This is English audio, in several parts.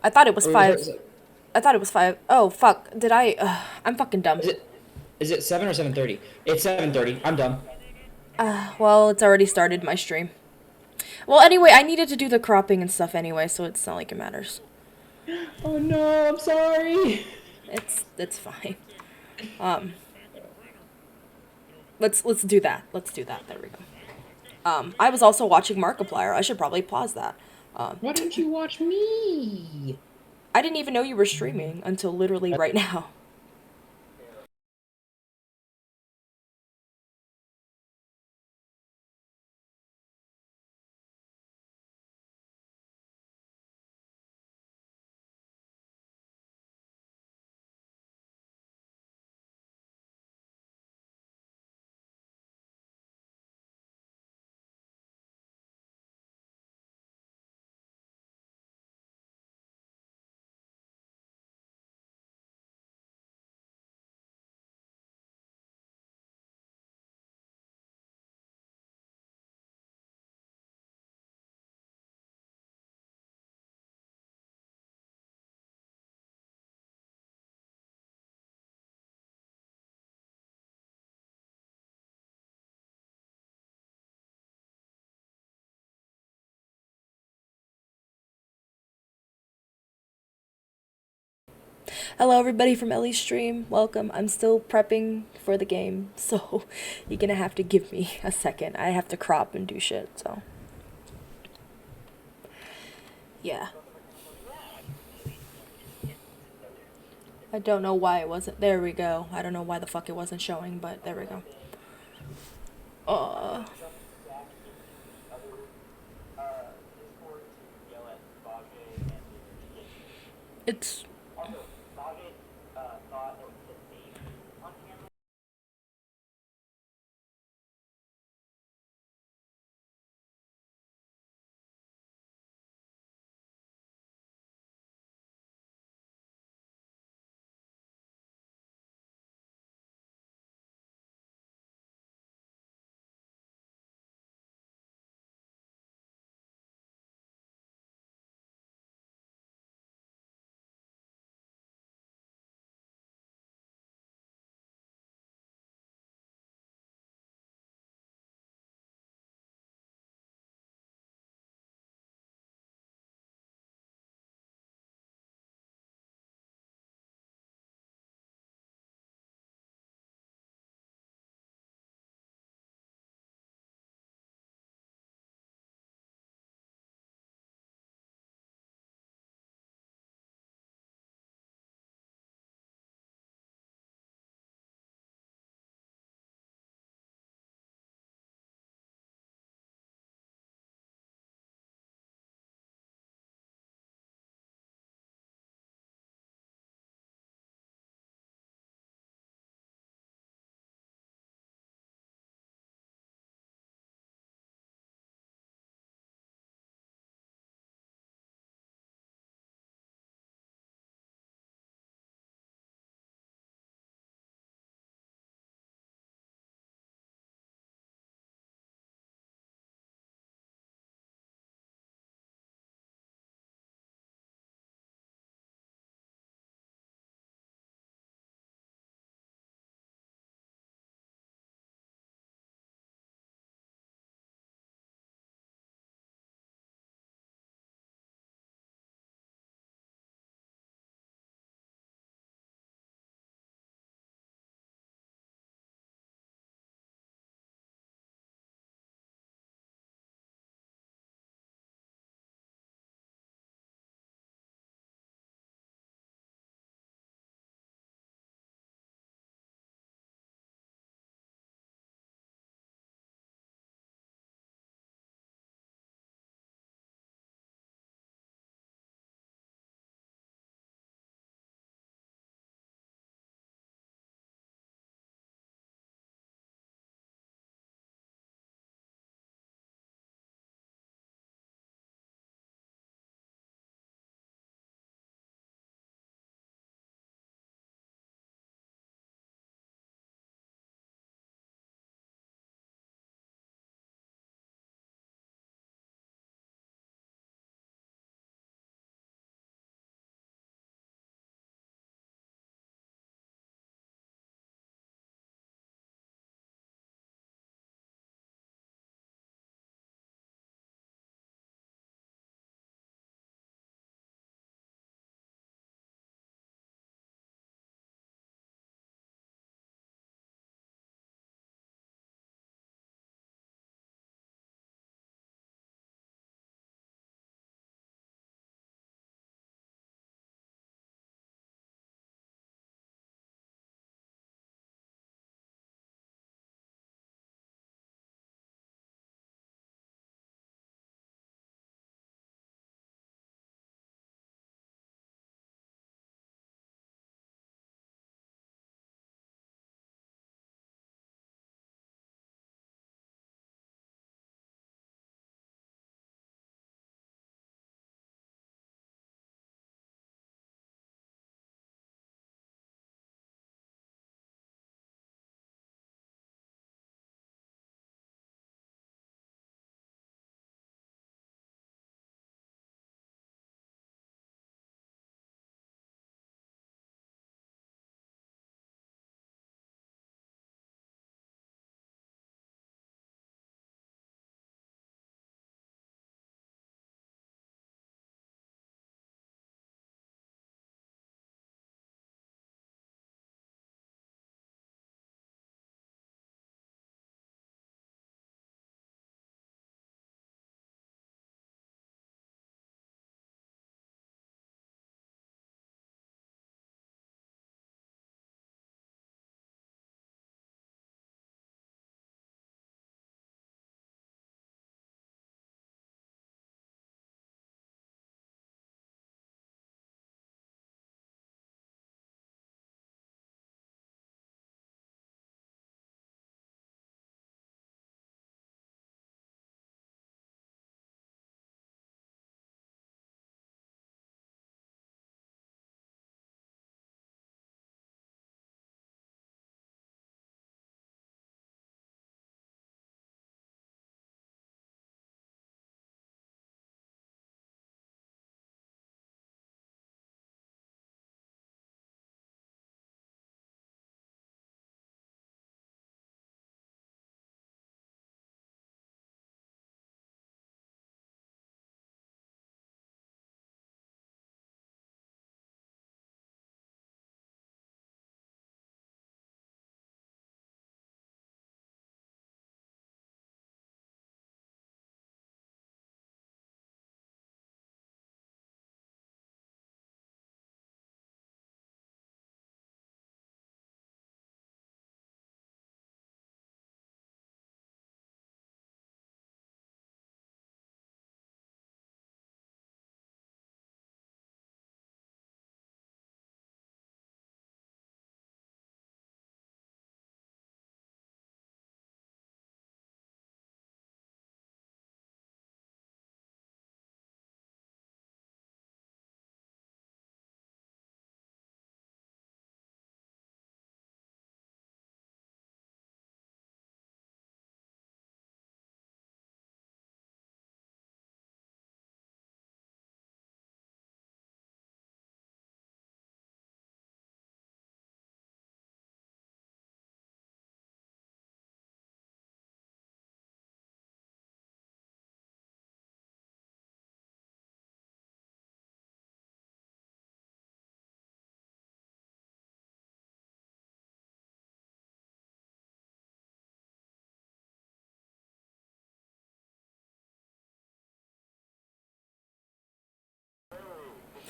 I thought it was Or is five. I thought it was five. Oh, fuck. Did I? I'm fucking dumb. is it 7 or 7:30? It's 7:30. I'm done. Well, it's already started my stream. Well, anyway, I needed to do the cropping and stuff anyway, so it's not like it matters. Oh no, I'm sorry. It's fine. Um, let's do that. Let's do that. There we go. I was also watching Markiplier. I should probably pause that. Um, Why didn't you watch me? I didn't even know you were streaming until literally right now. Hello, everybody from Ellie's stream. Welcome. I'm still prepping for the game, so you're gonna have to give me a second. I have to crop and do shit, so yeah. I don't know why it wasn't. There we go. I don't know why the fuck it wasn't showing, but there we go. Uh, it's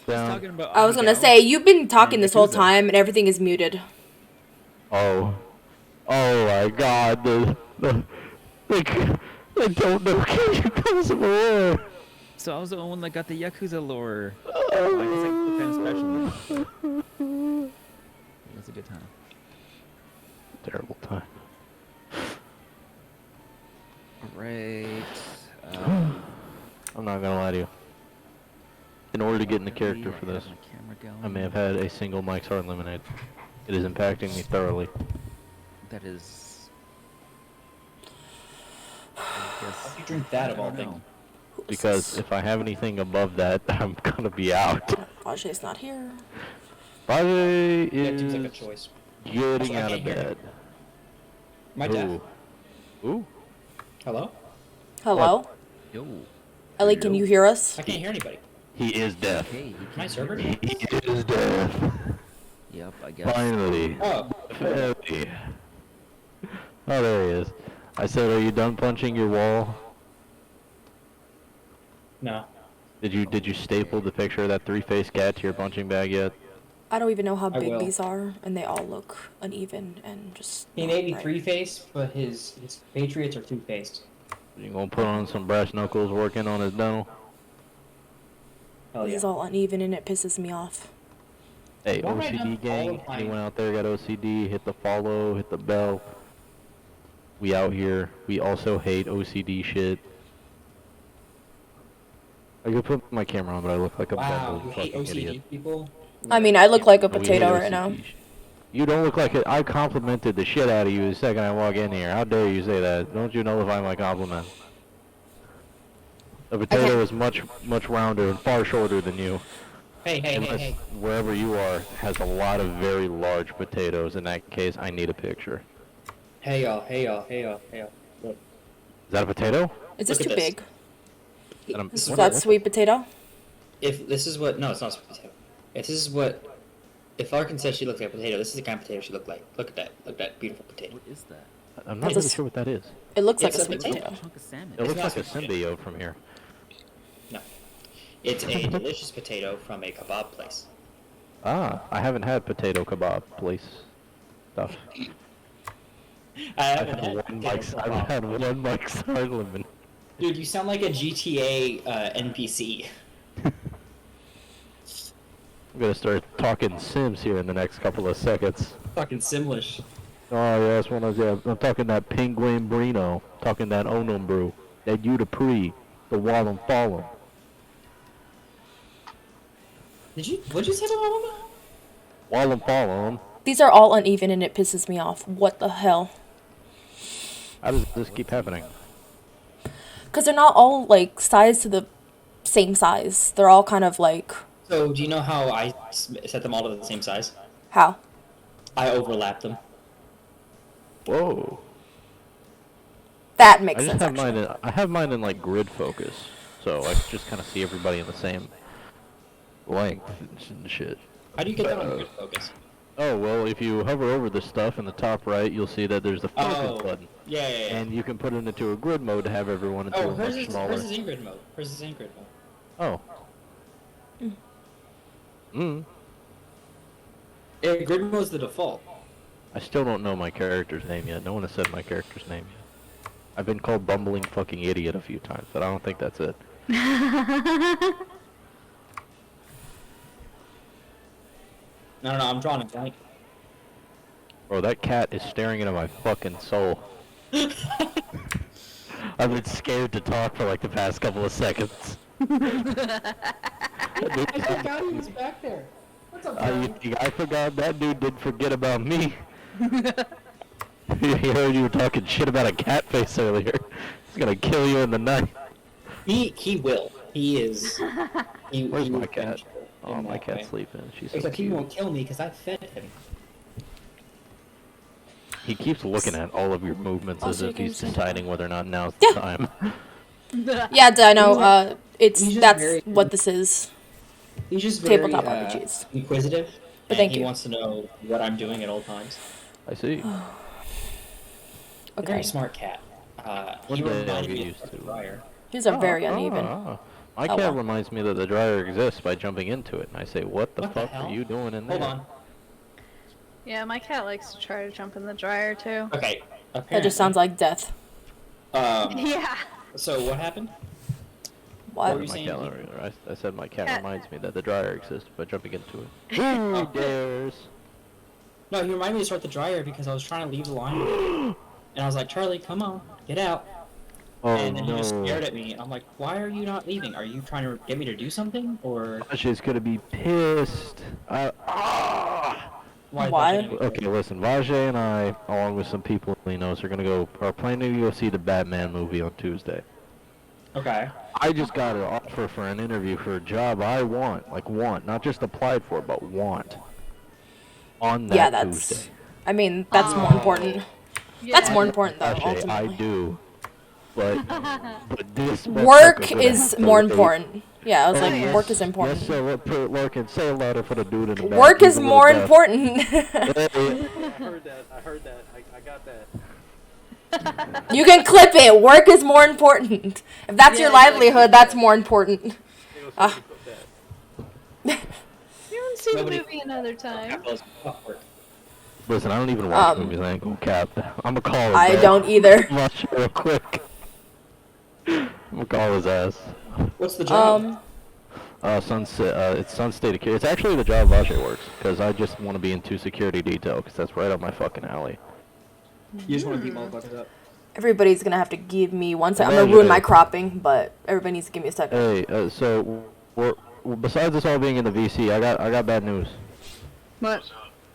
down. Talking about I was gonna Abigail. say, you've been talking And this whole Yakuza. time and everything is muted. Oh. Oh my god, they don't know Yakuza lore. So I was the only one that got the Yakuza lore. Well, I guess I feel kind of special. It was a good time. Terrible time. Alright. I'm not gonna lie to you. In order to get in the character for this, I may have had a single Mike's Hard Lemonade. It is impacting me thoroughly. That is... How'd you drink that of all things? Because if I have anything above that, I'm gonna be out. Ajay's not here. Bobby That seems like a is choice. getting I out of can't hear bed. My deaf. Ooh. Hello? Hello? Yo. Ellie, can you hear us? I can't hear anybody. He is deaf. Okay, you My can server hear me. He is deaf. Yep, I guess. Finally. Oh. Finally. Oh, there he is. I said, are you done punching your wall? No. Did you staple the picture of that three-faced cat to your punching bag yet? I don't even know how I big will. these are, and they all look uneven and just. He not may be right. three-faced, but his Patriots are two-faced. You gonna put on some brass knuckles working on his dental? Hell This yeah. is all uneven and it pisses me off. Hey, Don't write down OCD all gang, of mine. anyone out there got OCD, hit the follow, hit the bell. We out here, we also hate OCD shit. I could put my camera on, but I look like a Wow, bumble you hate fucking OCD idiot. people? I mean, I look like a No, we potato hate right now. OCD. You don't look like it. I complimented the shit out of you the second I walk in here. How dare you say that? Don't you nullify my compliment? The potato is much rounder and far shorter than you. Hey, hey, hey, Unless hey. wherever you are has a lot of very large potatoes. In that case, I need a picture. Hey, y'all, hey, y'all, hey, y'all, hey, y'all. Look. Is that a potato? Is this Look too at this. big? This Is is that what- sweet potato? If this is what... No, it's not sweet potato. If this is what... If Larkin says she looks like a potato, this is the kind of potato she looked like. Look at that. Look at that beautiful potato. What is that? I'm not That's a really s- sure what that is. It looks like It's a a sweet potato. potato. Chunk of salmon. It looks not like a sweet potato. symbiote from here. No. It's a delicious potato from a kebab place. Ah, I haven't had potato kebab place stuff. I I've haven't had had one potato Mike's. I've kebab. had one Mike's Hard Lemon. Dude, you sound like a GTA NPC. I'm gonna start talking Sims here in the next couple of seconds. Fucking Simlish. Oh yeah, that's one of those. Yeah, I'm talking that Penguin Brino, talking that Onum Brew, that Udapri, the Wallum Fallum. What'd you say about Mama? Wallum Fallum. These are all uneven and it pisses me off. What the hell? How does this keep happening? Because they're not all, like, sized to the same size. They're all kind of like... So, do you know how I set them all to the same size? How? I overlap them. Whoa. That I makes just sense, have actually. mine. I have mine in like grid focus, so I can just kind of see everybody in the same length and shit. How do you get that on grid focus? Oh well, if you hover over the stuff in the top right, you'll see that there's the focus Oh, button, yeah, yeah, yeah. and you can put it into a grid mode to have everyone into Oh, a much smaller. hers is in grid mode. Hers is in grid mode. Oh. Yeah, grid mode's the default. I still don't know my character's name yet. No one has said my character's name yet. I've been called bumbling fucking idiot a few times, but I don't think that's it. No, I'm drawing a blank. Bro, that cat is staring into my fucking soul. I've been scared to talk for like the past couple of seconds. I forgot he was back there. What's up, I forgot that dude didn't forget about me. He heard you were talking shit about a cat face earlier. He's gonna kill you in the night. He will. He is. Where's he my will cat? finish Oh, in my that cat's way. sleeping. She's so Except he cute. won't kill me because I fed him. He keeps looking at all of your movements as Also, if you he's can see- deciding whether or not now's Yeah. the time. Yeah, Dino, he's just that's very- what this is. He's just very Tabletop RPGs. inquisitive. But and thank he you. wants to know what I'm doing at all times. I see. He's a Okay. very smart cat. One He day I'll reminded get me used of to it. Briar. These are very uneven. Ah. My Oh, cat well. reminds me that the dryer exists by jumping into it, and I say, what the What the fuck hell? are you doing in there? Hold on. Yeah, my cat likes to try to jump in the dryer too. Okay. Apparently. That just sounds like death. Yeah. So what happened? What? were you My saying? cat, I said my cat Cat. reminds me that the dryer exists by jumping into it. Who dares? No, he reminded me to start the dryer because I was trying to leave the line. And I was like, Charlie, come on, get out. Oh And then he just no. stared at me. I'm like, why are you not leaving? Are you trying to get me to do something? Or She's gonna be pissed. why? Why? Okay, listen, Vajay and I, along with some people he knows, are planning to go see the Batman movie on Tuesday. Okay. I just got an offer for an interview for a job I want, not just applied for, but want. On that Yeah, that's. Tuesday. I mean, that's more important. Yeah. That's more important, though, Vajay, I ultimately. do. But this Work motherfucker is would more have to- important. Yeah, I was like, yes. work is important. Yes, sir. Put it working. Say a letter for the dude in the back. Work He's is a little more deaf. important. Hey, I heard that. I got that. You can clip it. Work is more important. If that's your Yeah, I like livelihood, that's more important. Ah. You haven't seen Nobody- the movie another time. Capitalism. Fuck work. Listen, I don't even watch Um, movies. I ain't gonna cap. I'm gonna call his I ass. don't either. Watch it real quick. I'm gonna call his ass. What's the job? Sunset. It's Sun State. It's actually the job Vajay works, because I just want to be into security detail, because that's right up my fucking alley. You just want to beat motherfuckers up. Everybody's gonna have to give me one second. I'm Imagine gonna ruin my it. cropping, but everybody needs to give me a second. Hey, so besides this all being in the VC, I got bad news. What?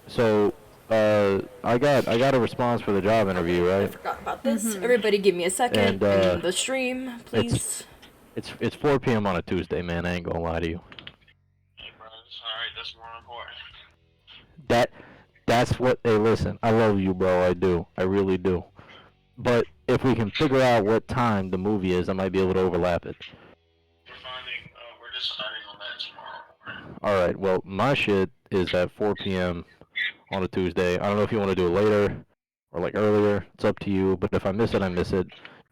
So, I got a response for the job interview, I right? forgot about this. Everybody give me a second. And, in the stream, please. It's 4 p.m. on a Tuesday, man. I ain't gonna lie to you. Hey, bro, it's alright. That's more important. That's what. Hey, listen. I love you, bro. I do. I really do. But if we can figure out what time the movie is, I might be able to overlap it. We're deciding on that tomorrow. All right. Well, my shit is at 4 p.m. on a Tuesday. I don't know if you want to do it later or like earlier. It's up to you. But if I miss it, I miss it.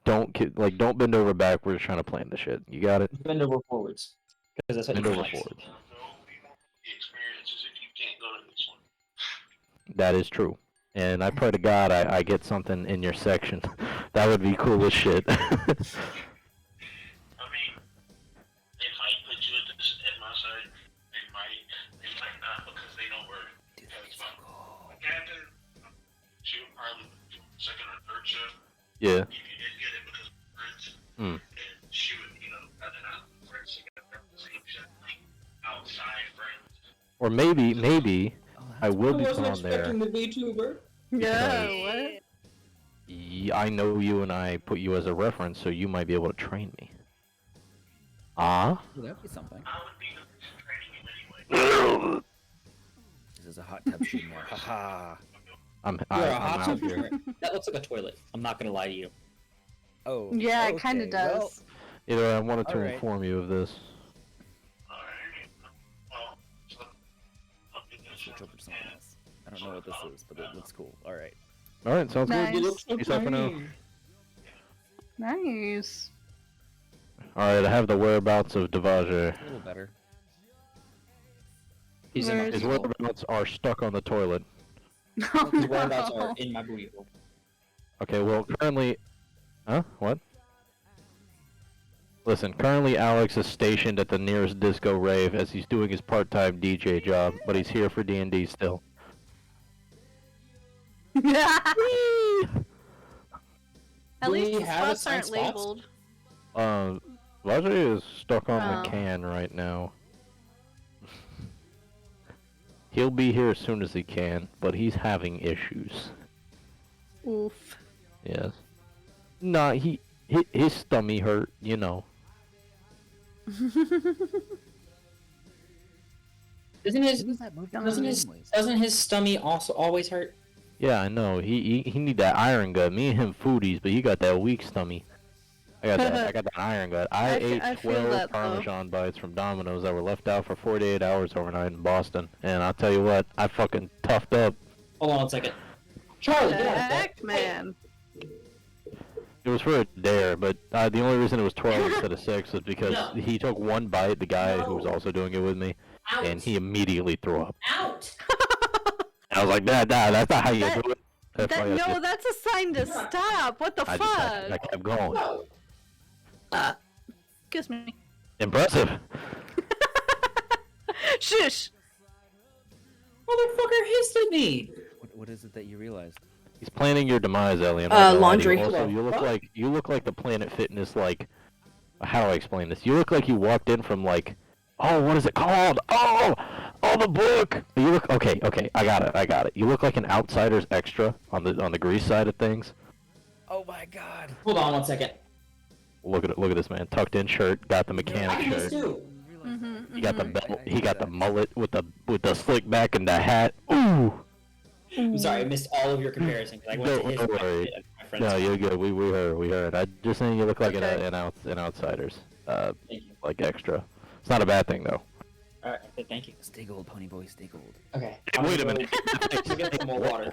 Don't don't bend over backwards trying to plan the shit. You got it? Bend over forwards. Because that's what Bend you over like. forwards. The experiences if you can't go to this one. That is true. And I pray to God I get something in your section. That would be cool as shit. I mean, they might put you at my side. They might not because they know where. That's my captain. She would probably do second or third shift. Yeah. If you didn't get it because of friends. Hmm. And she would, rather not friends together the same shift, like outside friends. Or maybe I will I be wasn't put on there. expecting the VTuber. Yeah, Because- what? I know you and I put you as a reference, so you might be able to train me. Ah? Ooh, that'd be something. I would be the person training you anyway. This is a hot tub shooting there. Haha. I'm You're a I'm hot out tub here. shooter. That looks like a toilet. I'm not gonna lie to you. Oh. Yeah, it kind of okay, well, does. Either way, I wanted to Alright. inform you of this. Alright. Well, so I'll do this switch one. over to something else. I don't know what this is, but it looks cool. All right. Alright, sounds Nice. You good. look so Peace out for now. tiny. Nice. Alright, I have the whereabouts of Devaje. A little better. He's in my Where's- His booty hole. whereabouts are stuck on the toilet. His whereabouts are in my booty hole. Okay, well, currently... Huh? What? Listen, currently Alex is stationed at the nearest disco rave as he's doing his part-time DJ job, but he's here for D&D still. At Do least we the have spots assigned aren't spots? labeled. Vajay is stuck on Oh. the can right now. He'll be here as soon as he can, but he's having issues. Oof. Yes. Nah, his stomach hurt, you know. Isn't his What was that movie? doesn't his stomach also always hurt? Yeah, I know. He need that iron gut. Me and him foodies, but he got that weak stomach. I got that iron gut. I ate I feel 12 that, though. Parmesan bites from Domino's that were left out for 48 hours overnight in Boston, and I'll tell you what, I fucking toughed up. Hold on a second. Charlie, get out of that. Heck, man. It was for a dare, but the only reason it was 12 instead of 6 was because No. he took one bite, the guy who was No. also doing it with me, Out. and he immediately threw up. Out. I was like, nah, that's not how you That- do it. That's why I No, just- that's a sign to stop. What the I fuck? kept going. No. Excuse me. Impressive. Shush. Motherfucker hissed at me. What is it that you realized? He's planning your demise, Ellie. I'm not gonna lie to you. Laundry. Also, you look like the Planet Fitness, like, how do I explain this? You look like you walked in from, like, oh, what is it called? Oh, the book. You look okay. I got it. You look like an Outsiders extra on the grease side of things. Oh my god. Hold on 1 second. Look at this man, tucked in shirt, got the I mechanic missed shirt. too. He got the belt. He got the that. mullet with the slick back and the hat. Ooh. I'm sorry, I missed all of your comparisons. I went to his Don't worry. my friend's No, you're good. We heard. I just saying you look like Okay. an Outsiders, Thank you. like extra. It's not a bad thing though. Alright, thank you. Stay gold, pony boy, stay gold. Okay. Wait a minute. Go get some more water.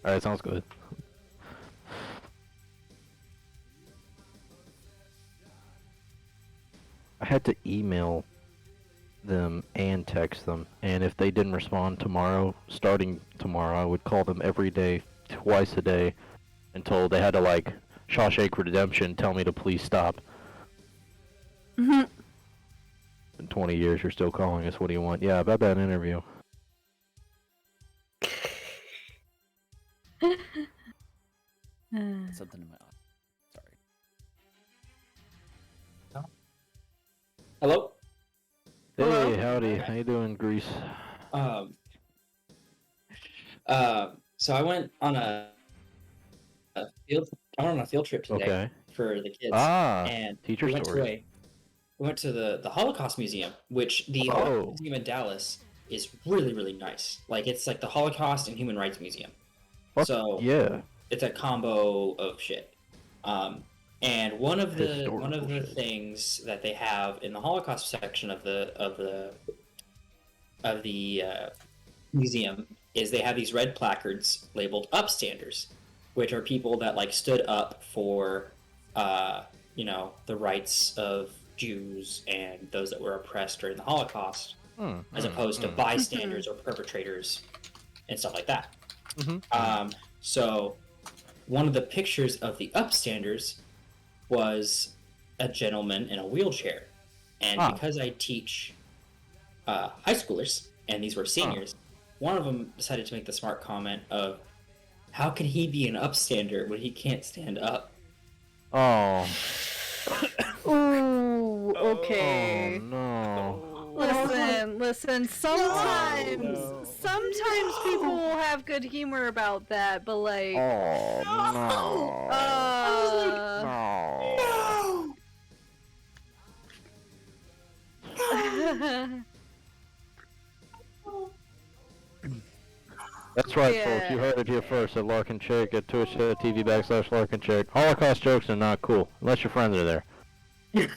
All right, sounds good. I had to email them and text them, and if they didn't respond tomorrow, starting tomorrow, I would call them every day, twice a day, until they had to, like, Shawshank Redemption, tell me to please stop. In 20 years, you're still calling us. What do you want? Yeah, about that interview. Something in my eye. Sorry. Hello? Hello? Hey, howdy. How you doing, Grease? So I went on a field trip today Okay. for the kids. Ah, and teacher we went stories. we went to the Holocaust Museum, which the Oh. Holocaust Museum in Dallas is really, really nice. Like, it's like the Holocaust and Human Rights Museum. Fuck So yeah. it's a combo of shit. And one of the Historical shit. things that they have in the Holocaust section of the museum is they have these red placards labeled upstanders, which are people that like stood up for the rights of Jews and those that were oppressed during the Holocaust, as opposed to bystanders or perpetrators and stuff like that. So one of the pictures of the upstanders was a gentleman in a wheelchair, and because I teach high schoolers and these were seniors, one of them decided to make the smart comment of, how can he be an upstander when he can't stand up? Oh. Ooh, okay. Oh no. Listen. Sometimes people will have good humor about that, but like, Oh no. No. That's right, folks. You Yeah. heard it here first at Larkin Chick at twitch.tv/Larkin Chick. Holocaust jokes are not cool unless your friends are there. Wait,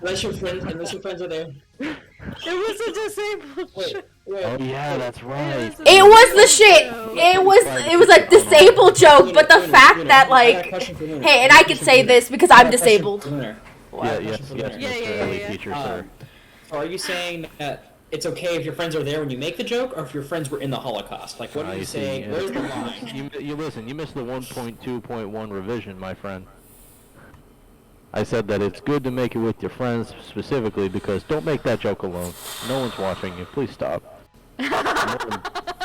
unless your friends are there. it was a disabled. Wait. Oh yeah, that's right. It was the shit. It was a disabled joke, but the fact that like, hey, and I could say this because I'm disabled. Yeah, yes, Yeah, Mr. yeah, Ellie yeah. teacher, sir. So are you saying that it's okay if your friends are there when you make the joke, or if your friends were in the Holocaust? Like, what are you see, saying? yeah. Where's the line? You listen. You missed the 1.2.1 revision, my friend. I said that it's good to make it with your friends specifically because don't make that joke alone. No one's watching you. Please stop.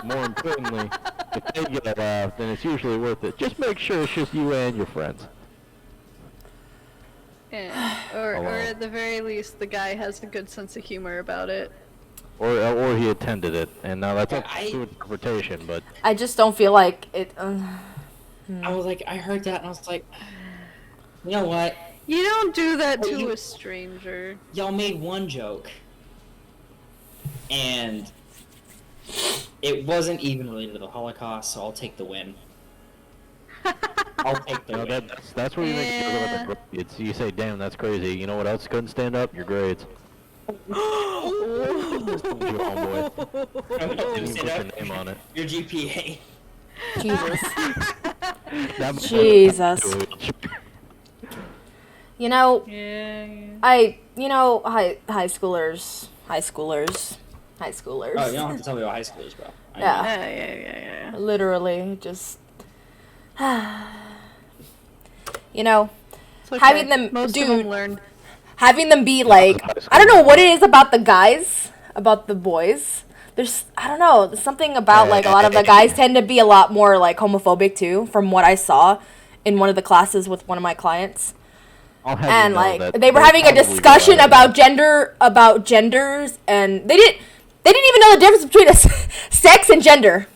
More importantly, if they get a laugh, then it's usually worth it. Just make sure it's just you and your friends. Yeah. Or at the very least, the guy has a good sense of humor about it. Or he attended it, and now that's up I- to interpretation. But I just don't feel like it. I was like, I heard that, and I was like, you know what? You don't do that Well, to you- a stranger. Y'all made one joke, and it wasn't even related to the Holocaust, so I'll take the win. I'll take the you know, win. that's where you make it Yeah. about the grades. You say, "Damn, that's crazy." You know what else couldn't stand up? Your grades. You homeboy. You You said put your that? name on it. Your GPA. Jesus. That Jesus. You know, Yeah. high schoolers. Oh, you don't have to tell me about high schoolers, bro. I know. Yeah. Yeah. Literally, just. You know, It's okay. having them, Most of dude, them learned. having them be like, I don't know what it is about the guys, about the boys. I don't know, there's something about like a lot of the guys tend to be a lot more like homophobic too, from what I saw in one of the classes with one of my clients. I'll have And you know like that they were they're having a probably discussion right. about genders, and they didn't even know the difference between sex and gender.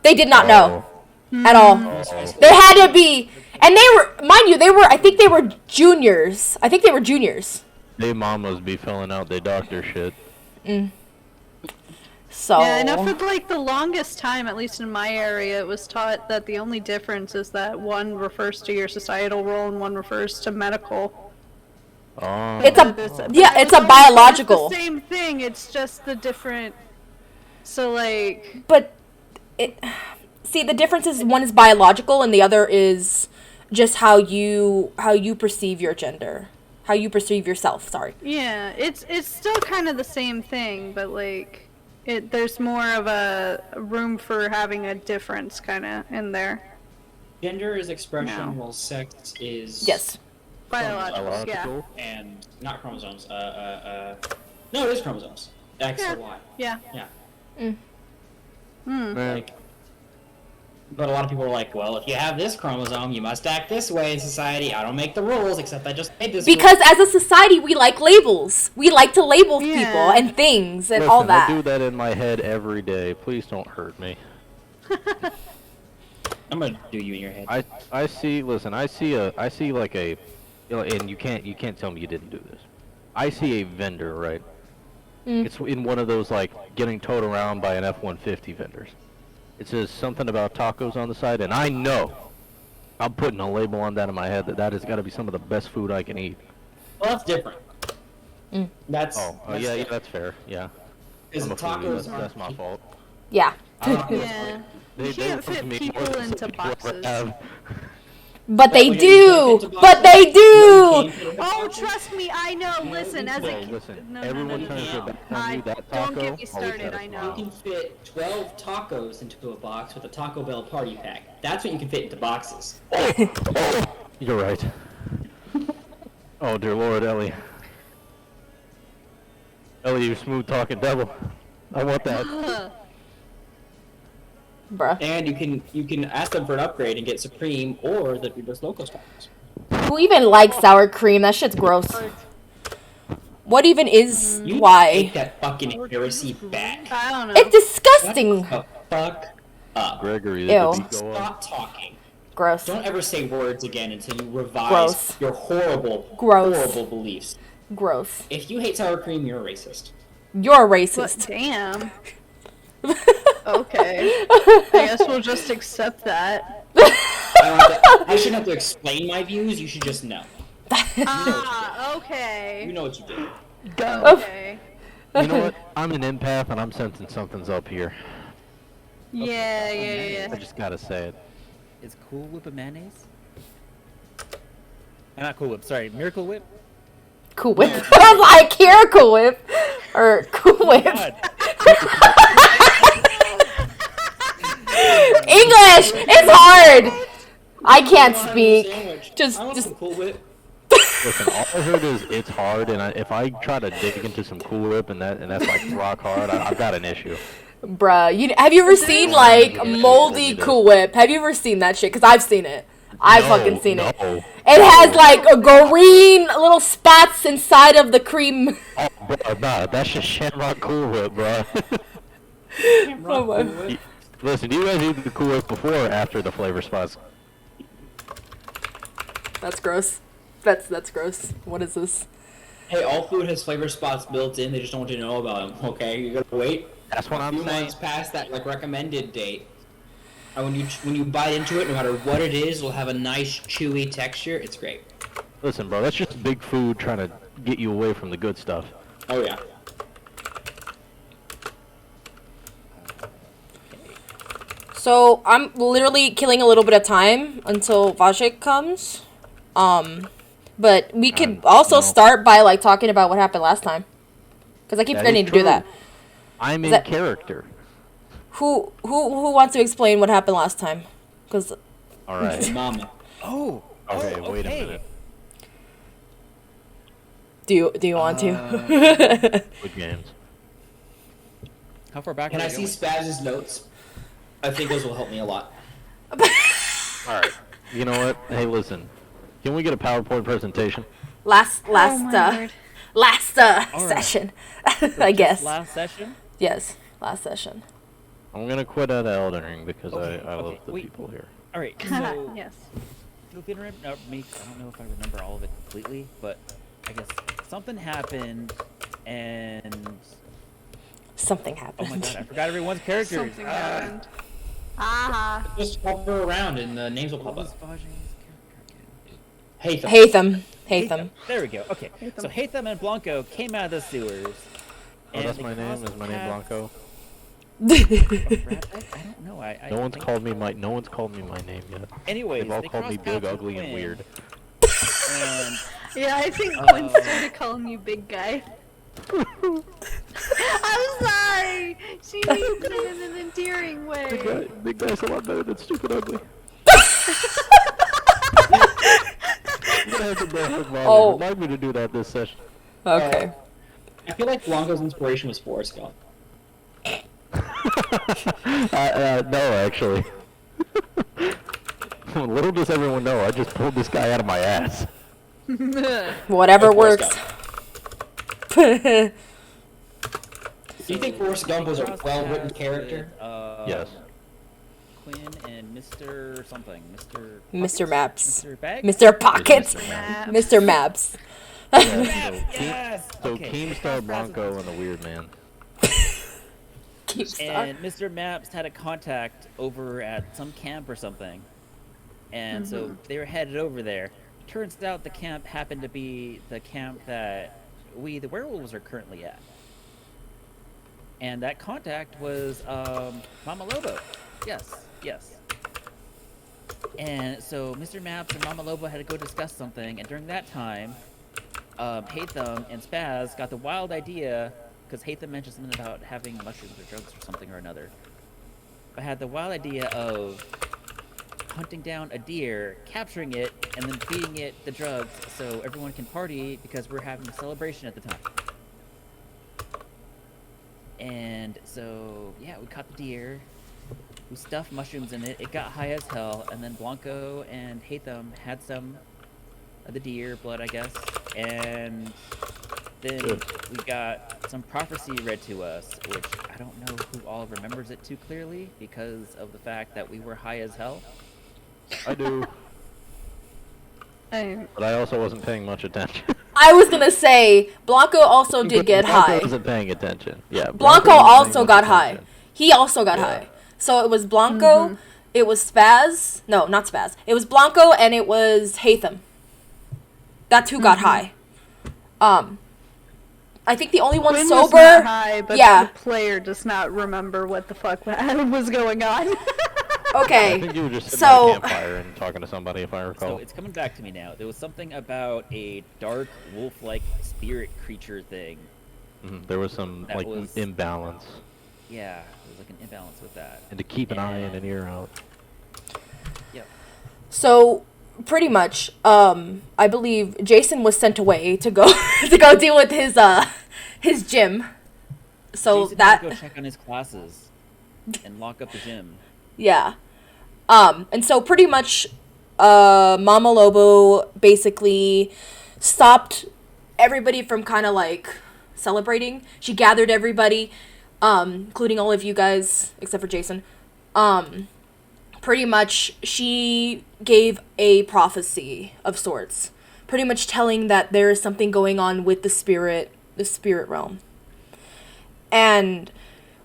They did not know at all. They had to be, and they were, mind you, I think they were juniors. They mamas be filling out their doctor shit. So Yeah, I know for like the longest time, at least in my area, it was taught that the only difference is that one refers to your societal role and one refers to medical. Oh. it's a It's biological. the same thing. It's just the different. So like. But see, the difference is one is biological and the other is just how you perceive your gender, how you perceive yourself. Sorry. Yeah, it's still kind of the same thing, but like. There's more of a room for having a difference kind of in there. Gender is expression, No. while sex is Yes. Biological, yeah. and not chromosomes. No, it is chromosomes. X Yeah. or Y. Yeah. Yeah. Man, Like, but a lot of people are like, well, if you have this chromosome, you must act this way in society. I don't make the rules, except I just made this. Because as a society, we like labels. We like to label people Yeah. and things and listen, all that. I do that in my head every day. Please don't hurt me. I'm gonna do you in your head. I see like a, you know, and you can't tell me you didn't do this. I see a vendor, right? It's in one of those like getting towed around by an F-150 vendors. It says something about tacos on the side, and I know I'm putting a label on that in my head that has got to be some of the best food I can eat. Well, that's different. That's Yeah, different. that's fair. Yeah, Because I'm a foodie. tacos That's my fault. Yeah. Yeah. They You can't come to fit me people more than into some people boxes. have. But they Well, you can't do. fit into But they boxes. do. Oh, trust me, I know. Listen, as a Well, kid. listen, No, everyone no, no, turns no. their back on you. That taco. Don't get me always started, I satisfies. know. You can fit 12 tacos into a box with a Taco Bell party pack. That's what you can fit into boxes. You're right. Oh dear Lord, Ellie. Ellie, you smooth talking devil. I want that. Bruh. And you can ask them for an upgrade and get Supreme or the Doritos Locos packs. Who even likes sour cream? That shit's gross. What even is You why? take that fucking heresy back. I don't know. It's disgusting. Shut the fuck up. Gregory, Ew. did the beat go up? Stop talking. Gross. Don't ever say words again until you revise Gross. your horrible, Gross. horrible beliefs. Gross. If you hate sour cream, you're a racist. You're a But racist. damn. Okay. I guess we'll just accept that. I shouldn't have to explain my views. You should just know. Ah, You okay. know what you did. Okay. You know what? I'm an empath and I'm sensing something's up here. Yeah. I just gotta say it. Is Cool Whip a mayonnaise? Not Cool Whip, sorry, Miracle Whip? Cool Whip. I was like, here, Cool Whip. Or Cool Whip. God. English! It's hard! I can't speak. Sandwich. Just- I want just- some Cool Whip. Listen, all I heard is it's hard, and if I try to dig into some Cool Whip and that's like rock hard, I've got an issue. Bruh, have you ever seen like moldy Cool Whip? Have you ever seen that shit? Cause I've seen it. I've fucking seen it. No. It has like a green little spots inside of the cream. Oh, bro, nah, that's just Shamrock Cool Whip, bro. Oh my. Listen, do you guys eat the Cool Whip before or after the flavor spots? That's gross. That's gross. What is this? Hey, all food has flavor spots built in. They just don't want you to know about them. Okay, you gotta wait That's what a I'm few saying. months past that like recommended date. And when you bite into it, no matter what it is, it'll have a nice chewy texture. It's great. Listen, bro, that's just big food trying to get you away from the good stuff. Oh yeah. So I'm literally killing a little bit of time until Vajik comes. But we could also start by like talking about what happened last time. Because I keep forgetting to do that. I'm in character. Who wants to explain what happened last time? Because all right. Mama. Oh. Okay, wait a minute. Do you want to? Good games. How far back Can are I we see going? Spaz's notes? I think those will help me a lot. All right. You know what? Hey, listen. Can we get a PowerPoint presentation? last Lord. session, I guess. Last session? Yes, last session. I'm gonna quit out of Elden Ring because I love okay, the wait. people here. All right. So Yes. feel free to remember me. I don't know if I remember all of it completely, but I guess something happened, and Something oh happened. my god, I forgot everyone's characters. Something happened. Aha. Just hover around and the names will What pop was up. Vajay's character again? Hatham. There we go. Okay. So Hatham and Blanco came out of the sewers. Oh, that's they my name. caused Is my name paths- Blanco? I don't know. I No one's think- called me my. No one's called me my name yet. Anyways, They've all they called me crossed big, paths with ugly, and Quinn, weird. And Yeah, I think Quinn started calling you big guy. I'm sorry. She means it in an endearing way. Big guy's a lot better than stupid ugly. I'm gonna have to go hug Molly. Oh. Remind me to do that this session. Okay. I feel like Blanco's inspiration was Forrest Gump. No, actually. Little does everyone know, I just pulled this guy out of my ass. Whatever Of course, works. Do you think Forrest Gump was a crossed well-written paths character? with, Yes. Quinn and Mr. something. Mr. Maps. Mr. Bag? Mr. Pockets. Maps. Mr. Maps. Yes! So Okay. Keemstar, Blanco, and the Weird Man. Keep And Mr. Maps had a contact over at some camp or something. And so they were headed over there. Turns out the camp happened to be the camp that we, the werewolves, are currently at. And that contact was Mama Lobo. Yes. And so Mr. Maps and Mama Lobo had to go discuss something, and during that time, Hatham and Spaz got the wild idea, because Hatham mentioned something about having mushrooms or drugs or something or another. I had the wild idea of hunting down a deer, capturing it, and then feeding it the drugs so everyone can party because we're having a celebration at the time. And so, yeah, we caught the deer, we stuffed mushrooms in it, it got high as hell, and then Blanco and Hatham had some of the deer blood, I guess, and then we got some prophecy read to us, which I don't know who all remembers it too clearly because of the fact that we were high as hell. I do, I, but I also wasn't paying much attention. I was gonna say Blanco also did get Blanco high. wasn't paying attention. Yeah. Blanco wasn't also paying got much high. attention. He also got Yeah. high. So it was Blanco, it was Spaz. No, not Spaz. It was Blanco and it was Hatham. That's who got high. I think the only one Quinn sober. was not high, but yeah. the player does not remember what the fuck was going on. I Okay. think you were just sitting So- at a campfire and talking to somebody, if I So recall. it's coming back to me now. There was something about a dark wolf-like spirit creature thing. There was some That like was- imbalance, Yeah, there was like an imbalance with that. and to keep an eye and an ear out. Yep. So pretty much, I believe Jason was sent away to go to go deal with his gym. So Jason that had to go check on his classes and lock up the gym. yeah. And so pretty much, Mama Lobo basically stopped everybody from kind of like celebrating. She gathered everybody, including all of you guys, except for Jason. Pretty much, she gave a prophecy of sorts, pretty much telling that there is something going on with the spirit realm. And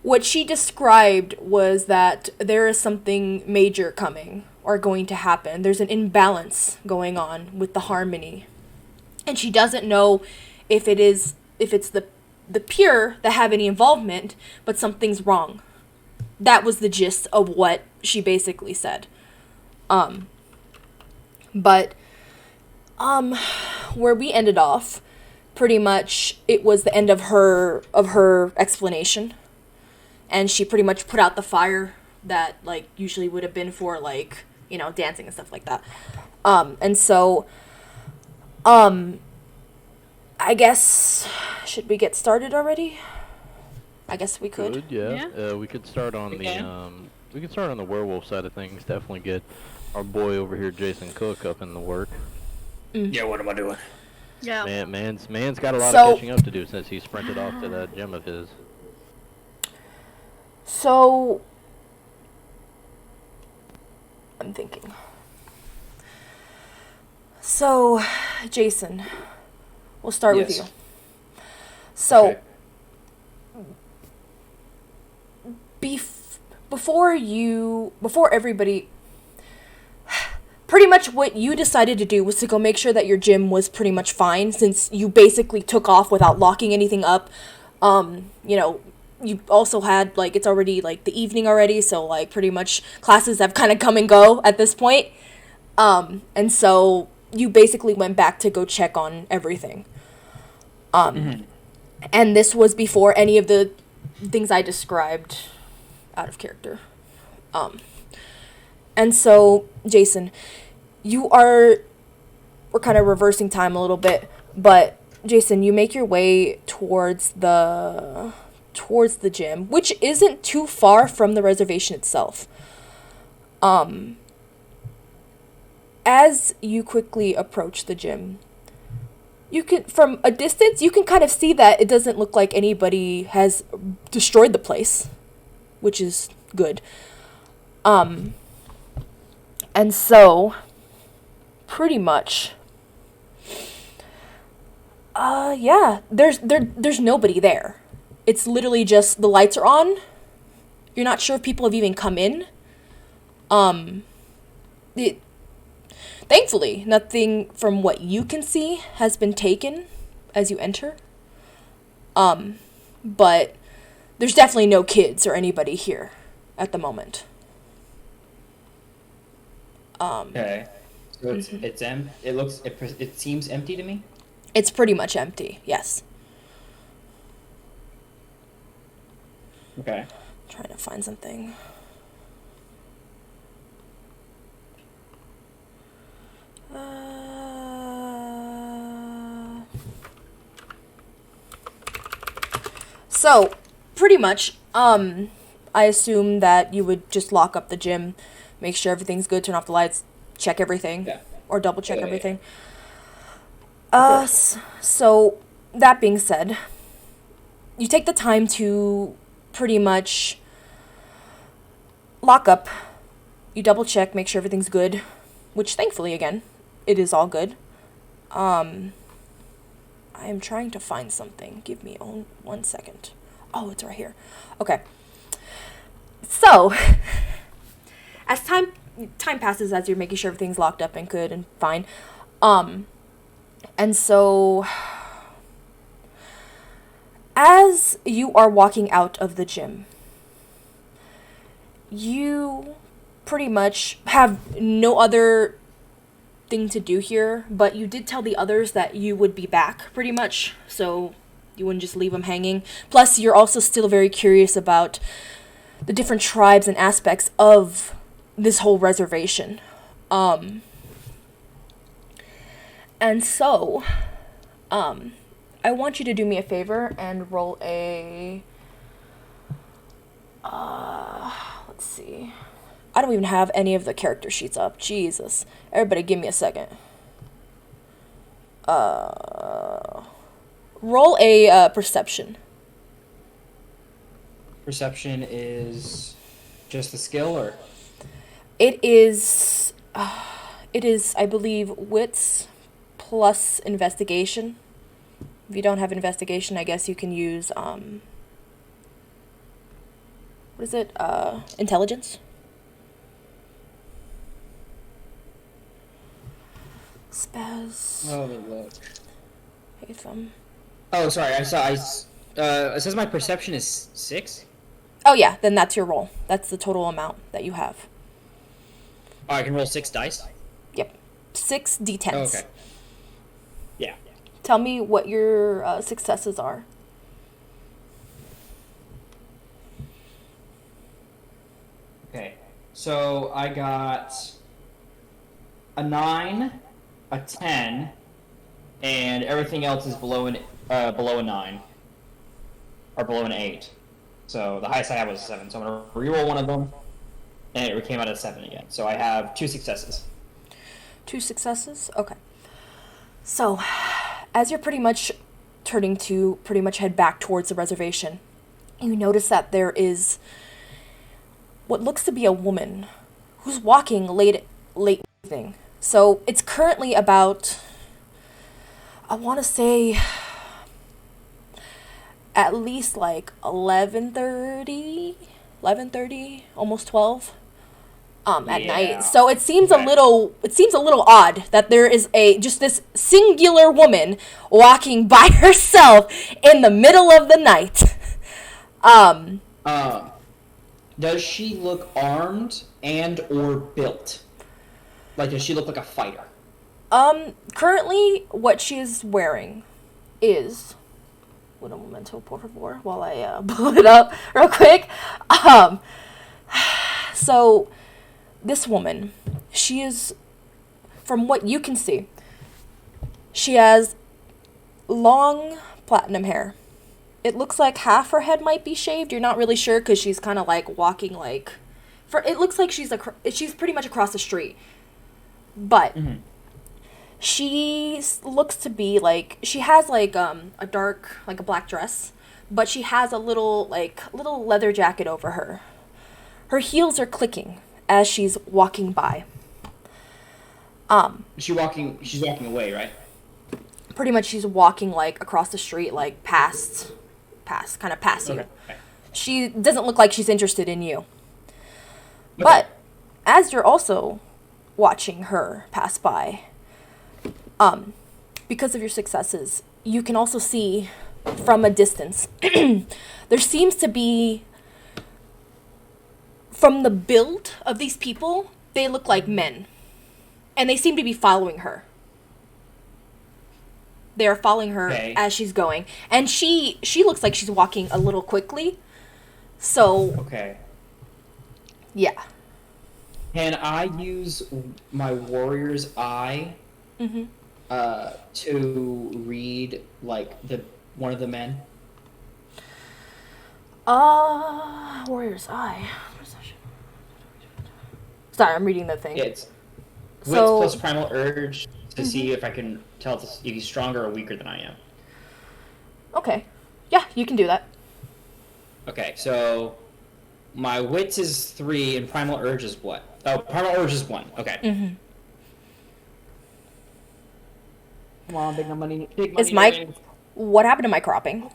what she described was that there is something major coming or going to happen. There's an imbalance going on with the harmony. And she doesn't know if it's the pure that have any involvement, but something's wrong that was the gist of what she basically said. But where we ended off, pretty much it was the end of her explanation, and she pretty much put out the fire that like usually would have been for like, you know, dancing and stuff like that. And so I guess, should we get started already? I guess we could. Yeah. We could start on the werewolf side of things. Definitely get our boy over here, Jason Cook, up in the work. Yeah, what am I doing? Yeah. Man's got a lot of catching up to do since he sprinted off to that gym of his. So, I'm thinking. So, Jason, we'll start with you. So, before everybody, pretty much what you decided to do was to go make sure that your gym was pretty much fine, since you basically took off without locking anything up. You know, you also had, like, it's already, like, the evening already, so, like, pretty much classes have kind of come and go at this point. And so you basically went back to go check on everything. And this was before any of the things I described out of character. And so, Jason, we're kind of reversing time a little bit, but Jason, you make your way towards the gym, which isn't too far from the reservation itself. As you quickly approach the gym, you can, from a distance, you can kind of see that it doesn't look like anybody has destroyed the place, which is good. And so, pretty much, yeah, there's nobody there. It's literally just the lights are on. You're not sure if people have even come in. Thankfully, nothing from what you can see has been taken as you enter. But there's definitely no kids or anybody here at the moment. Okay. So it's it seems empty to me. It's pretty much empty. Yes. Okay. Trying to find something. So, pretty much, I assume that you would just lock up the gym, make sure everything's good, turn off the lights, check everything, or double check everything. So, that being said, you take the time to pretty much lock up, you double check, make sure everything's good, which thankfully, again, it is all good. I am trying to find something. Give me 1 second. Oh, it's right here. Okay. So, as time passes, as you're making sure everything's locked up and good and fine, and so, as you are walking out of the gym, you pretty much have no other thing to do here, but you did tell the others that you would be back, pretty much, so you wouldn't just leave them hanging. Plus, you're also still very curious about the different tribes and aspects of this whole reservation. And so, I want you to do me a favor and roll a, let's see. I don't even have any of the character sheets up. Jesus. Everybody give me a second. Roll a Perception. Perception is just the skill, or? It is, I believe, wits plus investigation. If you don't have investigation, I guess you can use, what is it? Intelligence? Spaz. Oh, look. Hatham. Oh, sorry. I saw. It says my perception is 6. Oh yeah, then that's your roll. That's the total amount that you have. Oh, I can roll 6 dice? Yep. 6 d10s. Oh, okay. Yeah. Tell me what your successes are. Okay. So I got a 9, a 10, and everything else is below a 9. Or below an 8. So the highest I had was a 7. So I'm going to reroll one of them, and it came out at 7 again. So I have 2 successes. 2 successes? Okay. So, as you're pretty much turning to pretty much head back towards the reservation, you notice that there is what looks to be a woman who's walking late evening. So, it's currently about, I want to say, at least like 11:30, almost 12. At night. So it seems a little odd that there is just this singular woman walking by herself in the middle of the night. Does she look armed and or built? Like, does she look like a fighter? Currently what she is wearing is un momento, por favor, while I pull it up real quick. So this woman, she is, from what you can see, she has long platinum hair. It looks like half her head might be shaved. You're not really sure because she's kind of like walking like, it looks like she's pretty much across the street. But she looks to be like, she has like a dark, like a black dress, but she has a little leather jacket over her. Her heels are clicking as she's walking by. She's walking away, right? Pretty much she's walking like across the street, like past you. Okay. She doesn't look like she's interested in you. Okay. But as you're also watching her pass by, because of your successes, you can also see from a distance, there seems to be, from the build of these people, they look like men. And they seem to be following her. They are following her as she's going. And she looks like she's walking a little quickly. So... Okay. Yeah. Can I use my warrior's eye to read, like, one of the men? Warrior's Eye. Sorry, I'm reading the thing. It's Wits So- plus Primal Urge to see if I can tell if he's stronger or weaker than I am. Okay. Yeah, you can do that. Okay, so my Wits is 3 and Primal Urge is what? Oh, Primal Urge is 1. Okay. Come on, big money. Is my... What happened to my cropping?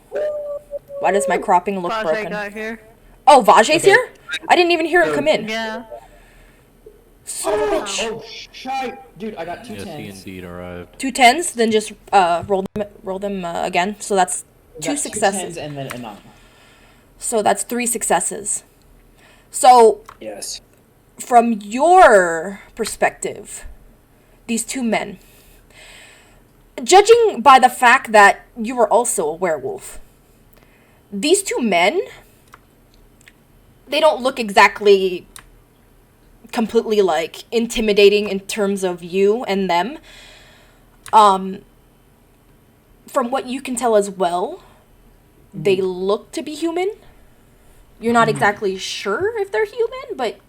Why does my cropping look Bajay broken? got here. Oh, Vajay's here? I didn't even hear him come in. Yeah. Son of a bitch. Oh, shite. Dude, I got 2 Yes, he tens. indeed arrived. 2 10s, then just roll them again. So that's I 2 got successes. 2 tens and then a 9. So that's 3 successes. So Yes. from your perspective, these 2 men, judging by the fact that you were also a werewolf, these 2 men, they don't look exactly completely like intimidating in terms of you and them. From what you can tell as well, they look to be human. You're not exactly sure if they're human, but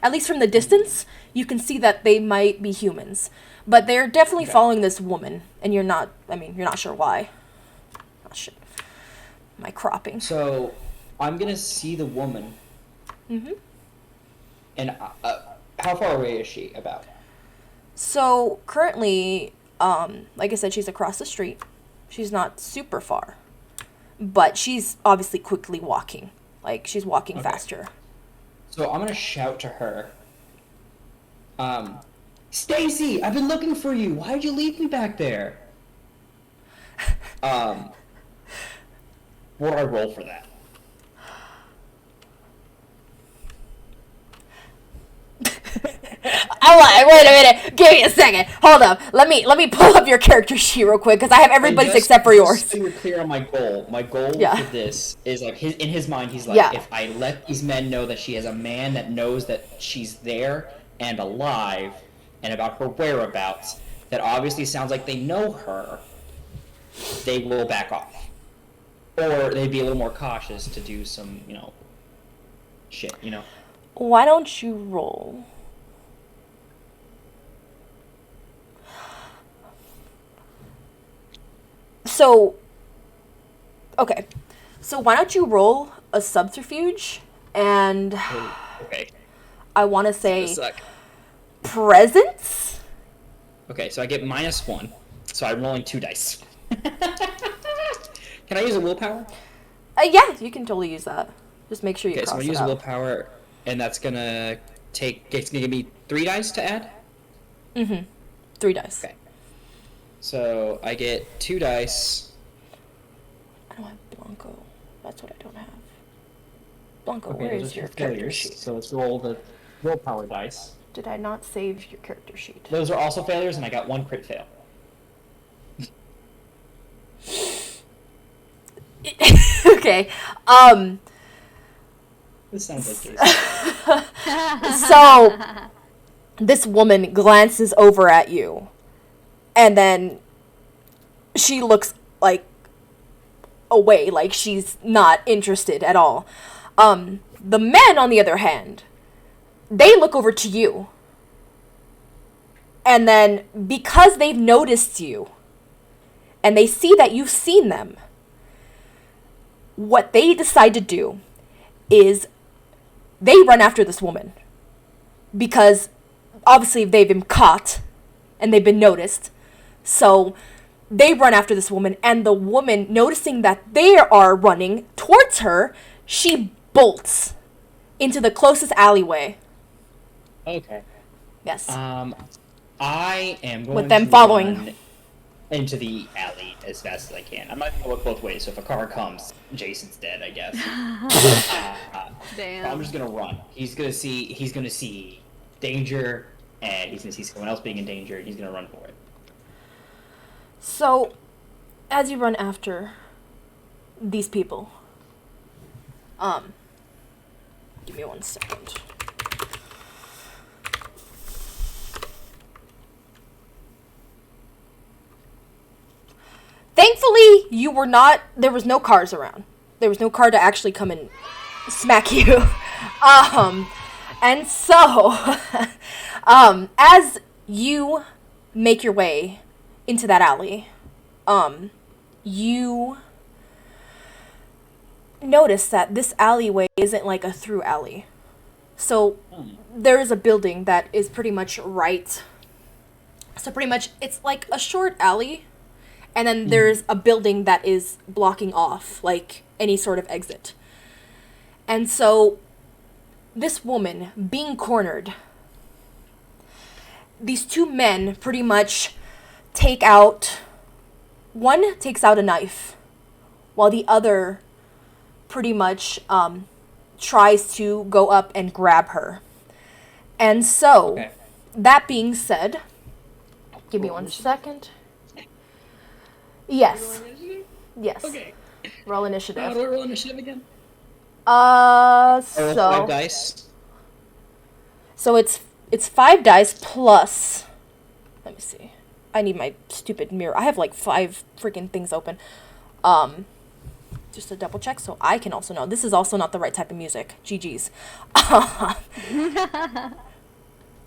at least from the distance, you can see that they might be humans. But they're definitely following this woman, and you're not sure why. Oh, shit. My cropping. So, I'm gonna see the woman. And how far away is she, about? So, currently, like I said, she's across the street. She's not super far. But she's obviously quickly walking. Like, she's walking faster. So, I'm gonna shout to her. Stacy, I've been looking for you. Why'd you leave me back there? What do I roll for that? I'm like, wait a minute, give me a second. Hold up. Let me pull up your character sheet real quick, because I have everybody's except for yours. Just so we're clear on my goal. My goal Yeah. for this is like in his mind, he's like, Yeah. if I let these men know that she has a man that knows that she's there and alive, and about her whereabouts, that obviously sounds like they know her, they will back off, or they'd be a little more cautious to do some, shit, Why don't you roll? So, okay. So why don't you roll a subterfuge, and Okay. I want to say Suck. presence? Okay, so I get -1, so I'm rolling 2 dice. Can I use a willpower? Yeah, you can totally use that. Just make sure you Okay, so I'm cross gonna it use out. willpower, and that's gonna it's gonna give me 3 dice to add? Mm-hmm. 3 dice. Okay. So I get 2 dice. I don't have Blanco. That's what I don't have. Blanco, Okay, where those is are your 2 character failures, sheet? so let's roll the willpower dice. Did I not save your character sheet? Those are also failures, and I got 1 crit fail. Okay. This sounds like Jason. So this woman glances over at you, and then she looks like away, like she's not interested at all. The men, on the other hand, they look over to you, and then because they've noticed you and they see that you've seen them, what they decide to do is they run after this woman, because obviously they've been caught and they've been noticed. So they run after this woman, and the woman, noticing that they are running towards her, she bolts into the closest alleyway. Okay. Yes. I am going With them to following. run into the alley as fast as I can. I'm not gonna look both ways, so if a car comes, Jason's dead, I guess. Damn. I'm just gonna run. He's gonna see danger, and he's gonna see someone else being in danger, and he's gonna run for it. So, as you run after these people, give me 1 second. Thankfully, there was no cars around. There was no car to actually come and smack you. And so, as you make your way into that alley, you notice that this alleyway isn't like a through alley. So there is a building that is pretty much right. So pretty much it's like a short alley, and then there's a building that is blocking off like any sort of exit. And so this woman being cornered, these 2 men pretty much one takes out a knife, while the other pretty much tries to go up and grab her. And so, Okay. that being said, give me 1 second. Yes. Yes. Okay. Roll initiative. How do I roll initiative again? So 5 dice. So it's 5 dice plus. Let me see. I need my stupid mirror. I have like 5 freaking things open. Just to double check, so I can also know. This is also not the right type of music. GG's.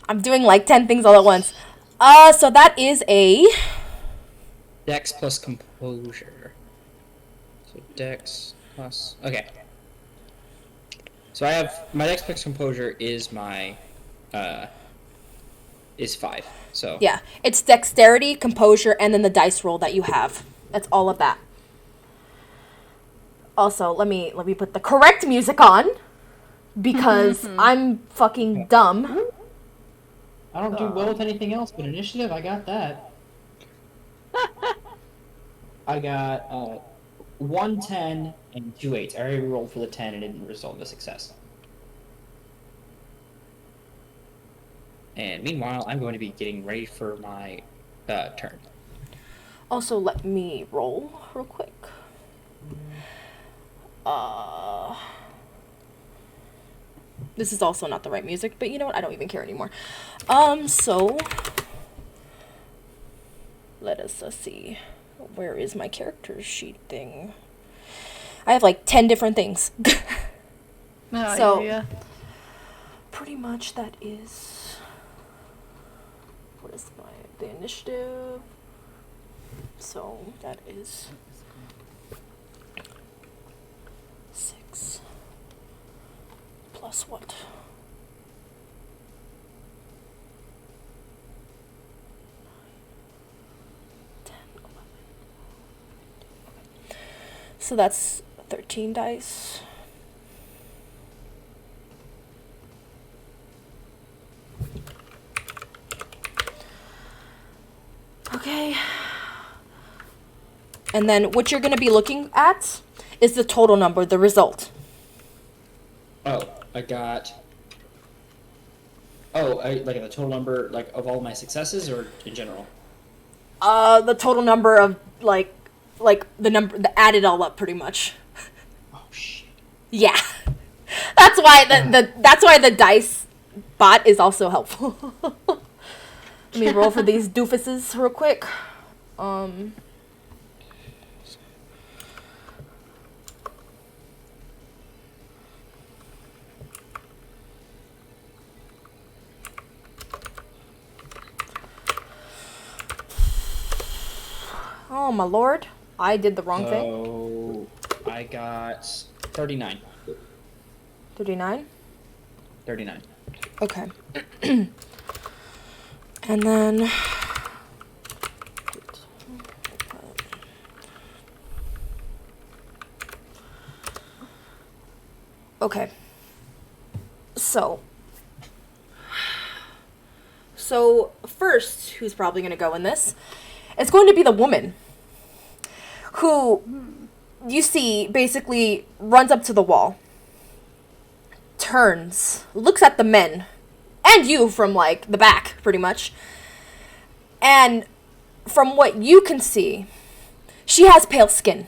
I'm doing like 10 things all at once. So that is a Dex plus composure. So Dex plus. Okay. So I have my Dex plus composure is my is 5. So yeah. It's dexterity, composure, and then the dice roll that you have. That's all of that. Also, let me put the correct music on, because I'm fucking dumb. I don't do well with anything else but initiative. I got that. I got 1 10 and 2 8s. I already rolled for the 10 and it didn't result in a success. And meanwhile, I'm going to be getting ready for my turn. Also, let me roll real quick. This is also not the right music, but you know what? I don't even care anymore. So let us see. Where is my character sheet thing? I have like 10 different things. No, So- yeah. Pretty much that is. What is the initiative? So that is 6 plus what? So that's 13 dice. Okay. And then what you're going to be looking at is the total number, the result. Oh, I got. Oh, like the total number, like of all my successes, or in general. The total number of like the number, the add it all up, pretty much. Oh shit. Yeah, that's why that's why the dice bot is also helpful. Let me roll for these doofuses real quick. Oh my lord, I did the wrong thing. So I got 39. 39. 39. Okay. And then okay. So first, who's probably going to go in this? It's going to be the woman who you see basically runs up to the wall, turns, looks at the men and you from like the back pretty much. And from what you can see, she has pale skin.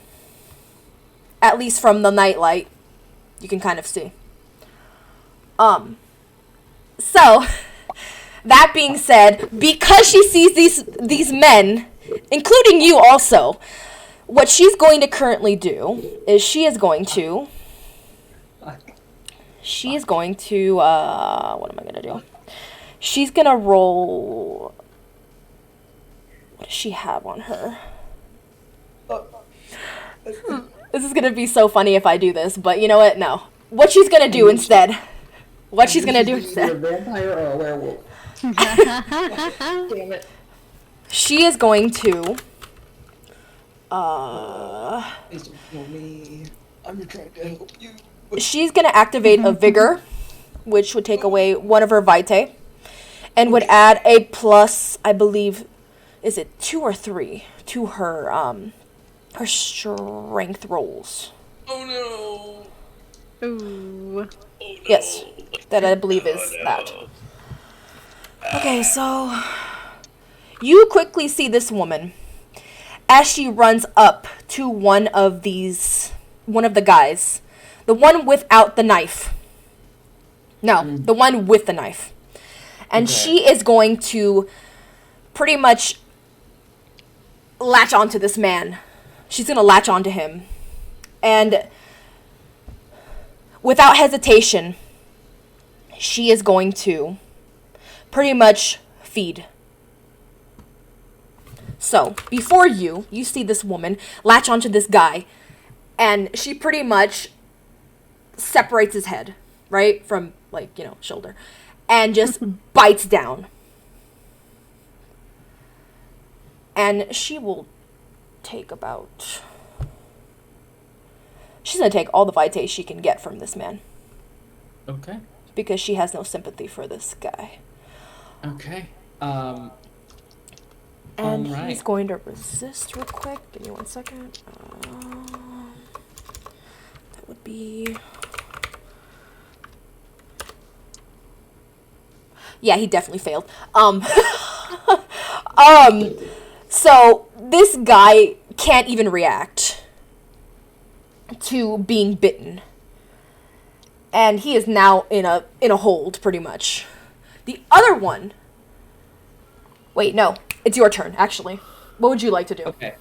At least from the nightlight, you can kind of see. So that being said, because she sees these men, including you also, what she's going to currently do is she is going to what am I going to do? She's going to roll. What does she have on her? This is going to be so funny if I do this, but you know what? No. What she's going to do instead. What she's going to do instead. A vampire or a werewolf? Damn it. She is going to Please don't kill me. I'm trying to help you. she's going to activate a vigor, which would take away one of her vitae, and would add a plus, I believe, is it 2 or 3 to her her strength rolls. Oh no. Ooh. Yes, that I believe is that. Okay, so you quickly see this woman as she runs up to one of the guys, the one without the knife. No, the one with the knife. And Okay. she is going to pretty much latch onto this man. She's going to latch onto him. And without hesitation, she is going to pretty much feed. So, before you see this woman latch onto this guy, and she pretty much separates his head, right? From, like, shoulder. And just bites down. And she will take about... She's going to take all the vitae she can get from this man. Okay. Because she has no sympathy for this guy. Okay. And Alright. he's going to resist real quick. Give me 1 second. That would be... Yeah, he definitely failed. So this guy can't even react to being bitten. And he is now in a hold, pretty much. The other one... Wait, no. It's your turn, actually. What would you like to do? Okay.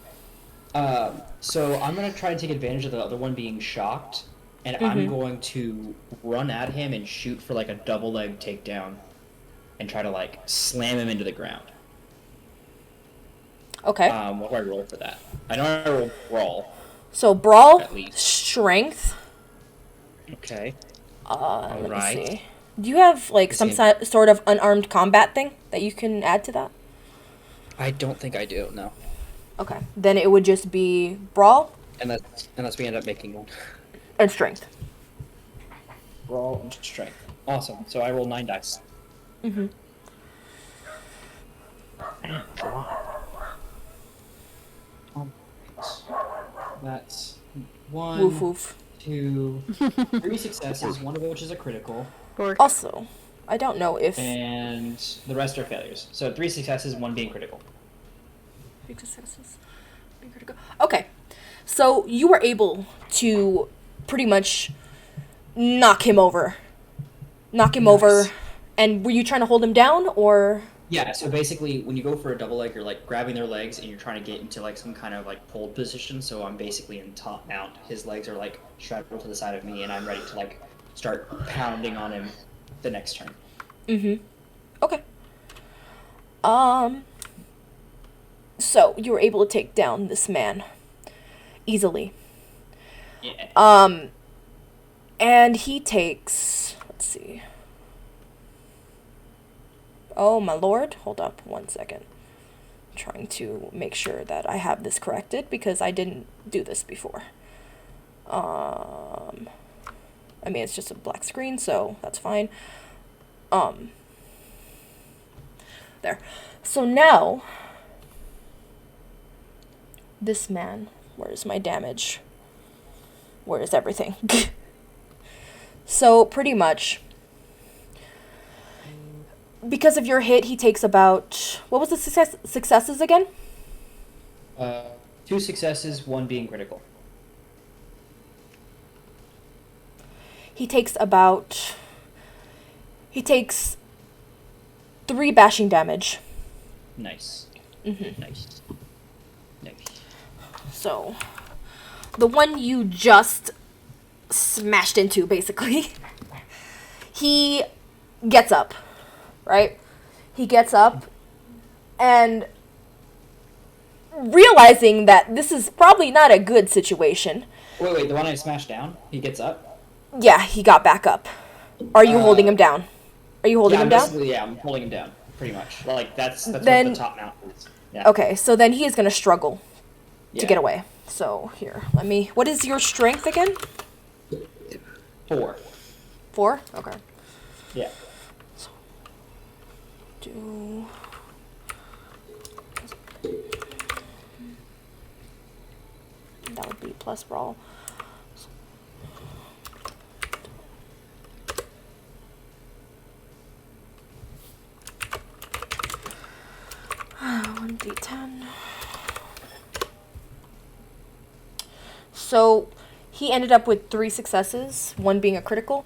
So I'm gonna try to take advantage of the other one being shocked, and I'm going to run at him and shoot for like a double leg takedown, and try to like slam him into the ground. Okay. What do I roll for that? I know I roll brawl. So brawl, At least. strength. Okay. Let me Alright. see. Do you have like some see. sort of unarmed combat thing that you can add to that? I don't think I do. No. Okay. Then it would just be brawl Unless we end up making one. and strength. Brawl and strength. Awesome. So I roll 9 dice. Mm-hmm. That's 1, Woof woof. 2, 3 successes, one of which is a critical, Also, I don't know if... and the rest are failures. So 3 successes, 1 being critical. Okay. So you were able to pretty much knock him over. Nice. And were you trying to hold him down, or... Yeah, so basically, when you go for a double leg, you're like grabbing their legs and you're trying to get into like some kind of like hold position. So I'm basically in top mount. His legs are like straddled to the side of me, and I'm ready to like start pounding on him the next turn. Mm-hmm. Okay. So you were able to take down this man easily. Yeah. And he takes... Let's see. Oh, my lord. Hold up 1 second. I'm trying to make sure that I have this corrected because I didn't do this before. I mean, it's just a black screen, so that's fine. There. So now, this man, where's my damage? Where is everything? So, pretty much, because of your hit, he takes about... What was the successes again? 2 successes, 1 being critical. He takes about... He takes 3 bashing damage. Nice. Mm-hmm. Nice. So, the one you just smashed into, basically, he gets up, right? He gets up, and realizing that this is probably not a good situation. Wait, the one I smashed down? He gets up? Yeah, he got back up. Are you holding him down? Are you holding him down? Yeah, I'm holding him down, pretty much. Like, that's Then- what the top mount is. Yeah. Okay, so then he is going to struggle to Yeah. get away. So, here, let me... What is your strength again? 4. 4? Okay. Yeah. Do... That would be plus brawl. One d10. So he ended up with 3 successes, 1 being a critical.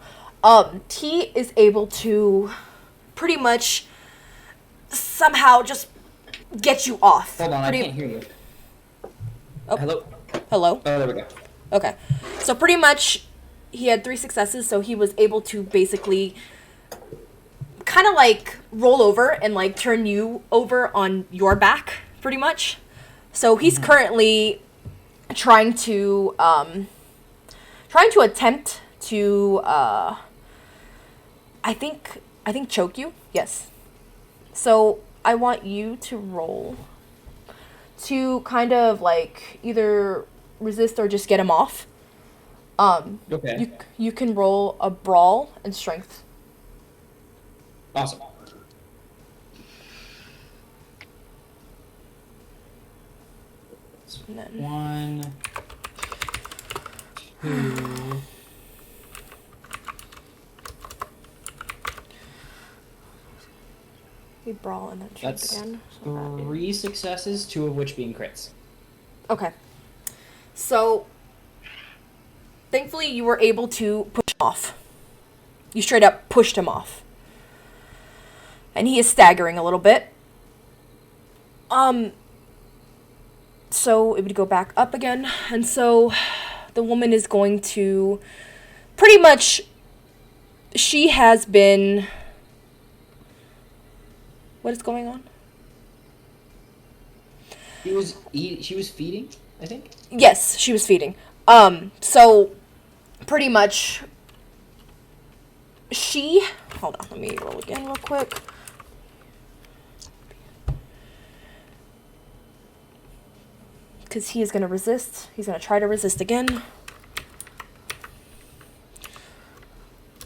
He is able to pretty much somehow just get you off. Hold on, Pretty- I can't hear you. Oh. Hello? Hello? Oh, there we go. Okay. So pretty much he had 3 successes, so he was able to basically kind of like roll over and like turn you over on your back, pretty much. So he's currently trying to attempt to I think choke you. Yes. So I want you to roll to kind of like either resist or just get him off. Okay. You can roll a brawl and strength. Awesome. And then 1, 2. be brawl and then strength That's again. So 3 successes, 2 of which being crits. okay. So, thankfully, you were able to push him off. You straight up pushed him off. And he is staggering a little bit. So, it would go back up again. And so, the woman is going to... Pretty much, she has been... What is going on? She was feeding, I think. Yes, she was feeding. So pretty much she hold on, let me roll again real quick. Cause he is gonna resist. He's gonna try to resist again.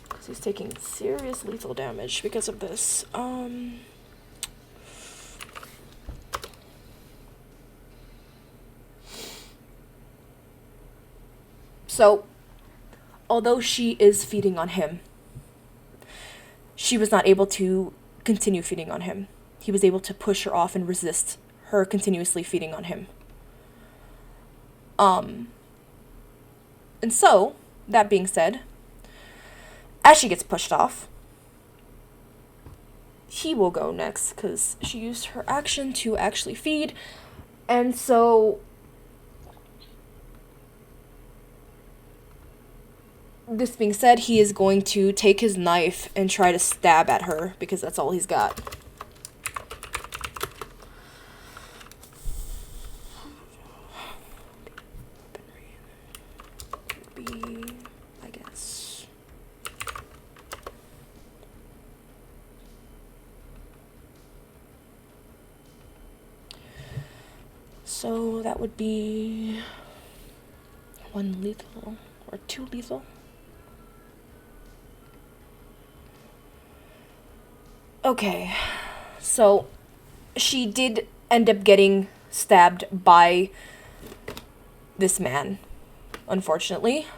Cause he's taking serious lethal damage because of this. So, although she is feeding on him, she was not able to continue feeding on him. He was able to push her off and resist her continuously feeding on him. And so, that being said, as she gets pushed off, he will go next because she used her action to actually feed. And so... This being said, he is going to take his knife and try to stab at her because that's all he's got. I guess. So that would be 1 lethal or 2 lethal. Okay, so she did end up getting stabbed by this man, unfortunately.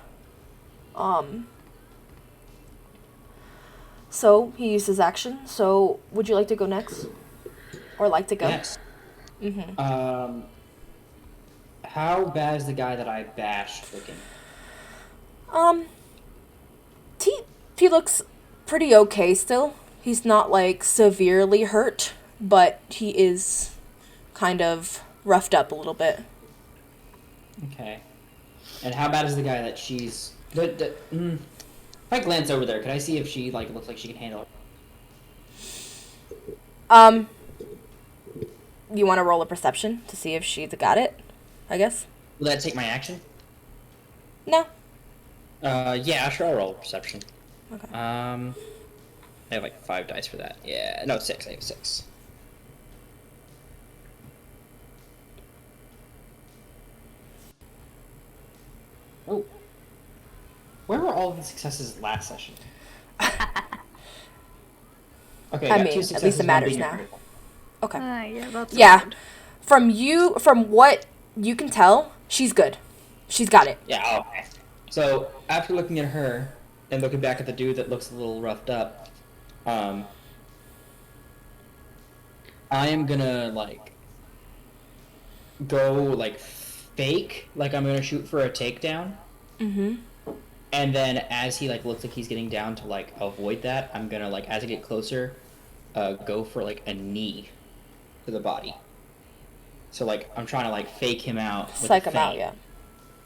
So he used his action. So would you like to go next, or like to go? Yes. Mm-hmm. How bad is the guy that I bashed looking? He looks pretty okay still. He's not, like, severely hurt, but he is kind of roughed up a little bit. Okay. And how bad is the guy that she's... If I glance over there, can I see if she, like, looks like she can handle it? You want to roll a perception to see if she's got it, I guess? Will that take my action? No. Yeah, sure, I'll roll perception. Okay. I have like 5 dice for that. Yeah, no, 6. I have 6. Oh. Where were all the successes last session? Okay, I got mean, 2 at successes, least it 1 matters being a now. critical. Okay. Yeah, that's Yeah. weird. From what you can tell, she's good. She's got it. Yeah, okay. So, after looking at her, and looking back at the dude that looks a little roughed up, I am gonna, like, go, like, fake, like I'm gonna shoot for a takedown. Mm-hmm. And then as he, like, looks like he's getting down to, like, avoid that, I'm gonna, like, as I get closer, go for, like, a knee to the body. So, like, I'm trying to, like, fake him out with Psych a him out, feint. yeah.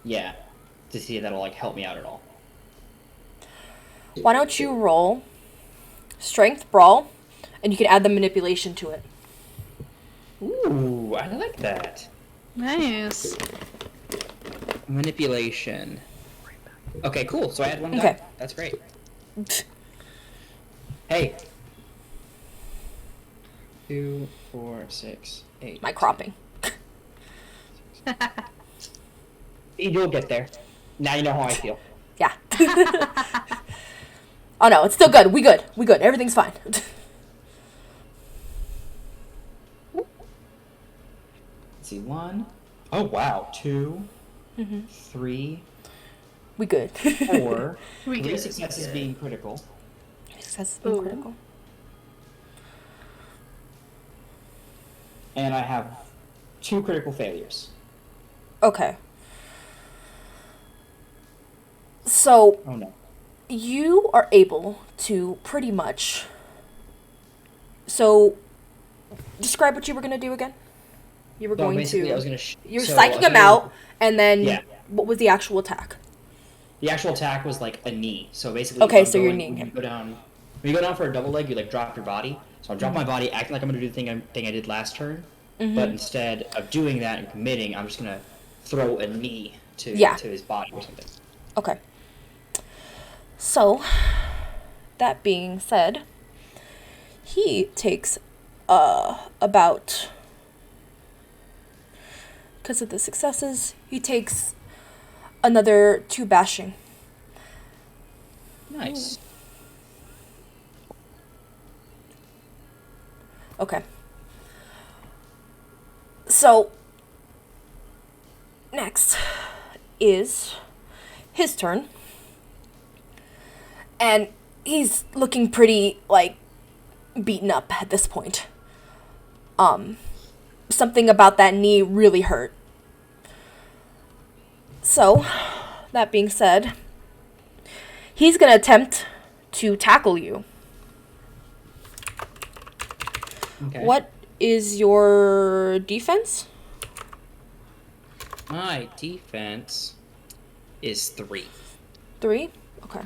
Yeah. To see if that'll, like, help me out at all. Why don't you roll strength brawl, and you can add the manipulation to it. Ooh, I like that. Nice. Manipulation. Okay, cool. So I had 1 guy. Okay. That's great. Hey. 2, 4, 6, 8. My cropping. You'll get there. Now you know how I feel. Yeah. Oh no, it's still good. We good. Everything's fine. Let's see, 1. Oh wow, 2, 3, We good. 4. We 3 good. successes being critical. Success is Ooh. critical. and I have 2 critical failures. Okay. So Oh no. you are able to pretty much. So, describe what you were gonna do again. You were So going basically, to. I was gonna. You're So I psyching was him gonna- out, and then Yeah. what was the actual attack? The actual attack was like a knee. So basically, Okay, I'm so you're going- kneeing when him. you go down. When you go down for a double leg, you like drop your body. So I'll drop my body, acting like I'm gonna do the thing I did last turn. But instead of doing that and committing, I'm just gonna throw a knee to his body or something. Okay. So, that being said, he takes about, because of the successes, he takes another 2 bashing. Nice. Okay. So, next is his turn. And he's looking pretty, like, beaten up at this point. Something about that knee really hurt. So, that being said, he's gonna attempt to tackle you. Okay. What is your defense? My defense is 3. 3? Okay.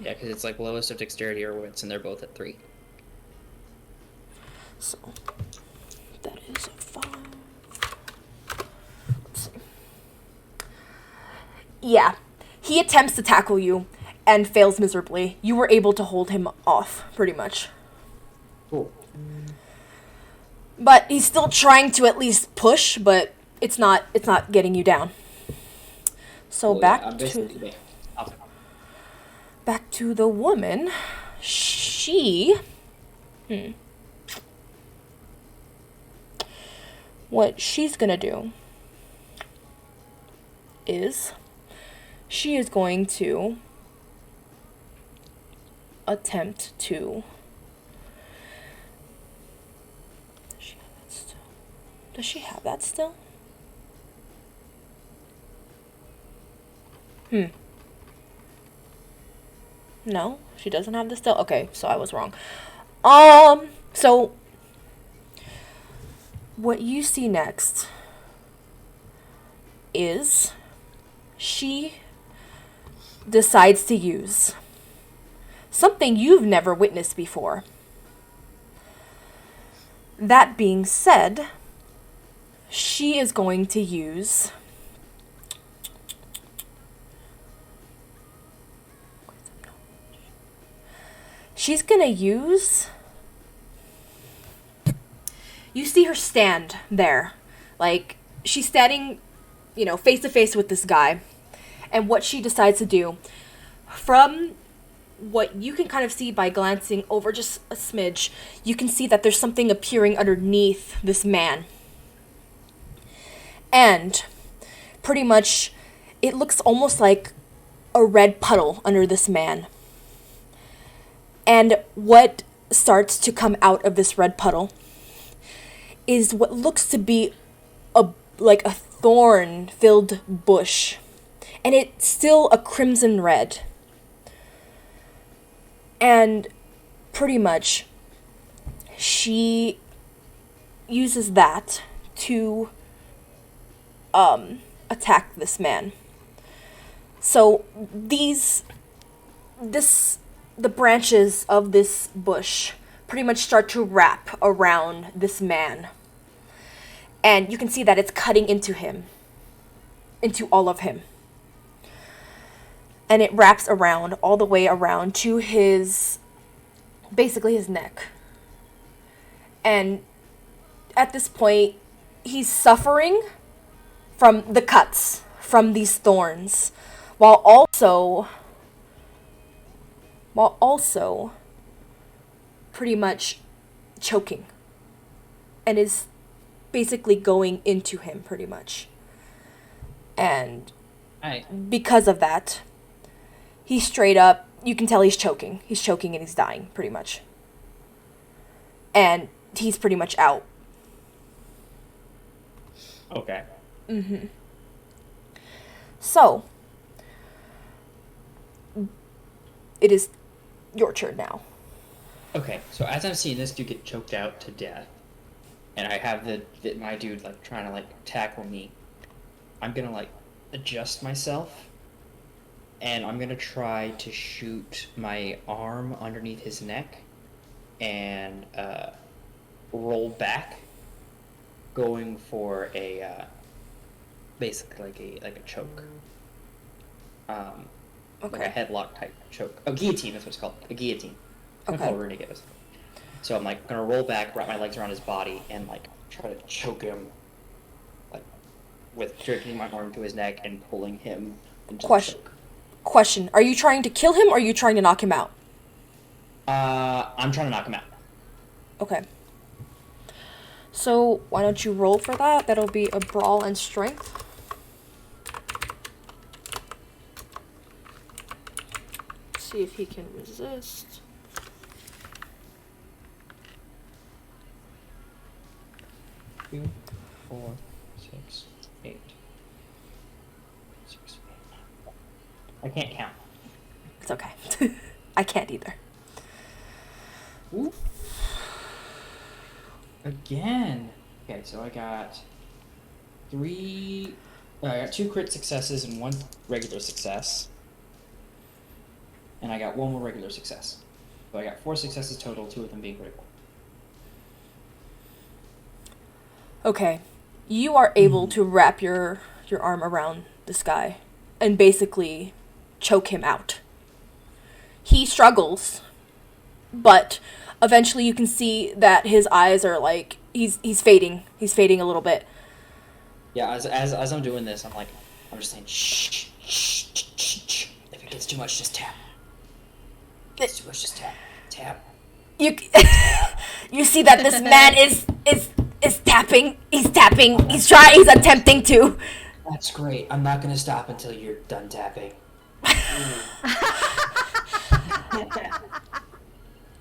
Yeah, because it's like lowest of dexterity or wits, and they're both at 3. So, that is a 5. Let's see. Yeah. He attempts to tackle you and fails miserably. You were able to hold him off, pretty much. Cool. But he's still trying to at least push, but it's not getting you down. So Well, back yeah, I'm to basically- back to the woman. She what she's gonna do is she is going to attempt to. Does she have that still? No, she doesn't have this still. Okay, so I was wrong. So what you see next is she decides to use something you've never witnessed before. That being said, she is going to use you see her stand there. Like, she's standing, face to face with this guy. And what she decides to do, from what you can kind of see by glancing over just a smidge, you can see that there's something appearing underneath this man. And pretty much, it looks almost like a red puddle under this man. And what starts to come out of this red puddle is what looks to be a thorn-filled bush. And it's still a crimson red. And pretty much, she uses that to attack this man. So the branches of this bush pretty much start to wrap around this man. And you can see that it's cutting into him, into all of him. And it wraps around, all the way around to basically his neck. And at this point, he's suffering from the cuts from these thorns, while also pretty much choking, and is basically going into him pretty much. And because of that, he straight up you can tell he's choking. He's choking and he's dying, pretty much. And he's pretty much out. Okay. Mm-hmm. So, it is your turn now. Okay, so as I'm seeing this dude get choked out to death, and I have my dude like trying to like tackle me, I'm gonna like adjust myself, and I'm gonna try to shoot my arm underneath his neck, and roll back, going for a basically like a choke, like a headlock type choke. A guillotine, that's what it's called. A guillotine. Okay. That's what Rune gives. So I'm like gonna roll back, wrap my legs around his body, and like try to choke him, like with jerking my arm to his neck and pulling him into the choke. Question: are you trying to kill him or are you trying to knock him out? I'm trying to knock him out. Okay. So why don't you roll for that? That'll be a brawl and strength. See if he can resist. Two, 4, 6, 8. 6, 8. I can't count. It's okay. I can't either. Ooh. Again. Okay, so I got 2 crit successes and 1 regular success. And I got 1 more regular success. So I got 4 successes total, 2 of them being critical. Okay. You are able to wrap your arm around this guy and basically choke him out. He struggles, but eventually you can see that his eyes are like he's fading. He's fading a little bit. Yeah, as I'm doing this, I'm just saying shh, shh, shh, shh, shh. If it gets too much, just tap. If it's too much, just tap. You you see that this man is tapping. He's tapping. He's attempting to. That's great. I'm not gonna stop until you're done tapping.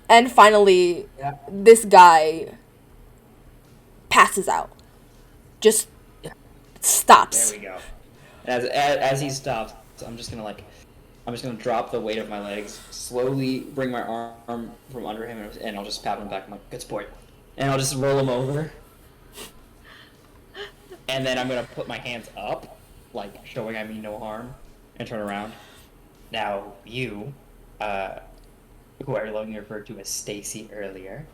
And finally, this guy passes out. Just stops. There we go. As he stops, I'm just gonna drop the weight of my legs, slowly bring my arm from under him, and I'll just pat him back. I'm like, good sport. And I'll just roll him over. And then I'm gonna put my hands up, like showing I mean no harm, and turn around. Now you, who I referred to as Stacy earlier,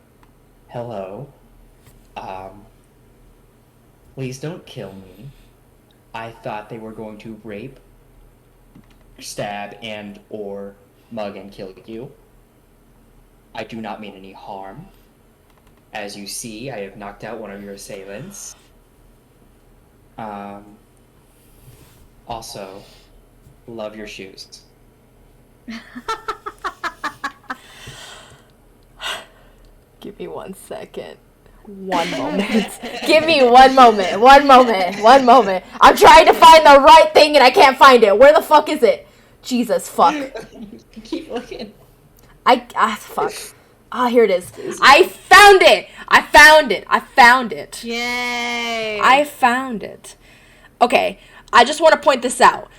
hello. Please don't kill me. I thought they were going to rape, stab, and or mug and kill you. I do not mean any harm. As you see, I have knocked out one of your assailants. Also, love your shoes. Give me 1 second. 1 moment. Give me 1 moment. 1 moment. 1 moment. I'm trying to find the right thing and I can't find it. Where the fuck is it? Jesus fuck. Keep looking. Fuck. Here it is. I found it. I found it. Yay! I found it. Okay, I just want to point this out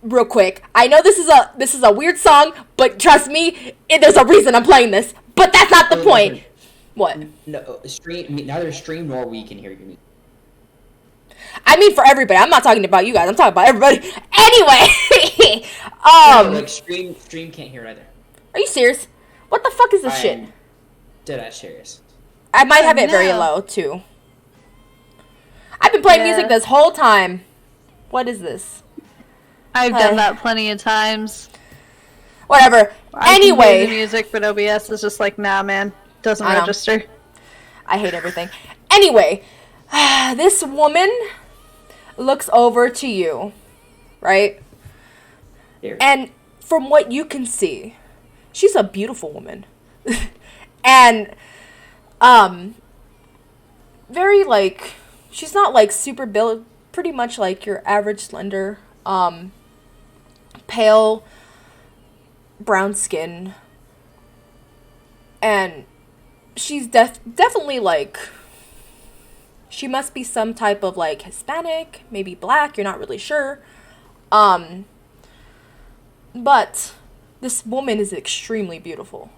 real quick. I know this is a weird song, but trust me, there's a reason I'm playing this. But that's not the point. What? No, neither stream nor we can hear you. I mean for everybody. I'm not talking about you guys. I'm talking about everybody. Anyway, No, like stream can't hear it either. Are you serious? What the fuck is this shit? Deadass serious. I might have it very low too. I've been playing music this whole time. What is this? I've done that plenty of times. Whatever. Anyway. I can do the music, but OBS is just like, nah, man. Doesn't register. I hate everything. Anyway, this woman looks over to you, right? Here. And from what you can see, she's a beautiful woman. And, very, like, she's not, like, super built, pretty much like your average slender, pale, brown skin. And she's definitely like, she must be some type of like Hispanic, maybe black, you're not really sure. But this woman is extremely beautiful.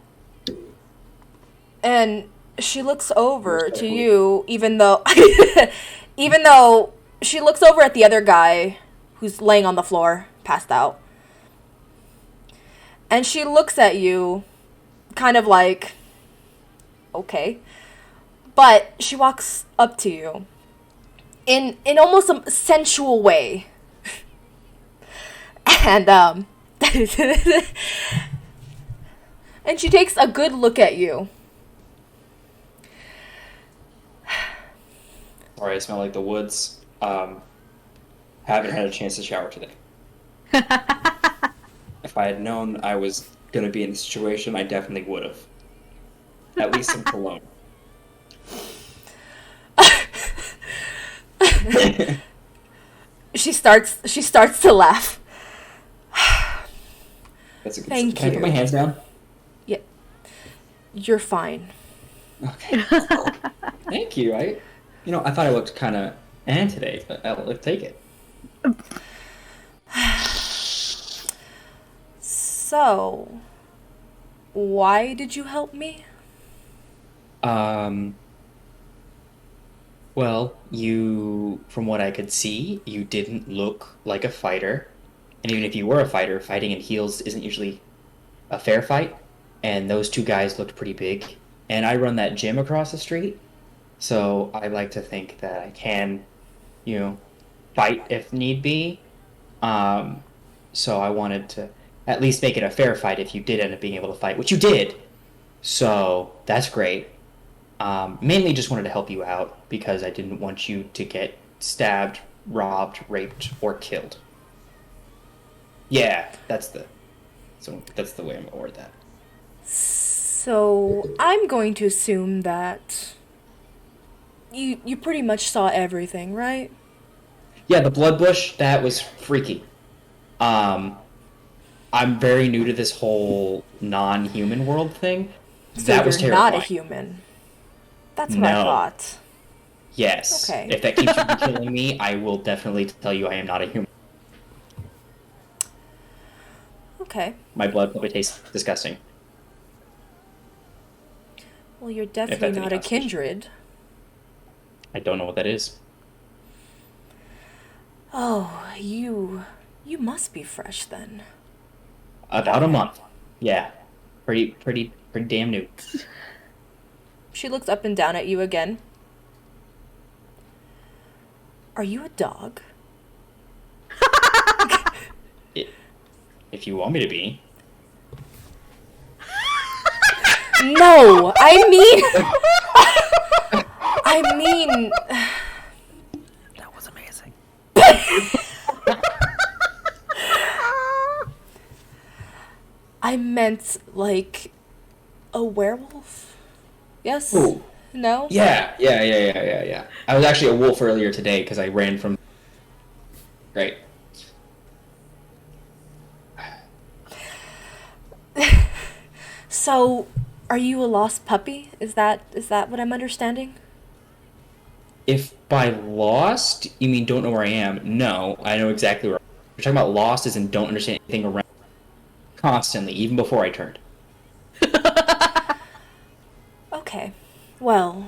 And she looks over to you, even though she looks over at the other guy who's laying on the floor, passed out. And she looks at you kind of like, okay. But she walks up to you in almost a sensual way. And and she takes a good look at you. Sorry, I smell like the woods. Haven't had a chance to shower today. If I had known I was gonna be in this situation, I definitely would have. At least some cologne. She starts to laugh. That's a good Thank Can I you. put my hands down? Yeah. You're fine. Okay. Thank you. I thought I looked kind of today, but I'll take it. So, why did you help me? Well, from what I could see, you didn't look like a fighter. And even if you were a fighter, fighting in heels isn't usually a fair fight. And those two guys looked pretty big. And I run that gym across the street. So I like to think that I can, fight if need be. So I wanted to at least make it a fair fight if you did end up being able to fight, which you did. So that's great. Mainly just wanted to help you out because I didn't want you to get stabbed, robbed, raped, or killed. Yeah, that's the way I'm gonna word that. So, I'm going to assume that you pretty much saw everything, right? Yeah, the blood bush, that was freaky. I'm very new to this whole non-human world thing. So that was you're terrifying. not a human. That's what I No. thought. Yes. Okay. If that keeps you from killing me, I will definitely tell you I am not a human. Okay. My blood probably tastes disgusting. Well, you're that's definitely any not a consolation. kindred. I don't know what that is. Oh, you must be fresh then. About a month. Yeah. Pretty damn new. She looks up and down at you again. Are you a dog? If you want me to be. No, I mean, That was amazing. I meant like a werewolf. Yes? Ooh. No? Yeah. I was actually a wolf earlier today because I ran from. Great. So, are you a lost puppy? Is that what I'm understanding? If by lost you mean don't know where I am, no, I know exactly where. You're talking about lost as in don't understand anything around. Constantly, even before I turned. Okay. Well,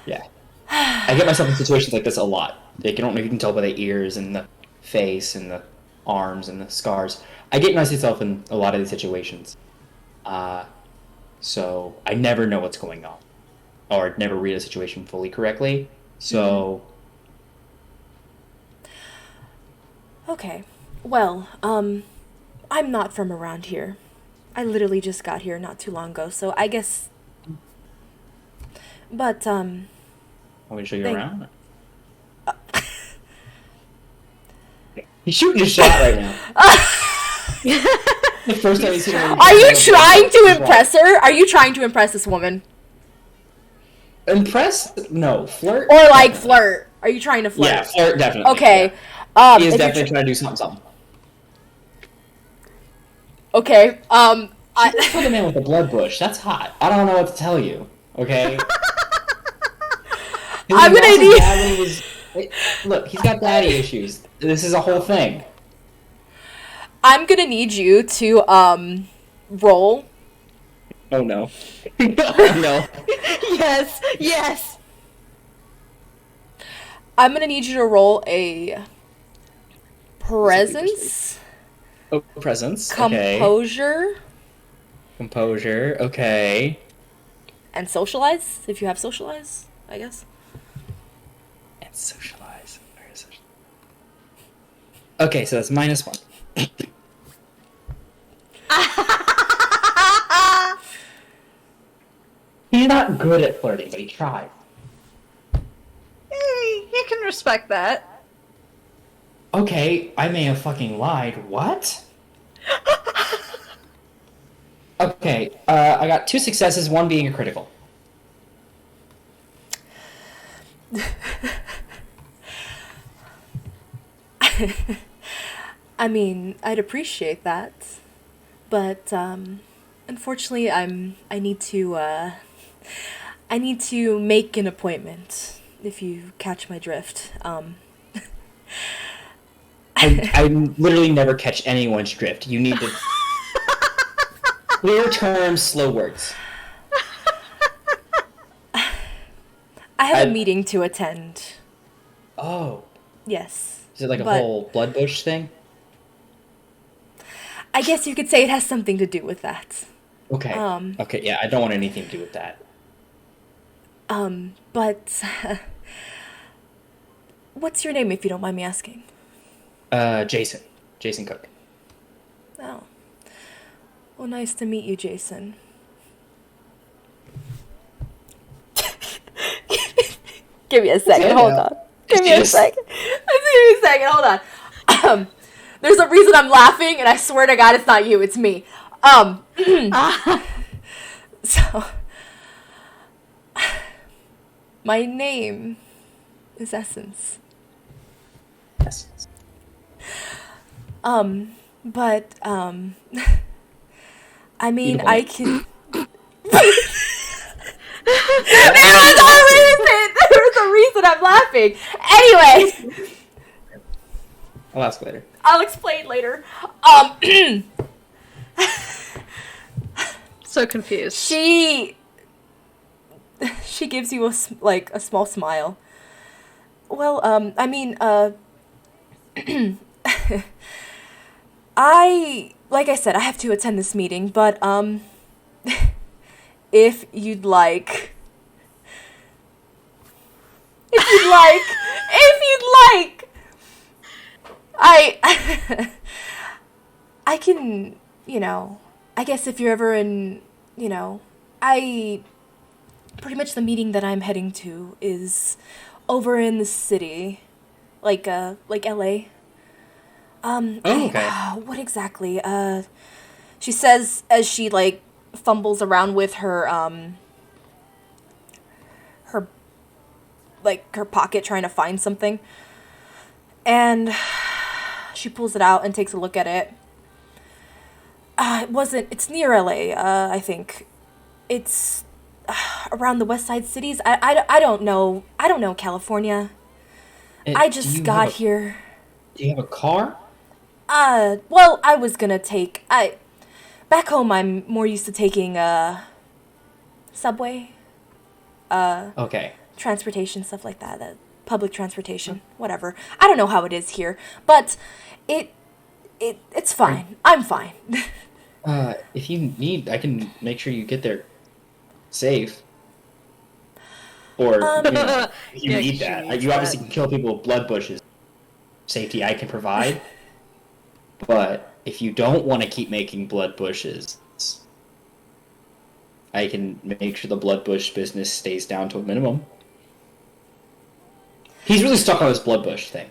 Yeah. I get myself in situations like this a lot. Like, I don't know if you can tell by the ears and the face and the arms and the scars. I get myself in a lot of these situations. So I never know what's going on. Or I'd never read a situation fully correctly. So... okay. Well, I'm not from around here. I literally just got here not too long ago, so I guess... But, Want me to show you Thank- around? He's shooting his shot right now. The first time he's seen him. Are you trying to impress her? Are you trying to impress this woman? Impress? No. Flirt? Or, like, flirt? Are you trying to flirt? Yeah, flirt, definitely. Okay. Yeah. He is if you're definitely trying to do something. Okay. She killed a man with a blood bush. That's hot. I don't know what to tell you. Okay. I'm gonna need. Look, he's got daddy issues. This is a whole thing. I'm gonna need you to roll. Oh no. Oh no. Yes, yes. I'm gonna need you to roll a presence, Oh, presence. Okay. composure, Okay. and socialize if you have socialize, I guess. And socialize. Where is it? Okay, so that's -1. He's not good at flirting, but he tried. You can respect that. Okay, I may have fucking lied. What? Okay, I got 2 successes, 1 being a critical. I mean, I'd appreciate that, but unfortunately, I need to make an appointment. If you catch my drift, I literally never catch anyone's drift. You need to clear terms, slow words. I have a meeting to attend. Oh. Yes. Is it like a but whole blood bush thing? I guess you could say it has something to do with that. Okay. Okay, yeah, I don't want anything to do with that. But what's your name, if you don't mind me asking? Jason. Jason Cook. Oh. Well, nice to meet you, Jason. Give me a second, hold on. Give me a second. Hold on. There's a reason I'm laughing, and I swear to God it's not you, it's me. So, my name is Essence. Essence. But, I mean, I can... There's a reason I'm laughing. Anyway. I'll ask later. I'll explain later. So confused. She gives you a small smile. Well, I mean, like I said, I have to attend this meeting, but, if you'd like, I can, I guess if you're ever in, pretty much the meeting that I'm heading to is over in the city, like LA. Okay. What exactly? She says as she, fumbles around with her pocket trying to find something. And she pulls it out and takes a look at it. It's near LA, I think. It's around the West Side cities. I don't know. I don't know California. I just got here. Do you have a car? Well, I was gonna back home I'm more used to taking, subway. Okay. Transportation, stuff like that. Public transportation, whatever. I don't know how it is here, but it's fine. I'm fine. If you need, I can make sure you get there safe. Or, if you Yeah, need she that. needs You obviously that. can kill people with blood bushes. Safety I can provide. But if you don't want to keep making blood bushes, I can make sure the blood bush business stays down to a minimum. He's really stuck on this blood bush thing.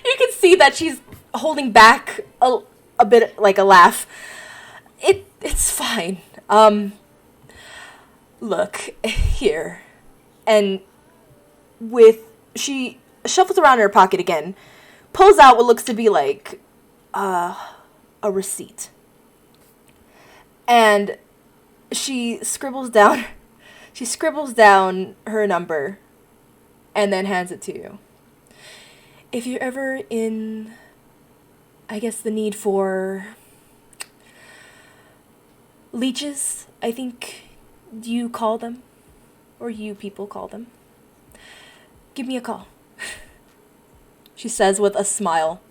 You can see that she's holding back a bit, like a laugh. It's fine. Look, here. And she shuffles around in her pocket again, pulls out what looks to be like a receipt. And she scribbles down her number and then hands it to you. If you're ever in, I guess, the need for leeches, I think you call them, or you people call them, give me a call. She says with a smile.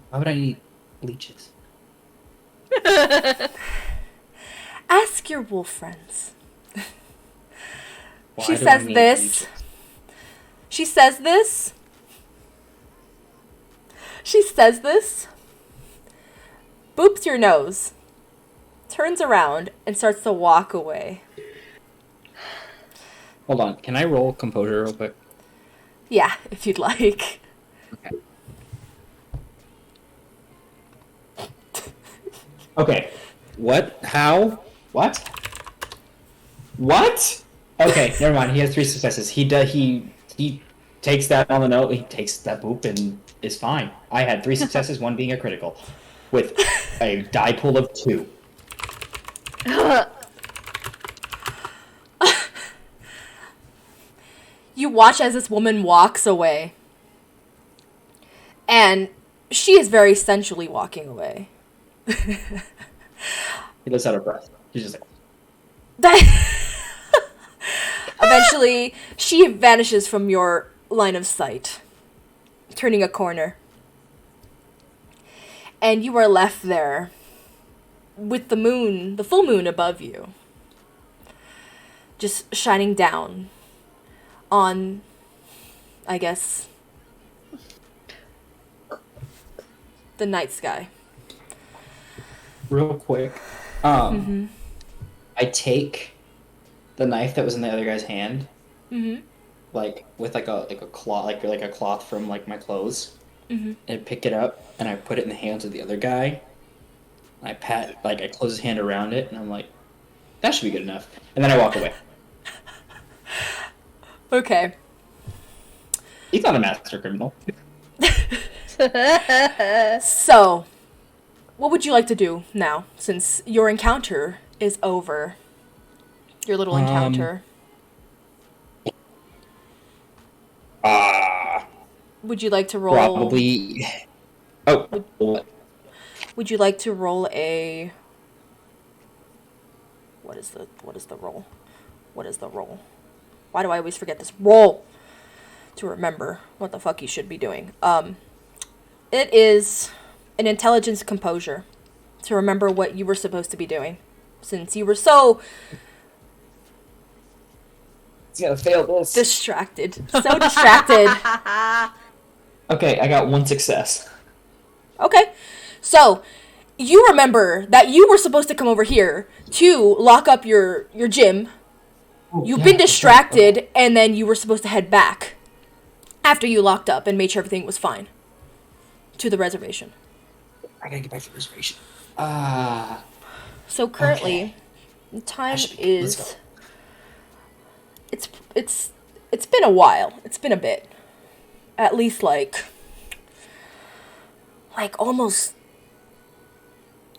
Why would I need leeches? Ask your wolf friends. Why She do I says need this. leeches? She says this. She says this. Boops your nose. Turns around and starts to walk away. Hold on. Can I roll composure real quick? Yeah, if you'd like. Okay. Okay. What? How? What? What? Okay, never mind. He has 3 successes. He takes that on the note. He takes that boop and is fine. I had 3 successes, 1 being a critical, with a die pool of 2. You watch as this woman walks away. And she is very sensually walking away. He lets out a breath. He's just like, Eventually, she vanishes from your line of sight, turning a corner. And you are left there with the moon, the full moon above you, just shining down on, I guess, the night sky. real quick. I take the knife that was in the other guy's hand, like with like a cloth, like a cloth from like my clothes, and I pick it up and I put it in the hands of the other guy. I I close his hand around it, and I'm like, that should be good enough. And then I walk away. Okay. He's not a master criminal. So, what would you like to do now, since your encounter is over? Your little encounter. Would you like to roll? Probably. Oh, what? Would you like to roll a? What is the roll? What is the roll? Why do I always forget this roll? To remember what the fuck you should be doing. It is an intelligence composure to remember what you were supposed to be doing, since you were so He's gonna fail this. distracted. So distracted. Okay, I got 1 success. Okay. So, you remember that you were supposed to come over here to lock up your gym. You've been distracted, and then you were supposed to head back after you locked up and made sure everything was fine to the reservation. I gotta get back to the reservation. So currently, the time Let's is go. it's been a while. It's been a bit. At least like almost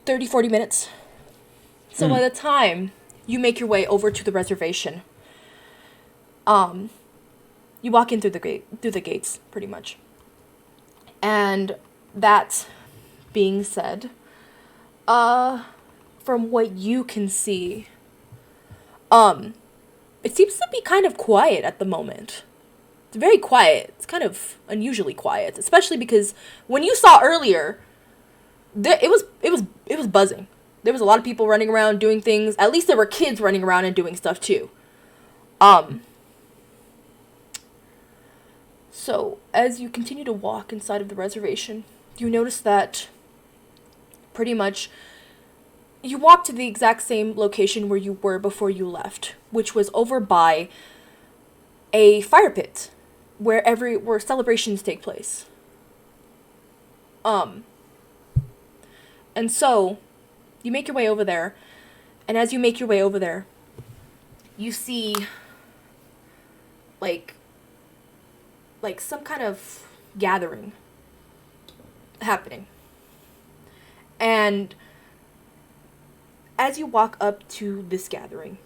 30-40 minutes. So by the time you make your way over to the reservation, you walk in through the gates pretty much. And that being said, from what you can see, it seems to be kind of quiet at the moment. It's very quiet. It's kind of unusually quiet, especially because when you saw earlier, it was buzzing. There was a lot of people running around doing things. At least there were kids running around and doing stuff too. So as you continue to walk inside of the reservation, you notice that pretty much you walk to the exact same location where you were before you left, which was over by a fire pit where celebrations take place. And so you make your way over there, and as you make your way over there, you see like like some kind of gathering happening. And as you walk up to this gathering,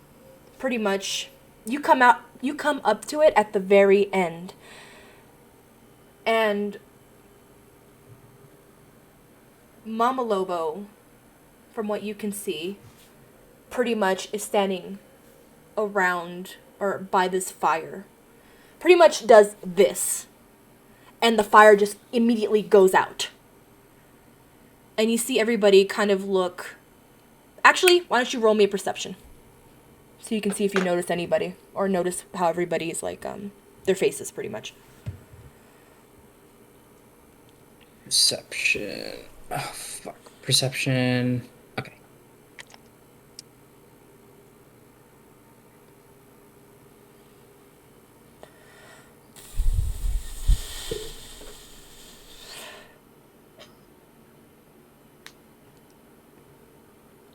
pretty much you come up to it at the very end. And Mama Lobo, from what you can see, pretty much is standing around or by this fire. Pretty much does this. And the fire just immediately goes out. And you see everybody kind of look... Actually, why don't you roll me a perception? So you can see if you notice anybody. Or notice how everybody's like, their faces pretty much. Perception. Oh, fuck. Perception. Okay.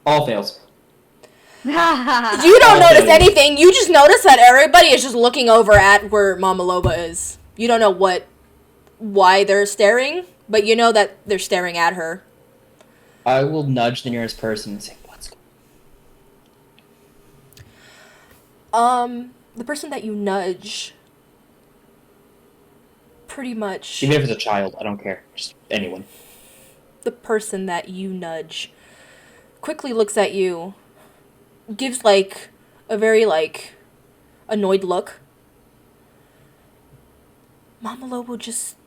All fails. You don't notice anything. You just notice that everybody is just looking over at where Mama Loba is. You don't know why they're staring, but you know that they're staring at her. I will nudge the nearest person and say, "What's going?" The person that you nudge, pretty much. Even if it's a child, I don't care. Just anyone. The person that you nudge quickly looks at you, gives like a very like annoyed look. Mama Lobo just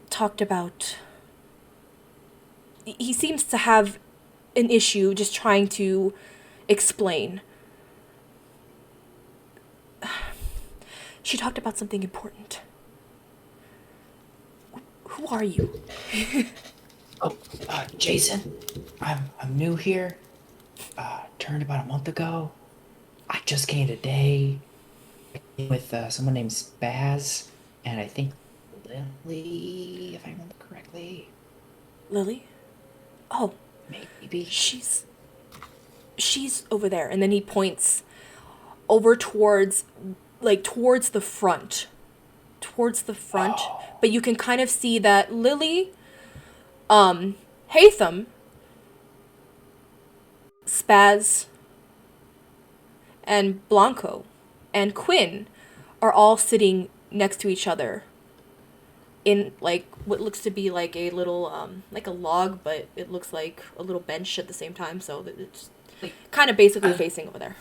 talked about... He seems to have an issue just trying to explain. She talked about something important. Who are you? Jason. I'm new here. Turned about a month ago. I just came today with someone named Spaz, and I think Lily, if I remember correctly. Lily? Oh. Maybe. She's over there. And then he points over towards the front. Oh. But you can kind of see that Lily, Hatham, Spaz, and Blanco, and Quinn are all sitting next to each other in, like, what looks to be, like, a little, like a log, but it looks like a little bench at the same time, so it's kind of basically facing over there.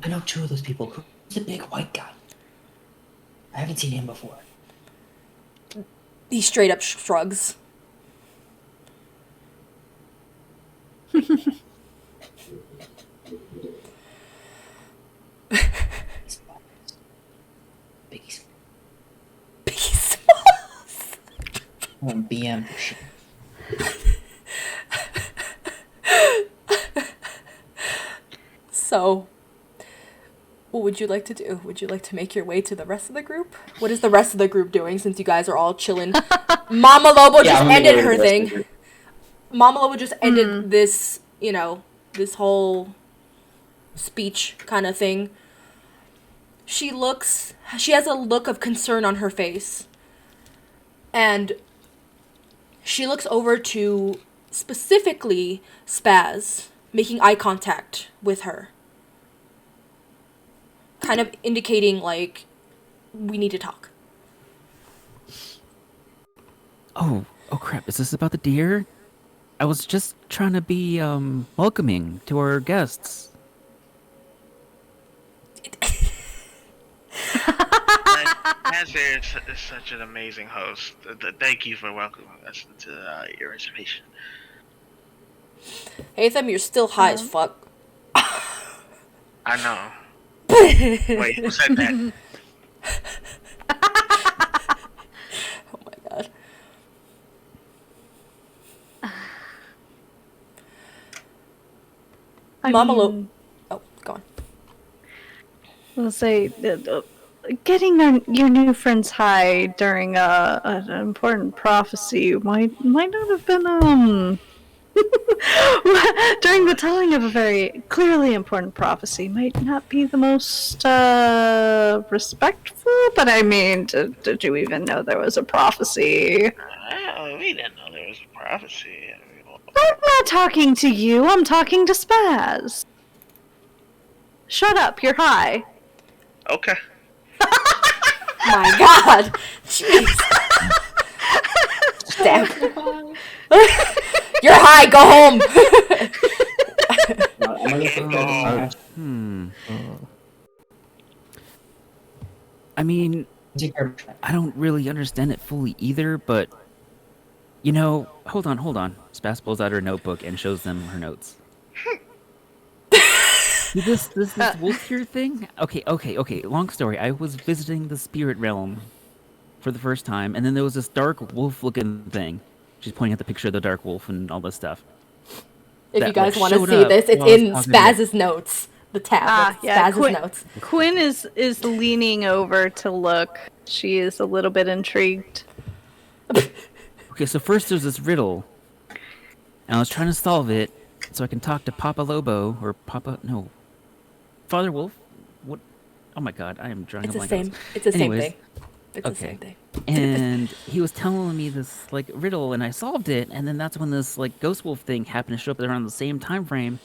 I know two of those people. Who's the big white guy? I haven't seen him before. He straight up shrugs. Biggie Smalls. On BM for sure. So, what would you like to do? Would you like to make your way to the rest of the group? What is the rest of the group doing since you guys are all chilling? Mama Lobo just ended her thing. Mama Lobo just ended this, this whole speech kind of thing. She has a look of concern on her face. And she looks over to specifically Spaz, making eye contact with her. Kind of indicating, like, we need to talk. Oh crap, is this about the deer? I was just trying to be, welcoming to our guests. Nancy is such an amazing host. Thank you for welcoming us to your reservation. Hatham, you're still high as fuck. I know. Wait, who said that? Oh my god. Mama Lo... Oh, go on. I'll say, getting your new friends high during an important prophecy might not have been During the telling of a very clearly important prophecy might not be the most respectful, but I mean, did you even know there was a prophecy? We didn't know there was a prophecy. I'm not talking to you, I'm talking to Spaz. Shut up, you're high. Okay. My God. Jeez. Damn. You're high, go home. I mean, I don't really understand it fully either, but you know, hold on. Spaz pulls out her notebook and shows them her notes. See this wolf here thing? Okay. Long story. I was visiting the spirit realm for the first time, and then there was this dark wolf-looking thing. She's pointing at the picture of the dark wolf and all this stuff. If That, you guys like, want to showed see up this, it's while I was in talking to Spaz's notes. The tab. Spaz's notes. Quinn is leaning over to look. She is a little bit intrigued. Okay, so first there's this riddle, and I was trying to solve it so I can talk to Papa Lobo or Father Wolf. What? Oh my God, I am drawing It's a the blank. same. It's the same Anyways, thing. It's the same thing. And he was telling me this like riddle, and I solved it, and then that's when this like ghost wolf thing happened to show up around the same time frame,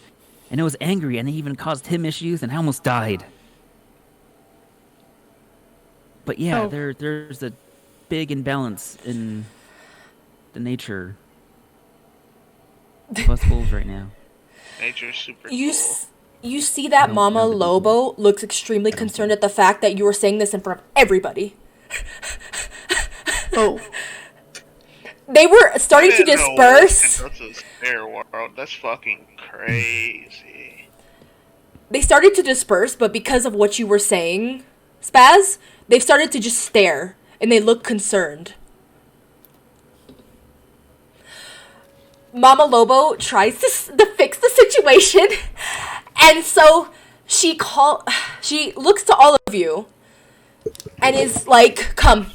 and it was angry, and it even caused him issues, and I almost died. But yeah, there's a big imbalance in the nature of us wolves right now. Nature's super You cool. you see that Mama Lobo looks extremely concerned at the fact that you were saying this in front of everybody. Oh. They were starting to disperse. That's fucking crazy. They started to disperse, but because of what you were saying, Spaz, they've started to just stare, and they look concerned. Mama Lobo tries to fix the situation, and so she looks to all of you, and is like, come.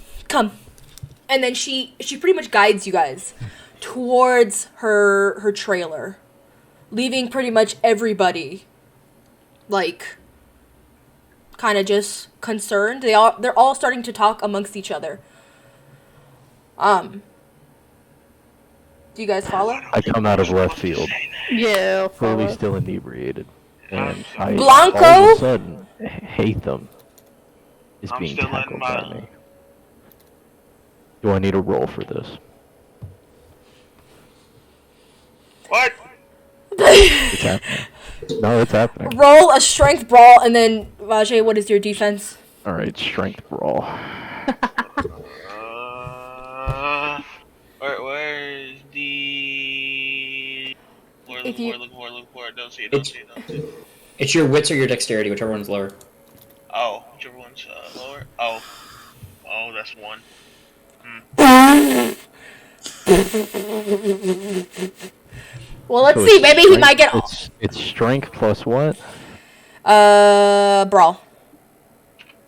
And then she pretty much guides you guys towards her trailer, leaving pretty much everybody like kind of just concerned. They're all starting to talk amongst each other. Do you guys follow? I come out of left field, Yeah. clearly still inebriated, and I Blanco? all of a sudden hate them. Is I'm being still in tackled my- by me. Do I need a roll for this? What? It's happening. No, it's happening. Roll a strength brawl, and then Rajay, what is your defense? All right, strength brawl. Where's the? If you- Look for it. Don't see it. It's your wits or your dexterity, whichever one's lower. Oh, whichever one's lower. Oh, that's one. Well, let's So see. it's Maybe he strength- might get It's strength plus what? brawl.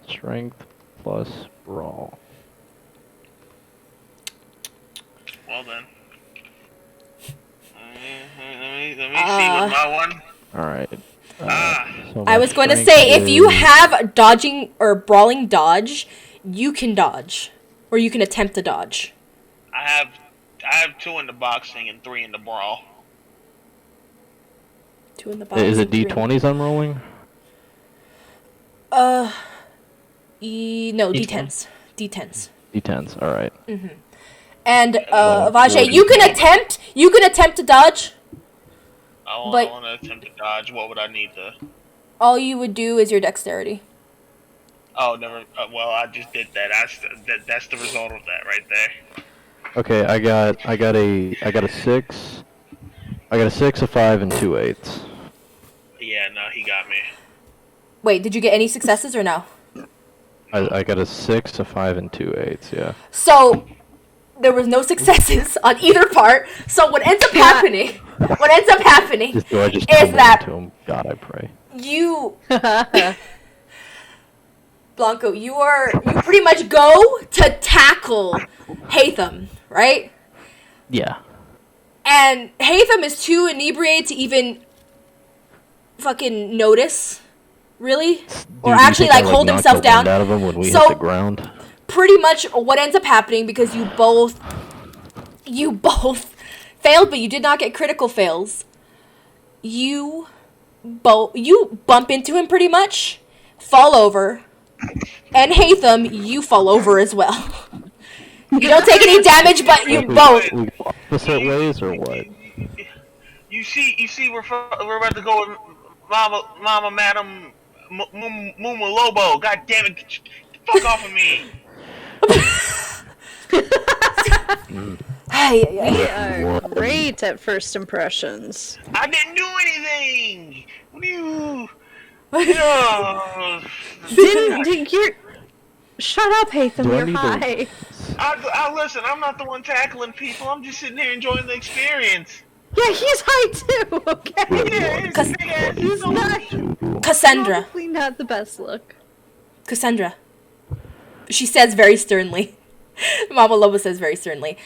Strength plus brawl. Well then. Let me see with my one. All right. So I my was going to strength say, if you is- have dodging or brawling dodge, you can dodge, or you can attempt to dodge. I have 2 in the boxing and 3 in the brawl. 2 in the box. Is it and 3 in- D20s I'm rolling? No, D10s. D10s. D10s. All right. And Well, Vajay, well, you can attempt to dodge. I But- want to attempt to dodge. What would I need to? All you would do is your dexterity. Oh, never. Well, I just did that. That's the result of that right there. Okay, I got a 6. I got a 6, a 5, and 2 8s. Yeah, no, he got me. Wait, did you get any successes or no? I got a 6, a 5, and 2 8s. Yeah. So there was no successes on either part. So what ends up happening? What ends up happening Do I just is tumble that into him? God, I pray. you, Blanco, you pretty much go to tackle Hatham, right? Yeah. And Hatham is too inebriated to even fucking notice, really, or actually like hold himself down. Out of him when we So- hit the ground. Pretty much what ends up happening, because you both failed, but you did not get critical fails. You bump into him pretty much, fall over, and Hatham, you fall over as well. You don't take any damage, but you both. We go opposite ways or what? You see, we're about to go with Mama, Madam, Muma Lobo. God damn it! Get the fuck off of me! We are great at first impressions. I didn't do anything. What do you? No. Didn't you? Shut up, Hatham. Do I You're need to- high. I listen. I'm not the one tackling people. I'm just sitting here enjoying the experience. Yeah, he's high too. Okay. Yeah, it's a big ass. He's not. Cassandra. Probably not the best look. Cassandra. She says very sternly. Mama Lobo says very sternly,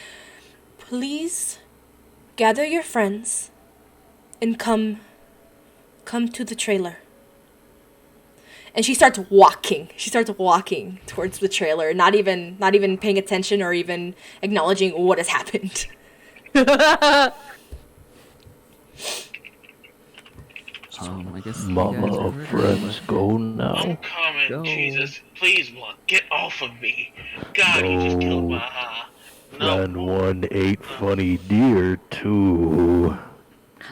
please gather your friends and come to the trailer. And she starts walking. She starts walking towards the trailer, not even paying attention or even acknowledging what has happened. I guess you guys Mama, are ready. friends, go I'm now. coming. Go. Jesus, please, Blunt, get off of me. God, he just killed my No, Friend 1 ate funny deer too.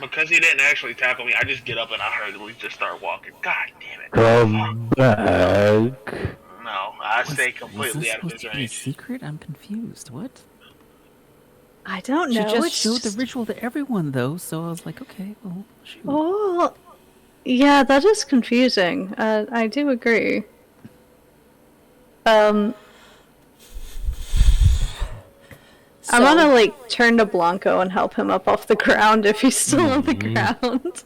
because he didn't actually tackle me. I just get up and I hurriedly just start walking. God damn it. Come back. No, I stay Was completely this out of supposed his to be a range. secret? I'm confused. What? I don't She know. just it's showed the ritual to everyone, though, so I was like, okay, well, shoot. Oh, yeah, that is confusing. I do agree. I'm gonna like turn to Blanco and help him up off the ground if he's still on the ground.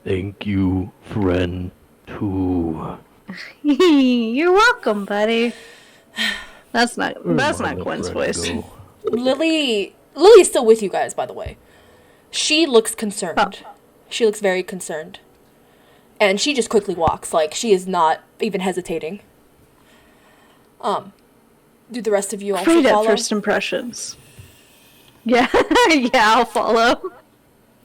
Thank you, friend 2. You're welcome, buddy. That's not Mama, Quinn's friend, voice. go. Lily's still with you guys, by the way. She looks concerned. Oh. She looks very concerned. And she just quickly walks, like she is not even hesitating. Do the rest of you also Great at follow? first impressions. Yeah, yeah, I'll follow.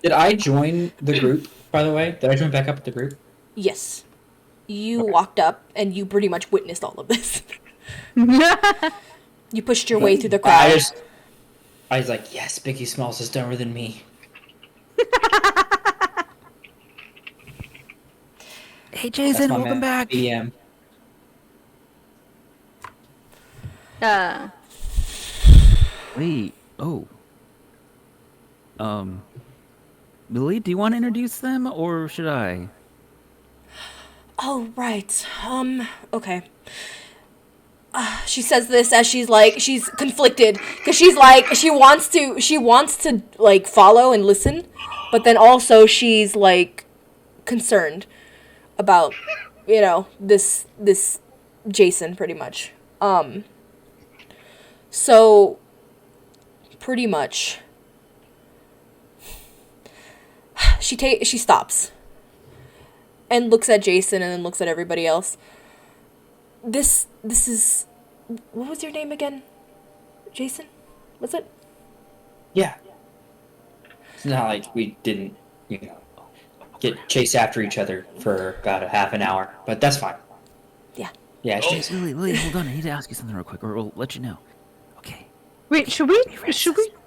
Did I join the group, by the way? Did I join back up with the group? Yes. You walked up and you pretty much witnessed all of this. You pushed your way through the crowd. I was like, yes, Biggie Smalls is dumber than me. Hey, That's Jason, my welcome man, back. BM. Wait, oh. Lily, do you want to introduce them, or should I? Oh, right. Okay. She says this as she's conflicted, because she wants to, like, follow and listen, but then also she's, like, concerned about, this Jason, pretty much. So, pretty much, she stops and looks at Jason and then looks at everybody else. This is, what was your name again? Jason? Was it? Yeah. It's not like we didn't, get chased after each other for about a half an hour, but that's fine. Yeah. Yeah, it's Jason. Lily, hold on. I need to ask you something real quick, or we'll let you know. Okay. Wait, should we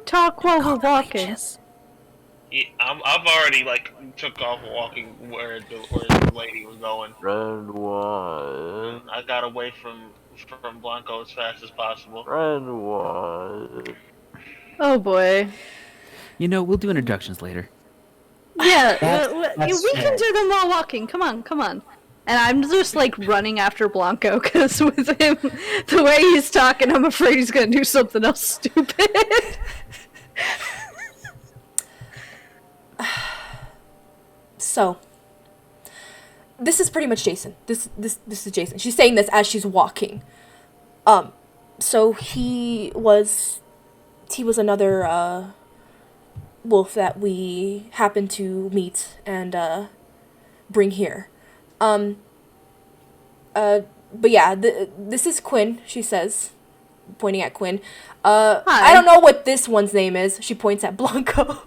talk while we're Call the walking? waitress. Yeah, I've already took off walking where the lady was going. Friend 1. I got away from Blanco as fast as possible. Friend 1. Oh boy. We'll do introductions later. Yeah, That's we fair. can do them while walking. Come on. And I'm just running after Blanco because with him, the way he's talking, I'm afraid he's gonna do something else stupid. So, this is pretty much Jason. This is Jason. She's saying this as she's walking. So he was he was another wolf that we happened to meet and bring here. But yeah, this is Quinn, she says, pointing at Quinn. Hi. I don't know what this one's name is. She points at Blanco.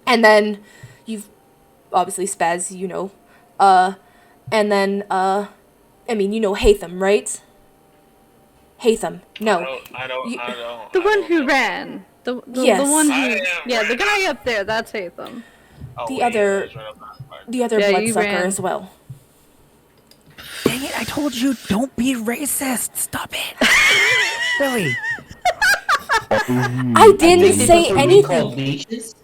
And then you've obviously Spaz, you know. And then I mean, you know Hatham, right? Hatham. No. I don't. The one who ran. The Yes. one who. I Yeah, the ran. guy up there. That's Hatham. Oh, The wait, other- that's right up that part. The other Yeah, you bloodsucker ran. as well. Dang it! I told you, don't be racist. Stop it. Silly. I didn't say Called anything. leeches.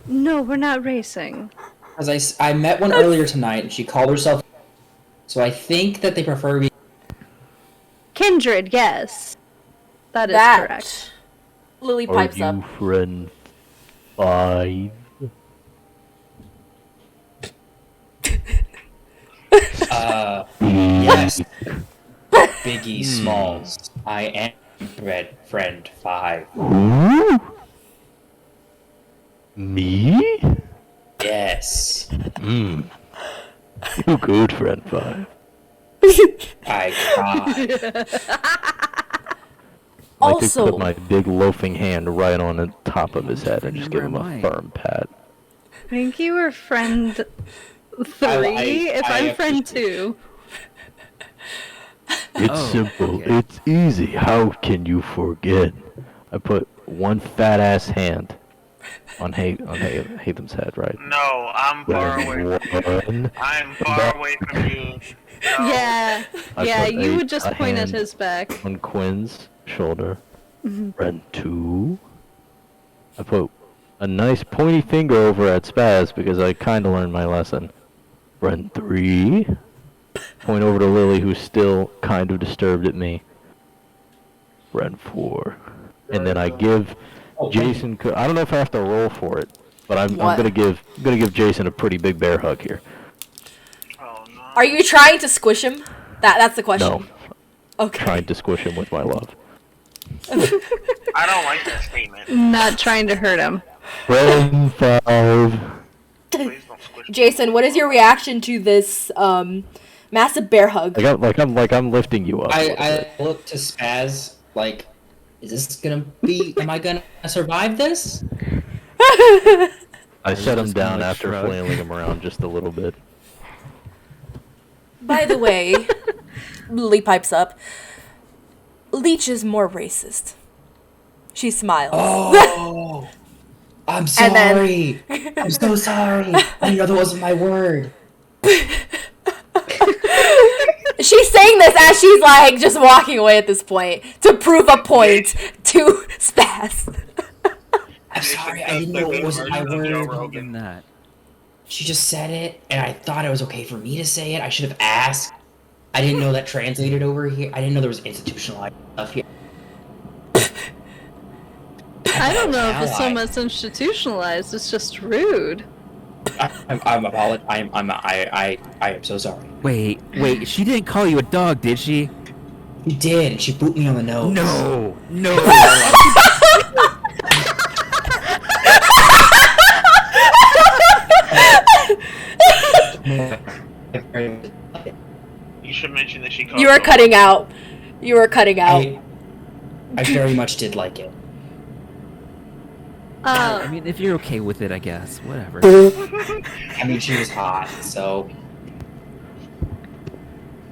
No, we're not racing. Because I met one earlier tonight, and she called herself. So I think that they prefer me. Kindred, yes. That is correct. That Lily Are pipes you up. friend 5? Yes. Biggie Smalls. I am friend 5. Who? Me? Yes. You good, friend 5. I cried. I like Also- to put my big loafing hand right on the top of his head and just give him Remember a mine. firm pat. I think you were friend 3, if I I'm friend appreciate- 2. It's Oh, simple. okay. It's easy. How can you forget? I put one fat ass hand on Hatham's head, right? No, I'm far away from you. One. I'm far away from you. No. Yeah, I yeah, put you a- would just a point at hand his back. on Quinn's shoulder. Friend 2. I put a nice pointy finger over at Spaz because I kind of learned my lesson. Friend 3. Point over to Lily, who's still kind of disturbed at me. Friend 4. And then I give Jason. I don't know if I have to roll for it, but I'm What? gonna give Jason a pretty big bear hug here. Oh no. Are you trying to squish him? That's the question. No, Okay. trying to squish him with my love. I don't like that statement. Not trying to hurt him. Friend 5. Please don't squish me. Jason, what is your reaction to this massive bear hug? I'm lifting you up. a little bit. I look to Spaz like, is this gonna be? Am I gonna survive this? I set him just down gonna, like, after shrug. flailing him around just a little bit. By the way, Lily pipes up. Leech is more racist. She smiles. Oh, I'm And then- sorry. I'm so sorry. I know that wasn't my word. She's saying this as she's like just walking away at this point to prove a point to Spaz. I'm sorry. I didn't know it wasn't my word. Than that. She just said it, and I thought it was okay for me to say it. I should have asked. I didn't know that translated over here. I didn't know there was institutionalized stuff here. I don't know if it's so Ally. much institutionalized, it's just rude. I am so sorry. Wait, she didn't call you a dog, did she? She did, and she booped me on the nose. No. You should mention that she called You are cutting out. You are cutting out. I very much did like it. I mean, if you're okay with it, I guess. Whatever. I mean, she was hot, so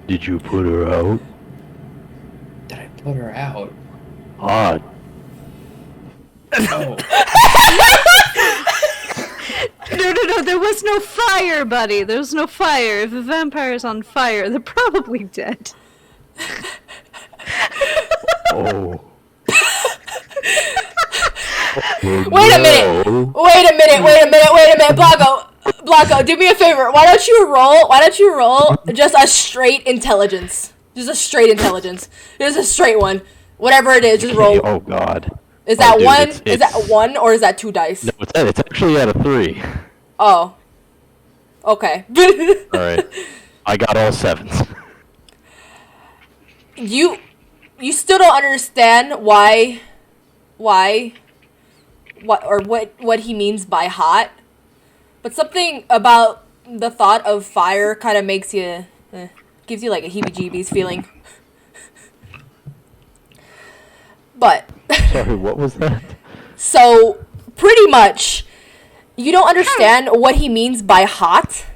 Did you put her out? did I put her out? Hot. Oh, No, there was no fire, buddy. There was no fire. If a vampire's on fire, they're probably dead. Oh. Wait a minute. Wait a minute. Blanco, do me a favor. Why don't you roll just a straight intelligence? Just a straight intelligence. Just a straight one. Whatever it is, just roll. Oh God. Is that dude, one? it's- Is that one or is that 2 dice? No, it's actually out of 3. Oh. Okay. All right. I got all 7s. you still don't understand what he means by hot, but something about the thought of fire kind of makes you, gives you like a heebie-jeebies feeling. But Sorry, what was that? so pretty much, you don't understand what he means by hot,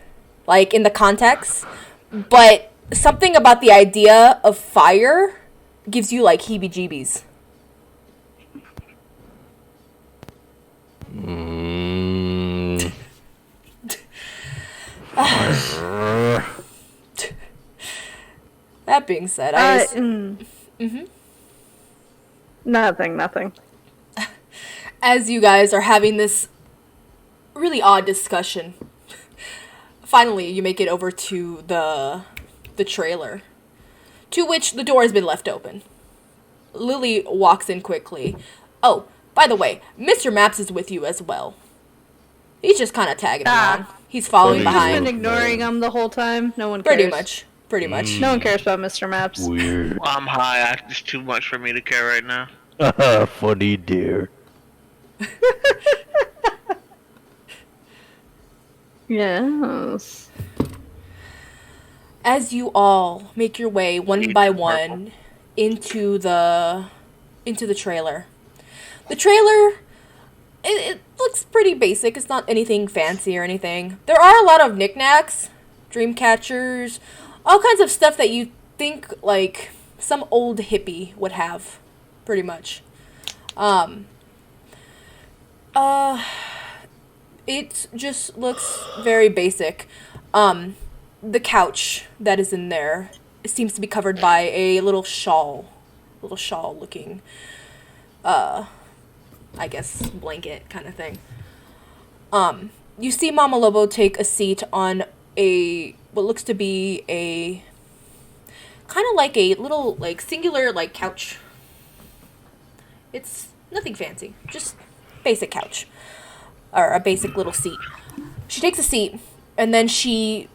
like in the context, but something about the idea of fire gives you like heebie-jeebies. That being said, Nothing. as you guys are having this really odd discussion, finally you make it over to the trailer, to which the door has been left open. Lily walks in quickly. Oh, by the way, Mr. Maps is with you as well. He's just kind of tagging along. He's following I've been behind. ignoring him the whole time. No one cares. Pretty much. No one cares about Mr. Maps. Weird. Well, I'm high. It's too much for me to care right now. Funny dear. Yes. As you all make your way one by one into the trailer. The trailer, it looks pretty basic. It's not anything fancy or anything. There are a lot of knickknacks, dream catchers, all kinds of stuff that you think like some old hippie would have, pretty much. It just looks very basic. The couch that is in there seems to be covered by a little shawl looking, I guess, blanket kind of thing. You see Mama Lobo take a seat on what looks to be a kind of like a little like singular like couch. It's nothing fancy, just basic couch or a basic little seat. She takes a seat and then she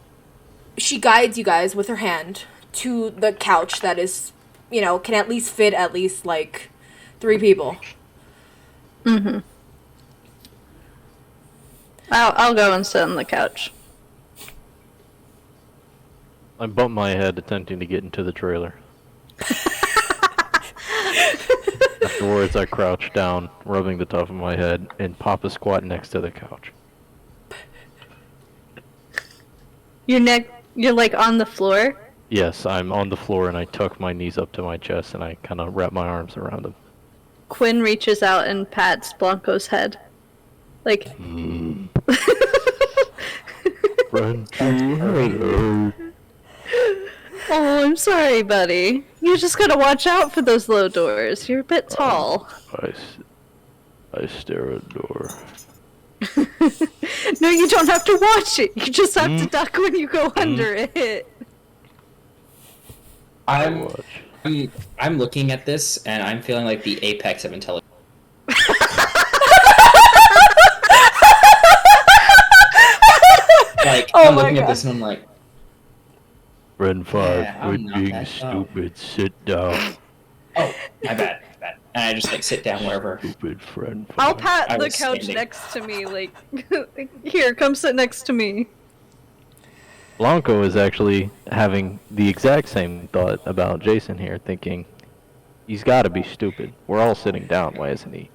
guides you guys with her hand to the couch that is, can at least fit at least like 3 people. Mm-hmm. I'll go and sit on the couch. I bumped my head attempting to get into the trailer. Afterwards, I crouched down, rubbing the top of my head, and pop a squat next to the couch. You're like on the floor? Yes, I'm on the floor and I tuck my knees up to my chest and I kind of wrap my arms around him. Quinn reaches out and pats Blanco's head. Like... Run to Oh, I'm sorry, buddy. You just gotta watch out for those low doors. You're a bit tall. I stare at the door. No, you don't have to watch it. You just have to duck when you go under it. I'm looking at this and I'm feeling like the apex of intelligence. Like, I'm looking at this and I'm like, Ren 5, Yeah, quit I'm not being that stupid, sit down. oh, my bad. And I just like sit down wherever. Stupid friend 5. I'll pat I the was couch standing. next to me, like, here, come sit next to me. Blanco is actually having the exact same thought about Jason here, thinking, he's gotta be stupid. We're all sitting down, why isn't he?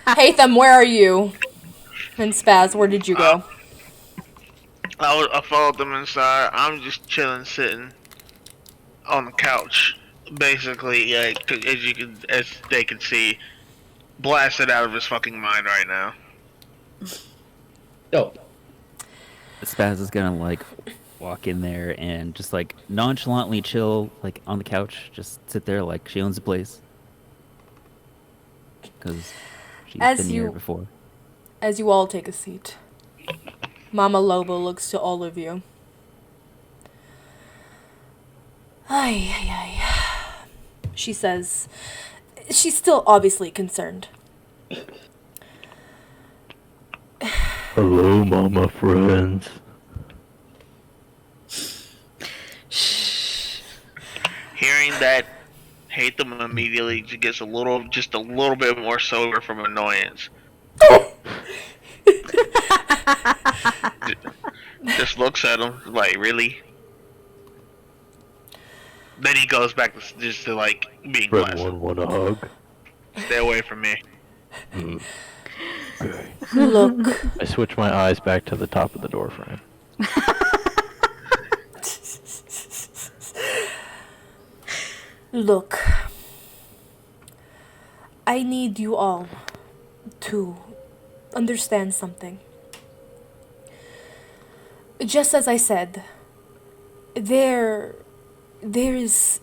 Hatham, where are you? And Spaz, where did you go? I followed them inside. I'm just chilling, sitting on the couch, basically, like, as they can see, blasted out of his fucking mind right now. Oh, Spaz is gonna like walk in there and just like nonchalantly chill like on the couch, just sit there like she owns the place. Because she's been here before. As you all take a seat, Mama Lobo looks to all of you. Ay. She says, she's still obviously concerned. Hello, mama friends. Shh. Hearing that, hate them immediately. Just gets just a little bit more sober from annoyance. Just looks at him like, really? Then he goes back to like being pleasant. Everyone want a hug? Stay away from me. Okay. Look, I switch my eyes back to the top of the door frame. look. I need you all to understand something. Just as I said, there is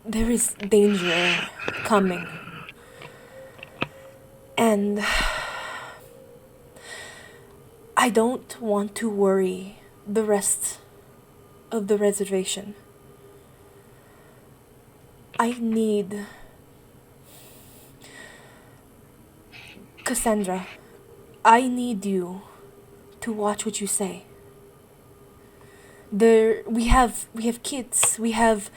danger coming. And I don't want to worry the rest of the reservation. I need Cassandra. I need you to watch what you say. We have kids. We have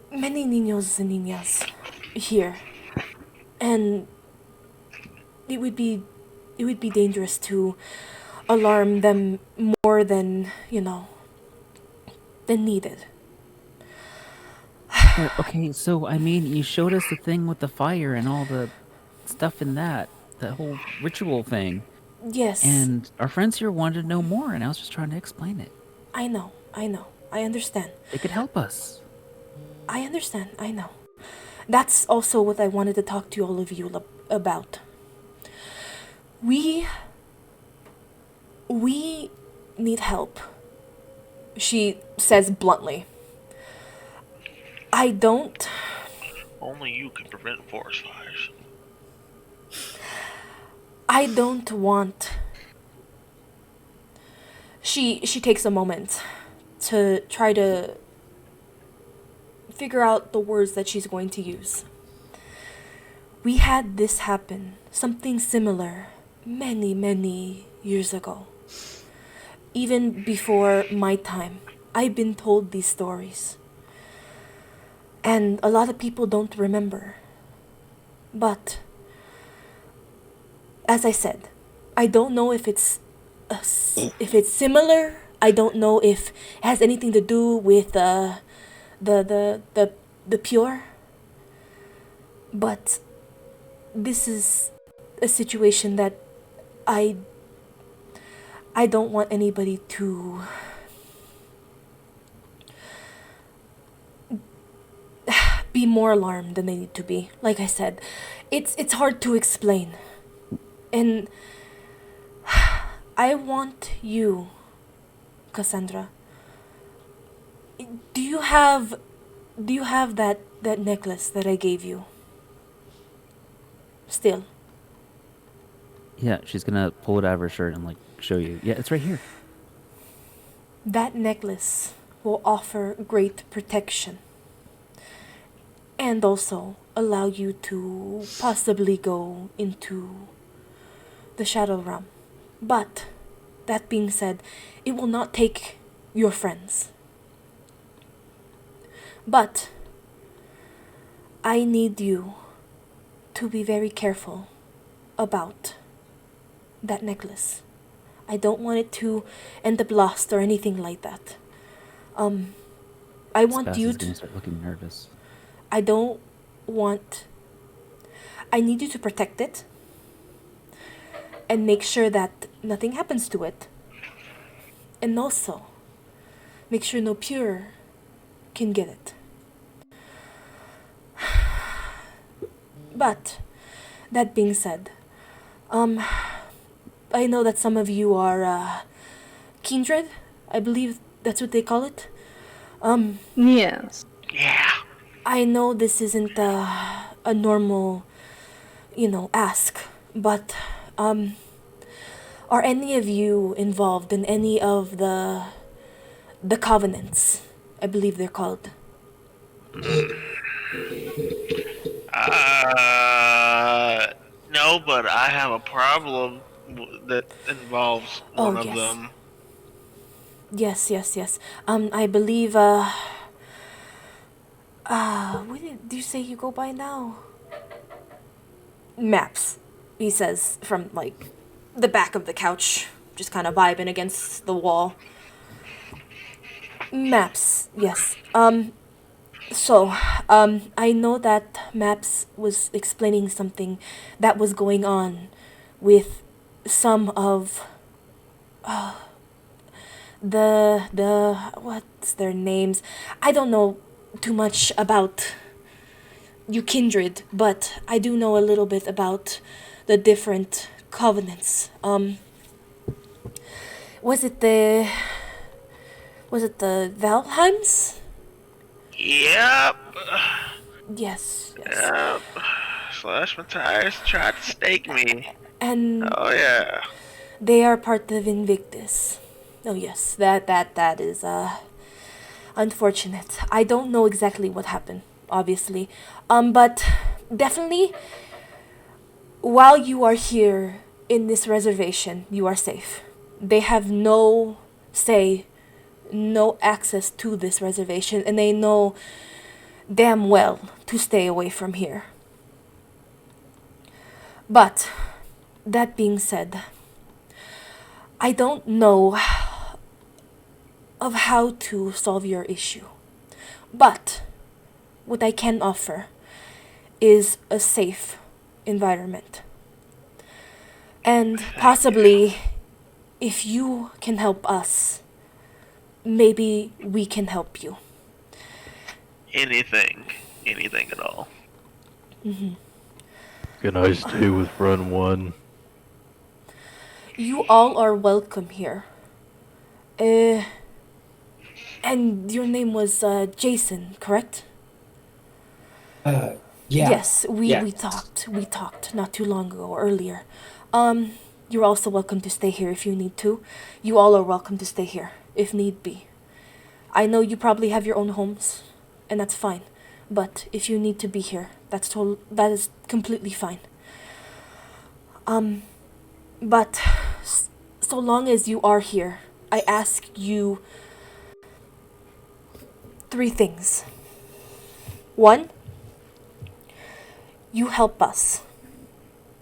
many niños and niñas here, and it would be dangerous to alarm them more than than needed. But, okay, so I mean, you showed us the thing with the fire and all the stuff in that whole ritual thing, Yes, and our friends here wanted to know more, and I was just trying to explain it. I know. I understand. They could help us. I understand. I know. That's also what I wanted to talk to all of you about. We need help. She says bluntly. I don't. Only you can prevent forest fires. I don't want. She takes a moment to try to figure out the words that she's going to use. We had this happen, something similar, many years ago. Even before my time, I've been told these stories. And a lot of people don't remember. But, as I said, I don't know if it's similar. I don't know if it has anything to do with the pure. But this is a situation that I don't want anybody to be more alarmed than they need to be. Like I said, it's hard to explain. And I want you, Cassandra. Do you have that necklace that I gave you? Still. Yeah, she's gonna pull it out of her shirt and show you. Yeah, it's right here. That necklace will offer great protection. And also allow you to possibly go into the Shadow Realm. But, that being said, it will not take your friends. But, I need you to be very careful about that necklace. I don't want it to end up lost or anything like that. I want you to... gonna start looking nervous. I need you to protect it and make sure that nothing happens to it. And also, make sure no pure can get it. But, that being said, I know that some of you are kindred. I believe that's what they call it. Yes. Yeah. I know this isn't a normal, ask, but are any of you involved in any of the covenants? I believe they're called. No, but I have a problem that involves one of yes. them. Yes. I believe What did you say you go by now? Maps, he says from, like, the back of the couch, just kind of vibing against the wall. Maps, yes. I know that Maps was explaining something that was going on with some of the what's their names? I don't know too much about you kindred, but I do know a little bit about the different covenants. Was it the Valheims? Yep. Yes, yes. Yep. Slash Matthias tried to stake me. And Oh yeah. they are part of Invictus. Oh yes, that is unfortunate. I don't know exactly what happened, obviously. But definitely while you are here in this reservation, you are safe. They have no say, no access to this reservation, and they know damn well to stay away from here. But that being said, I don't know of how to solve your issue. But what I can offer is a safe environment. And possibly, if you can help us, maybe we can help you. Anything at all. Can I stay with friend one? You all are welcome here. And your name was Jason, correct? Yeah. Yes, we Yeah. we talked. We talked not too long ago, earlier. You're also welcome to stay here if you need to. You all are welcome to stay here if need be. I know you probably have your own homes, and that's fine. But if you need to be here, that is completely fine. But so long as you are here, I ask you 3 things. 1, you help us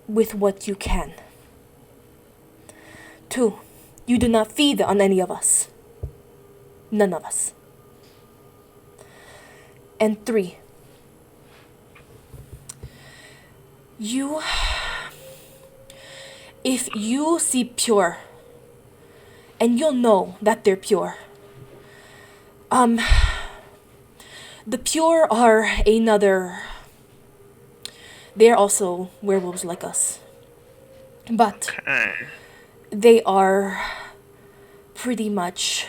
with what you can. 2, you do not feed on any of us. None of us. And 3, if you see pure, and you'll know that they're pure. The pure are they're also werewolves like us. But Okay. they are pretty much,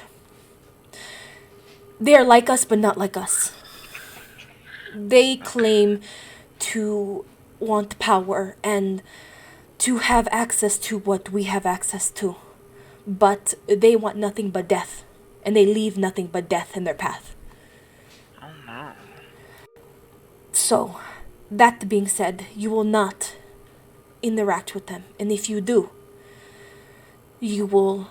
they're like us but not like us. They claim to want power and to have access to what we have access to. But they want nothing but death, and they leave nothing but death in their path. Oh no. So, that being said, you will not interact with them, and if you do, you will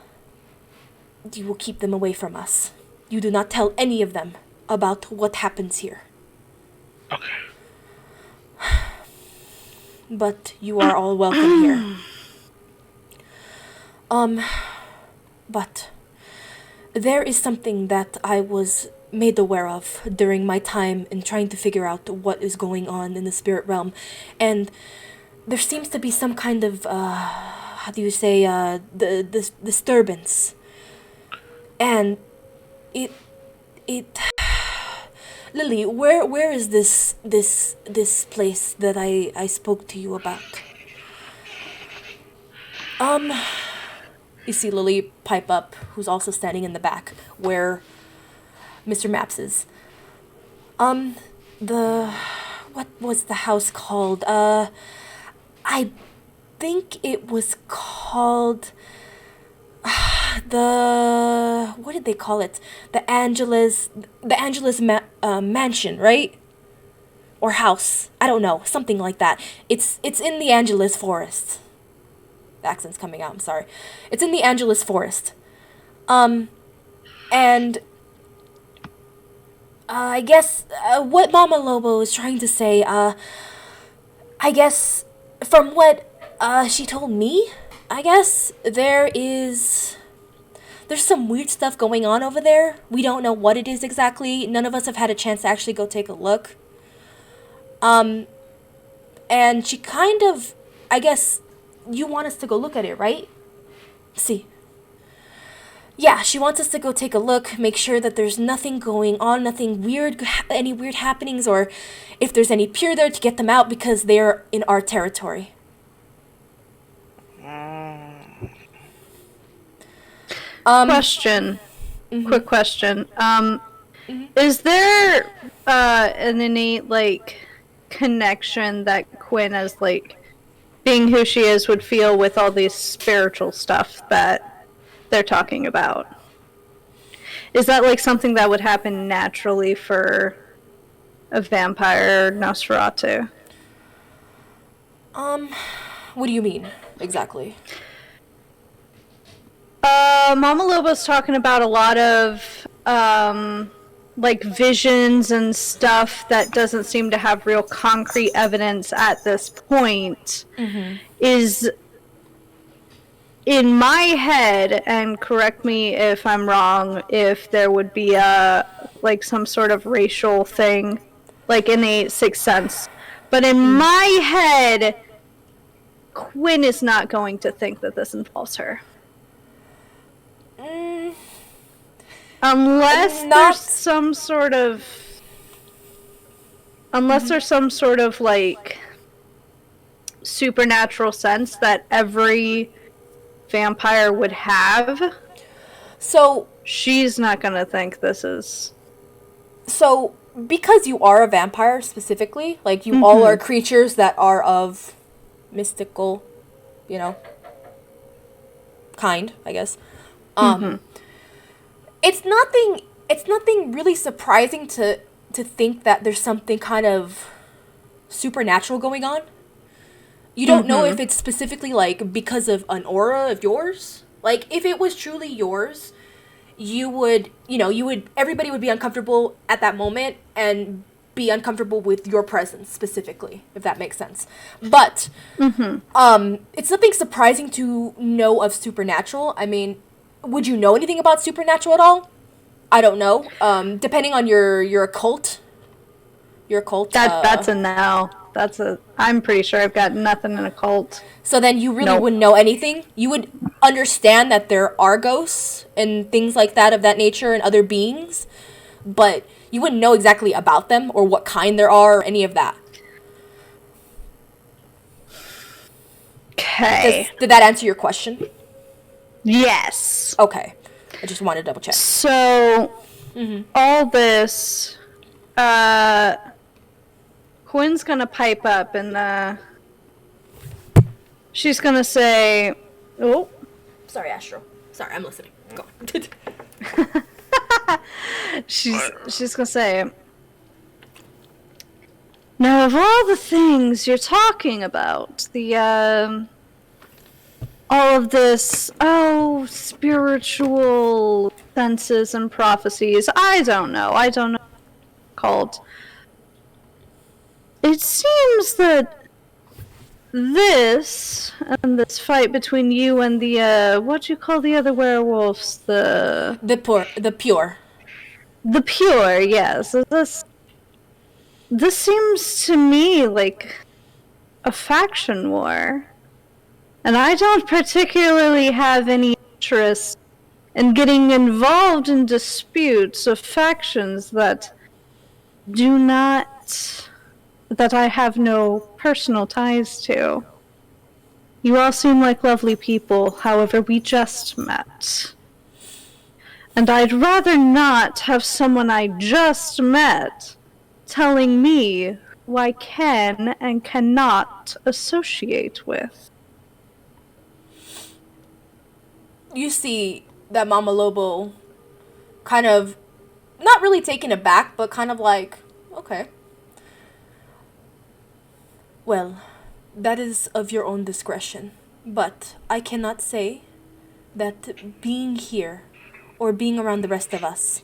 keep them away from us. You do not tell any of them about what happens here. Okay. But you are all welcome here. But there is something that I was made aware of during my time in trying to figure out what is going on in the spirit realm, and there seems to be some kind of the disturbance, and it Lily, where is this place that I spoke to you about? You see Lily pipe up, who's also standing in the back, where Mr. Maps is. What was the house called? I think it was called what did they call it? The Angeles mansion, right? Or house. I don't know, something like that. It's in the Angeles forest. The accent's coming out, I'm sorry. It's in the Angeles forest. And I guess what Mama Lobo is trying to say, I guess from what she told me, I guess there's some weird stuff going on over there. We don't know what it is exactly. None of us have had a chance to actually go take a look. And she kind of, I guess, you want us to go look at it, right? See. Yeah, she wants us to go take a look, make sure that there's nothing going on, nothing weird, any weird happenings, or if there's any pure there to get them out because they're in our territory. Question. Quick question. Is there an innate, like, connection that Quinn, as, like, being who she is, would feel with all these spiritual stuff that they're talking about? Is that, like, something that would happen naturally for a vampire Nosferatu? What do you mean, exactly? Mama Lobo's talking about a lot of, like, visions and stuff that doesn't seem to have real concrete evidence at this point. Is, in my head, and correct me if I'm wrong, if there would be like, some sort of racial thing, like in a Sixth Sense. But in my head, Quinn is not going to think that this involves her. Unless there's some sort of... Unless there's some sort of, like, supernatural sense that every vampire would have. So... She's not gonna think this is... So, because you are a vampire, specifically, like, you all are creatures that are of mystical, you know, kind, I guess. It's nothing really surprising to think that there's something kind of supernatural going on. You don't know if it's specifically, like, because of an aura of yours. Like, if it was truly yours, everybody would be uncomfortable at that moment and be uncomfortable with your presence specifically, if that makes sense. But, it's nothing surprising to know of supernatural. I mean, would you know anything about supernatural at all? I don't know. Depending on your occult. That's a no. I'm pretty sure I've got nothing in occult. So then you really wouldn't know anything? You would understand that there are ghosts and things like that of that nature and other beings, but you wouldn't know exactly about them or what kind there are or any of that. Okay. Did that answer your question? Yes. Okay. I just wanted to double check. So, all this, Quinn's gonna pipe up and, she's gonna say, oh. Sorry, Astro. Sorry, I'm listening. Go on. She's gonna say, now of all the things you're talking about, all of this, spiritual senses and prophecies, I don't know called. It seems that this, and this fight between you and the, what do you call the other werewolves? The pure. The pure, yes. This seems to me like a faction war. And I don't particularly have any interest in getting involved in disputes of factions that I have no personal ties to. You all seem like lovely people, however, we just met. And I'd rather not have someone I just met telling me who I can and cannot associate with. You see that Mama Lobo kind of, not really taken aback, but kind of like, okay. Well, that is of your own discretion, but I cannot say that being here, or being around the rest of us,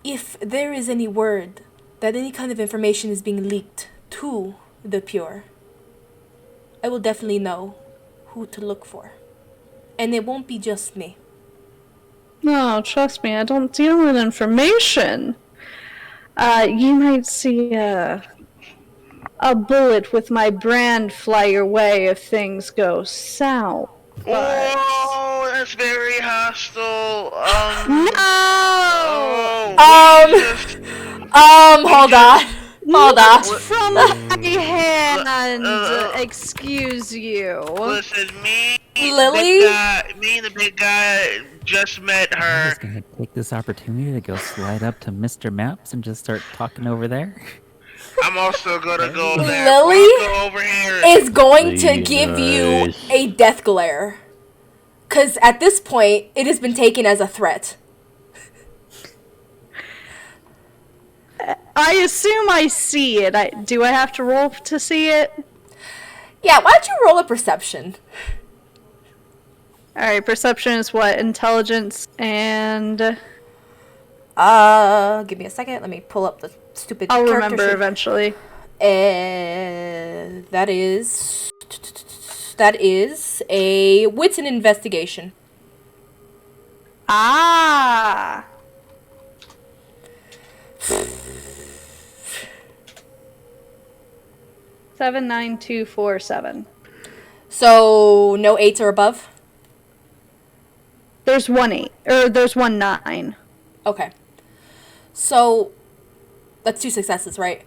if there is any word that any kind of information is being leaked to the Pure, I will definitely know who to look for. And it won't be just me. No, trust me, I don't deal with information. You might see a bullet with my brand fly your way if things go south. But... Oh, that's very hostile. No! Hold on. Hold on. Not from my hand! Excuse you. Listen, Lily? Me and the big guy just met I'm her. just gonna take this opportunity to go slide up to Mr. Maps and just start talking over there. I'm also gonna go there. Lily Go over here. is going to give you a death glare. Because at this point, it has been taken as a threat. I assume I see it. Do I have to roll to see it? Yeah, why don't you roll a perception? Alright, perception is what? Intelligence and... Give me a second. Let me pull up the stupid I'll character remember sheet. eventually. That is a wits and investigation. Ah! Seven, 9, 2, 4, 7. So no 8s or above? There's 1 8. Or there's 1 9. Okay. So that's 2 successes, right?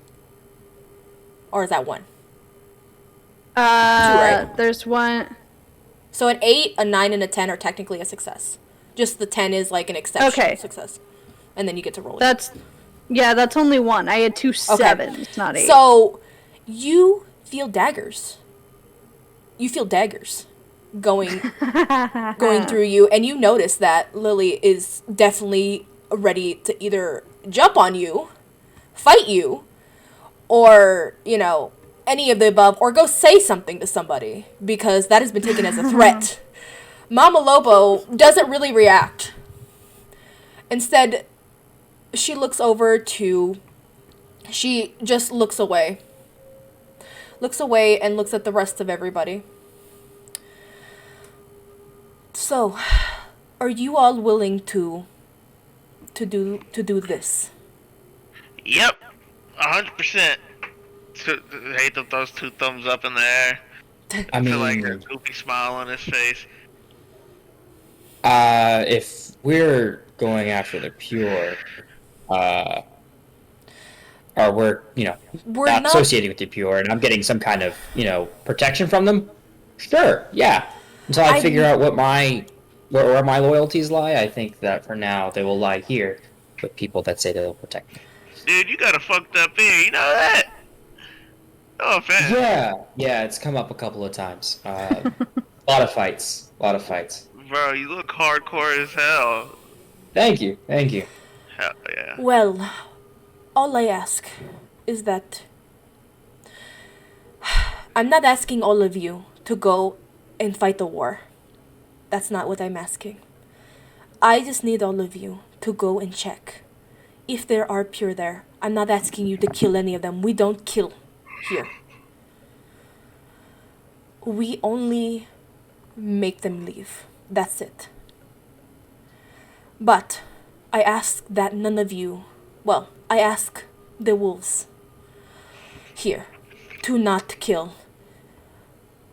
Or is that 1? 2, right? There's 1... So an 8, a 9, and a 10 are technically a success. Just the 10 is like an exceptional success. And then you get to roll it. That's only 1. I had 2 7s, not 8. So you feel daggers. You feel daggers going through you, and you notice that Lily is definitely ready to either jump on you, fight you, or, any of the above, or go say something to somebody, because that has been taken as a threat. Mama Lobo doesn't really react. Instead, she just looks away. Looks away and looks at the rest of everybody. So, are you all willing to do this? Yep, 100%. I hate to throw 2 thumbs up in the air. I feel like mean, a goofy smile on his face. if we're going after the Pure, or we're, not associating with the Pure, and I'm getting some kind of, protection from them, sure, yeah. Until I figure out where my loyalties lie, I think that for now they will lie here with people that say they'll protect me. Dude, you got a fucked up ear, you know that? No offense. Yeah, it's come up a couple of times. A lot of fights. Bro, you look hardcore as hell. Thank you. Hell yeah. Well, all I ask is that I'm not asking all of you to go and fight the war. That's not what I'm asking. I just need all of you to go and check if there are Pure there. I'm not asking you to kill any of them. We don't kill here. We only make them leave. That's it. But I ask that none of you, I ask the wolves here to not kill.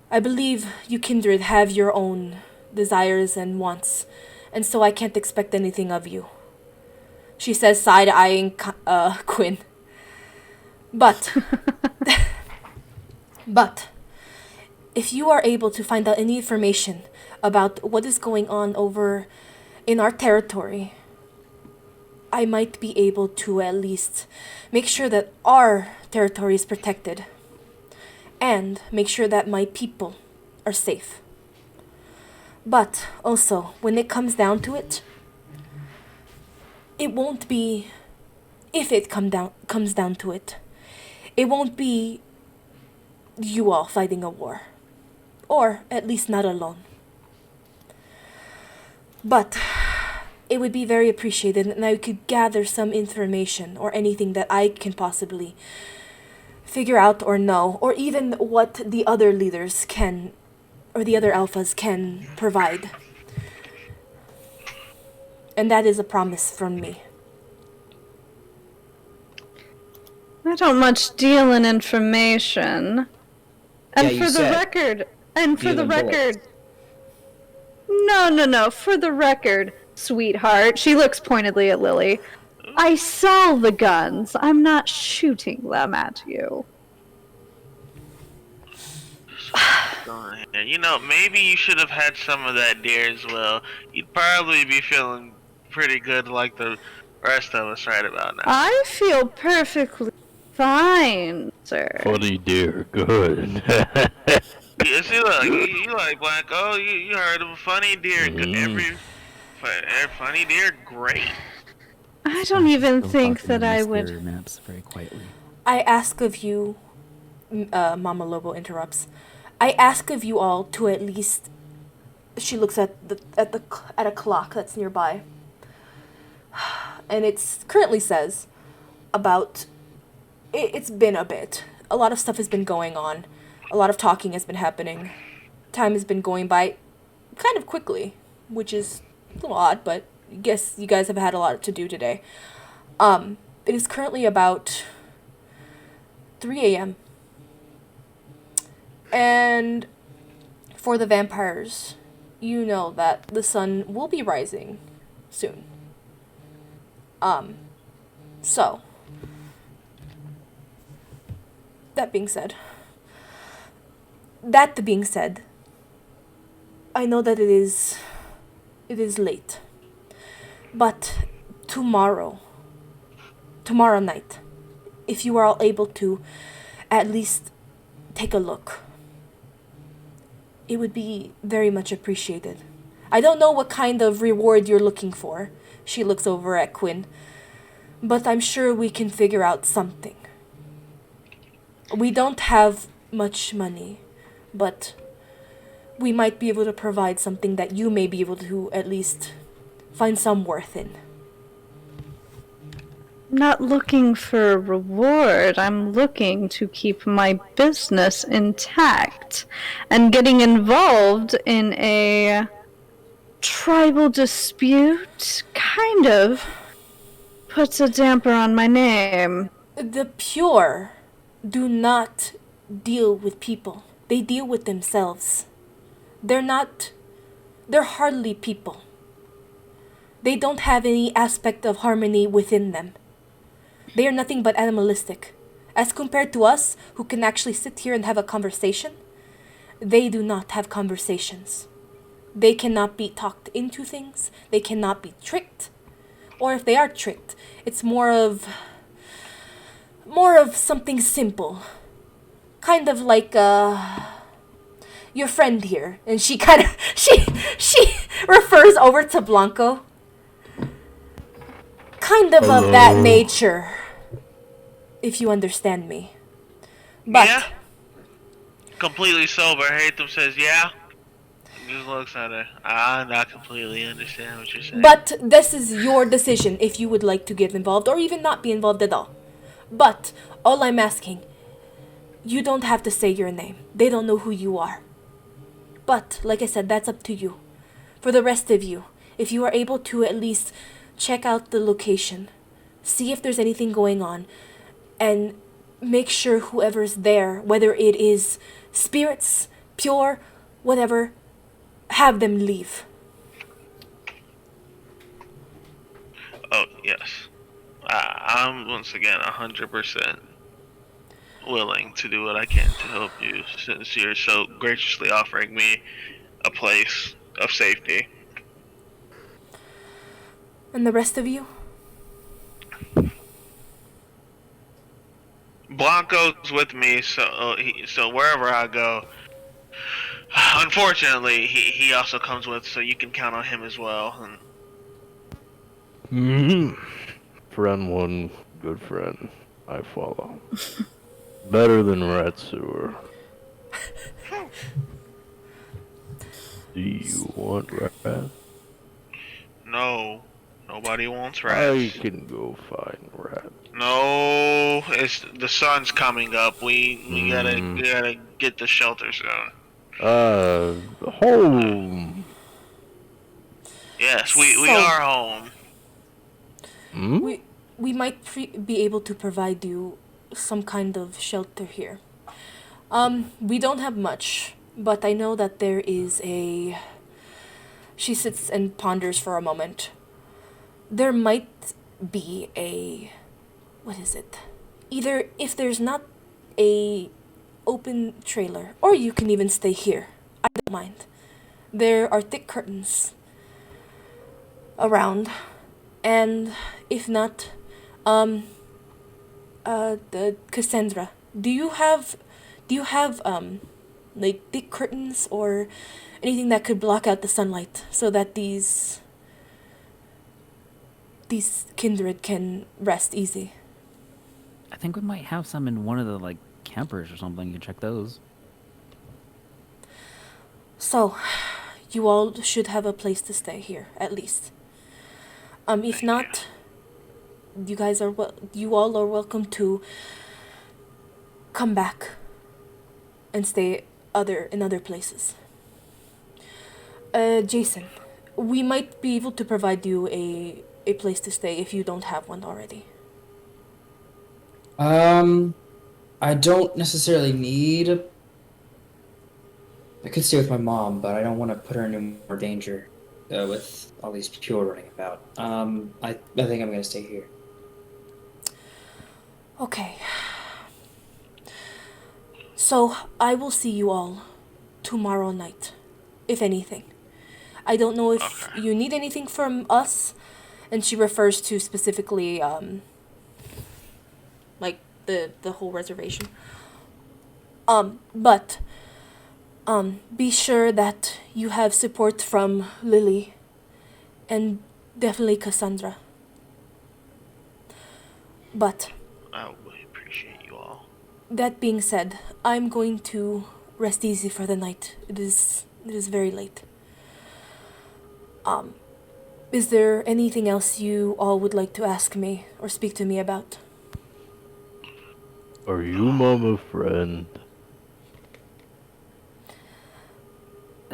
I believe you kindred have your own desires and wants, and so I can't expect anything of you. She says, side-eyeing Quinn. But if you are able to find out any information about what is going on over in our territory, I might be able to at least make sure that our territory is protected and make sure that my people are safe. But also, when it comes down to it, it won't be, if it comes down to it, it won't be you all fighting a war. Or at least not alone. But it would be very appreciated, and I could gather some information or anything that I can possibly figure out or know, or even what the other leaders can, or the other alphas can provide. And that is a promise from me. I don't much deal in information. And Yeah, you for the said record, deal in bullets. no, for the record, sweetheart, she looks pointedly at Lily. I sell the guns. I'm not shooting them at you. Going here. You know, maybe you should have had some of that deer as well. You'd probably be feeling pretty good like the rest of us right about now. I feel perfectly fine, sir. Funny dear, good. You see, look, you like Blanco. You heard of a funny deer. Every funny deer, great. I don't even Still think talking that in I these would. theory maps very quietly. I ask of you, Mama Lobo interrupts. I ask of you all to at least. She looks at a clock that's nearby, and it's currently says about. It's been a bit. A lot of stuff has been going on. A lot of talking has been happening. Time has been going by kind of quickly, which is a little odd, but I guess you guys have had a lot to do today. It is currently about 3 a.m. And for the vampires, you know that the sun will be rising soon. So, that being said, I know that it is late. But tomorrow night, if you are all able to at least take a look, it would be very much appreciated. I don't know what kind of reward you're looking for. She looks over at Quinn. But I'm sure we can figure out something. We don't have much money, but we might be able to provide something that you may be able to at least find some worth in. Not looking for a reward. I'm looking to keep my business intact. And getting involved in a tribal dispute kind of puts a damper on my name. The pure do not deal with people. They deal with themselves. They're hardly people. They don't have any aspect of harmony within them. They are nothing but animalistic. As compared to us, who can actually sit here and have a conversation, they do not have conversations. They cannot be talked into things. They cannot be tricked. Or if they are tricked, it's more of something simple. Kind of like your friend here. And she she refers over to Blanco. Kind of that nature, if you understand me. But Yeah. Completely sober. Hatham says, yeah. Just looks at her. I not completely understand what you're saying. But this is your decision if you would like to get involved or even not be involved at all. But all I'm asking, you don't have to say your name. They don't know who you are. But like I said, that's up to you. For the rest of you, if you are able to at least check out the location, see if there's anything going on, and make sure whoever's there, whether it is spirits, pure, whatever, have them leave. Oh, yes. I'm once again 100% willing to do what I can to help you since you're so graciously offering me a place of safety. And the rest of you? Blanco's with me, so wherever I go, unfortunately, he also comes with, so you can count on him as well. And Friend one, good friend. I follow. Better than rat sewer. Do you want rat? no, Nobody wants I rats. can go find rats. No, it's the sun's coming up. We Mm. gotta get the shelter soon. Home. Yes, we So- are home. Hmm? We might be able to provide you some kind of shelter here. We don't have much, but I know that there is a. She sits and ponders for a moment. There might be a. What is it? Either if there's not a open trailer, or you can even stay here. I don't mind. There are thick curtains around, and if not, the Cassandra, do you have like thick curtains or anything that could block out the sunlight so that these kindred can rest easy? I think we might have some in one of the like campers or something. You can check those. So, you all should have a place to stay here at least. If not, you all are welcome to come back and stay in other places. Jason, we might be able to provide you a place to stay if you don't have one already. I don't necessarily need. I could stay with my mom, but I don't want to put her in any more danger with all these people running about. I think I'm gonna stay here. Okay. So, I will see you all tomorrow night, if anything. I don't know if you need anything from us, and she refers to specifically, like, the whole reservation. But, be sure that you have support from Lily, and definitely Cassandra. But, I really appreciate you all. that being said, I'm going to rest easy for the night. It is very late. Is there anything else you all would like to ask me or speak to me about? Are you Mama friend?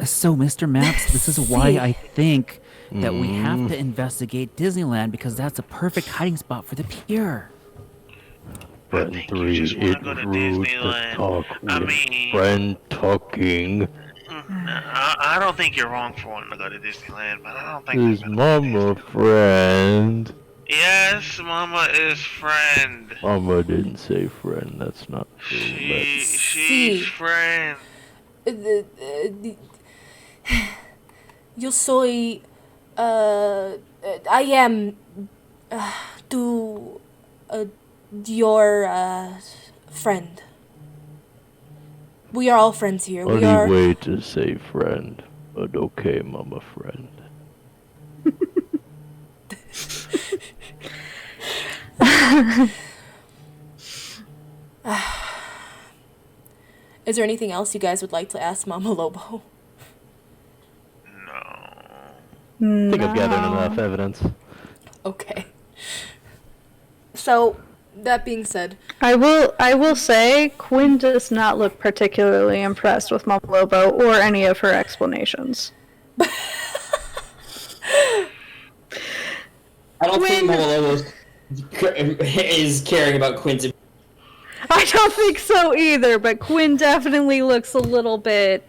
So, Mr. Maps, this is why See. I think that we have to investigate Disneyland because that's a perfect hiding spot for the Pure. Friend think you 3, just wanna it go to rude to Disneyland. talk I with mean- friend talking. I don't think you're wrong for wanting to go to Disneyland, but I don't think Is they're gonna go to Mama Disneyland. friend? Yes, Mama is friend. Mama didn't say friend, that's not true. She's See. friend. Yo soy, I am, to, your, friend. We are all friends here. We Funny are. way to say friend, but okay, Mama friend. Is there anything else you guys would like to ask Mama Lobo? No. I think I've gathered enough evidence. Okay. So, that being said, I will say Quinn does not look particularly impressed with Mama Lobo or any of her explanations. I don't think Quinn- Mama Lobo is caring about Quinn's. I don't think so either, but Quinn definitely looks a little bit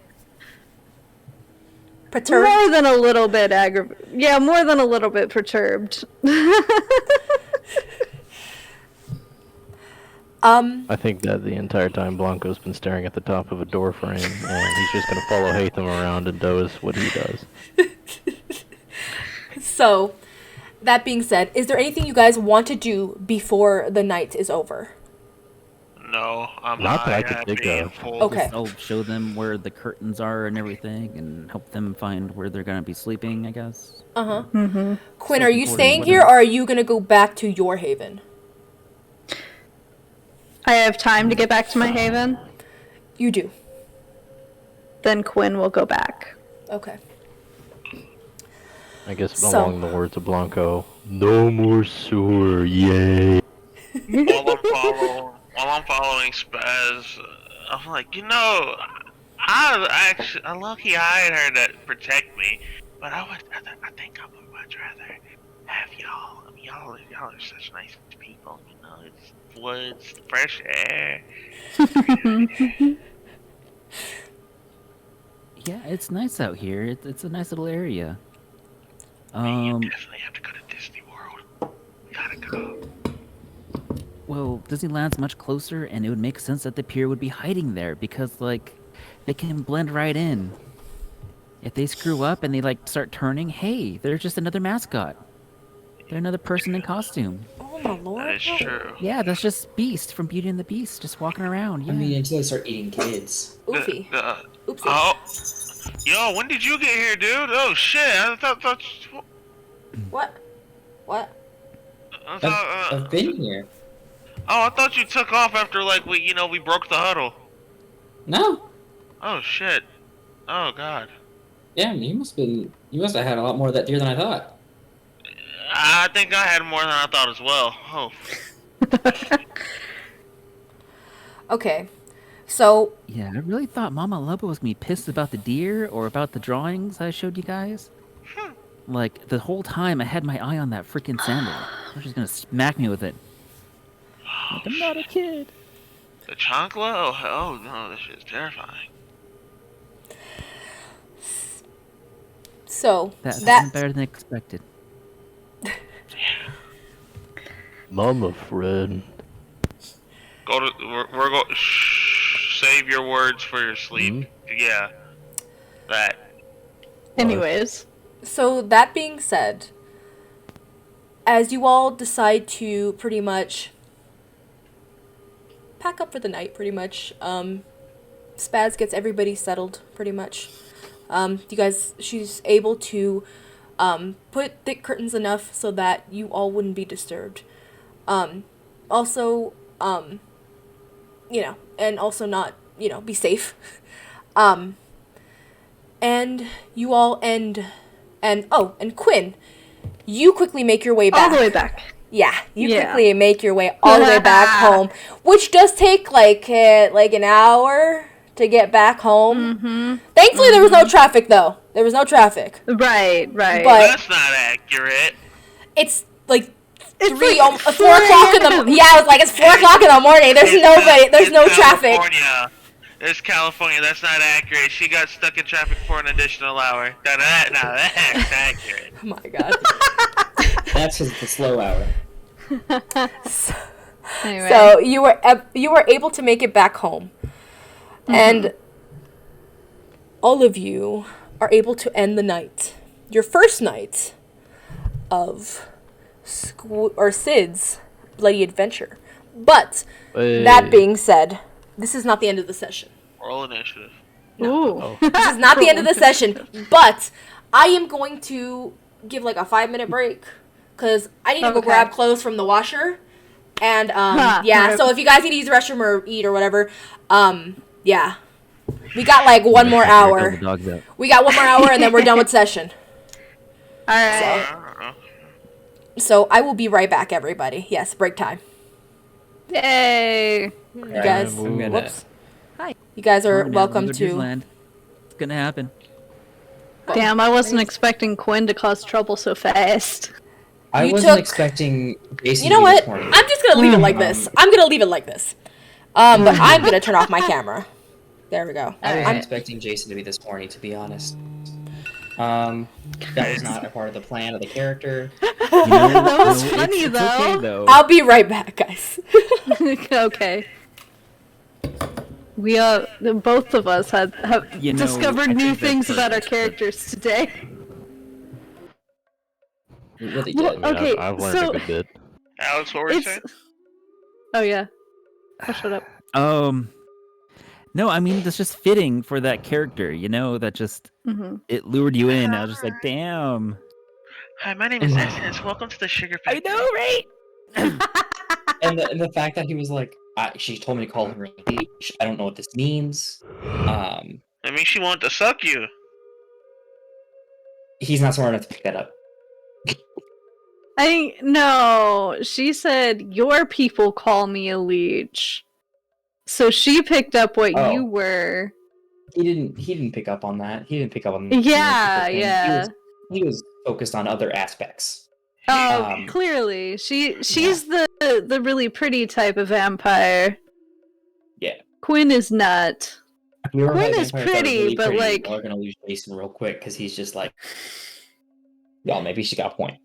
perturbed. more than a little bit aggravated. Yeah, more than a little bit perturbed. I think that the entire time Blanco's been staring at the top of a door frame, and he's just gonna follow Hatham around and does what he does. So, that being said, is there anything you guys want to do before the night is over? No, I'm Not that I high could at think being of. full. Okay. I'll show them where the curtains are and everything and help them find where they're going to be sleeping, I guess. Uh-huh. Mm-hmm. Quinn, are you Important, staying here, or are you going to go back to your haven? I have time to get back to my haven. You do. Then Quinn will go back. Okay. I guess So- along the words of Blanco, No more sewer, yay. While I'm following Spaz, I'm like, I lucky hired her to protect me, but I think I would much rather have y'all. I mean, y'all are such nice people. It's woods, fresh air. Yeah, it's nice out here. It's a nice little area. You definitely have to go to Disney World. We gotta go. Well, Disneyland's much closer, and it would make sense that the pier would be hiding there because, like, they can blend right in. If they screw up and they like start turning, hey, they're just another mascot. They're another person in costume. Oh my lord. That is true. Yeah, that's just Beast from Beauty and the Beast, just walking around. Yeah. I mean, until they start eating kids. Oofy. Oopsie. Oh, yo, when did you get here, dude? Oh shit! I thought What? What? I've been here. Oh, I thought you took off after we broke the huddle. No. Oh shit. Oh god. Yeah, you must have had a lot more of that deer than I thought. I think I had more than I thought as well. Oh. Okay. So. Yeah, I really thought Mama Lobo was gonna be pissed about the deer or about the drawings I showed you guys. Like, the whole time I had my eye on that freaking sandal. She's gonna smack me with it. Oh, Like, I'm not a kid. The chancla? Oh no, this shit's terrifying. So. That's That. better than expected. Mama friend. We're going. Save your words for your sleep. Yeah. That. Anyways. So that being said, as you all decide to pretty much pack up for the night, pretty much, Spaz gets everybody settled, pretty much. She's able to put thick curtains enough so that you all wouldn't be disturbed. Also, and also not, be safe. And you all and Quinn, you quickly make your way back. All the way back. Yeah, quickly make your way all the way back home, which does take like an hour to get back home. Mm-hmm. Thankfully, there was no traffic though. There was no traffic. Right. But that's not accurate. It's like It's 4 4 o'clock in the it's 4 o'clock in the morning. There's nobody. There's no traffic. It's California. That's not accurate. She got stuck in traffic for an additional hour. That's accurate. Oh my god. That's the slow hour. Anyway. So you were able to make it back home, and all of you are able to end the night. Your first night of Sid's bloody adventure. But that being said, this is not the end of the session. Roll initiative. Ooh. This is not the end of the session, but I am going to give like a 5-minute break because I need to go grab clothes from the washer. And so if you guys need to use the restroom or eat or whatever, we got like one more hour. We got one more hour and then we're done with session. All right. So I will be right back, everybody. Yes, break time. Yay. You guys, whoops. Hi. You guys are welcome to. Land. It's gonna happen. Damn, I wasn't expecting Quinn to cause trouble so fast. I wasn't expecting Jason. You know what? I'm just gonna leave it like this. I'm gonna leave it like this. But I'm gonna turn off my camera. There we go. I wasn't expecting Jason to be this horny, to be honest. That was not a part of the plan of the character. That was funny it's though. Okay, though. I'll be right back, guys. Okay. We both of us have discovered new things about our characters today. We really Well, did. okay, I've learned a good bit. Alex, what were you saying? Oh yeah. I'll shut up. No, I mean that's just fitting for that character. That just it lured you in. I was just like, damn. Hi, my name is Essence. Welcome to the Sugar Factory. I know, right? And the fact that he was like, she told me to call her leech. I don't know what this means. I mean, she wanted to suck you. He's not smart enough to pick that up. No, she said your people call me a leech. So she picked up what Oh. you were. He didn't pick up on that. He didn't pick up on Yeah, thing. yeah. He was focused on other aspects. Oh, clearly. She's the really pretty type of vampire. Yeah. Quinn is not. Quinn is pretty, but like we're gonna lose Jason real quick because he's just like, y'all. Maybe she got a point.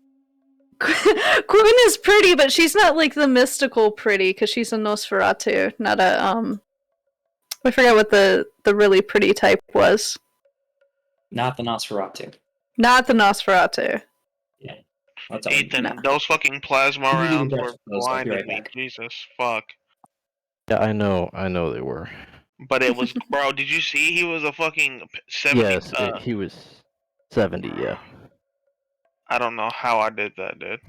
Quinn is pretty, but she's not like the mystical pretty because she's a Nosferatu, not a I forget what the really pretty type was. Not the Nosferatu. Not the Nosferatu. Yeah. Ethan, those fucking plasma rounds were blinding me. Jesus, fuck. Yeah, I know they were. But it was, bro. Did you see he was a fucking 70? Yes, he was 70. Yeah. I don't know how I did that, dude.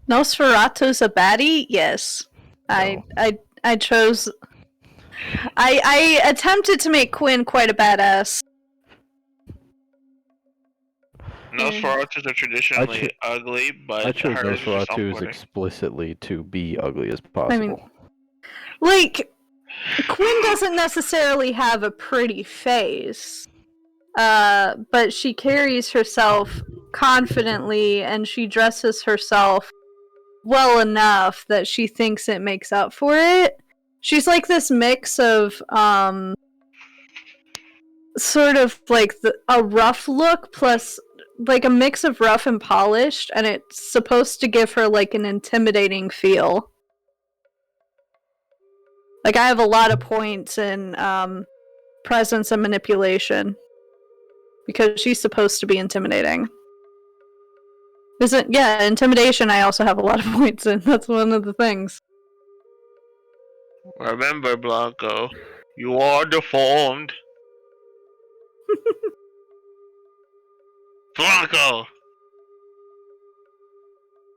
Nosferatu's a baddie? Yes. No. I chose. I attempted to make Quinn quite a badass. Nosferatus are traditionally ugly, but I chose hers is just Nosferatus pretty. explicitly to be ugly as possible. I mean, like, Quinn doesn't necessarily have a pretty face, but she carries herself confidently and she dresses herself well enough that she thinks it makes up for it. She's like this mix of sort of like a rough look plus like a mix of rough and polished, and it's supposed to give her like an intimidating feel. Like I have a lot of points in presence and manipulation because she's supposed to be intimidating. Intimidation I also have a lot of points in. That's one of the things. Remember, Blanco, you are deformed. Blanco!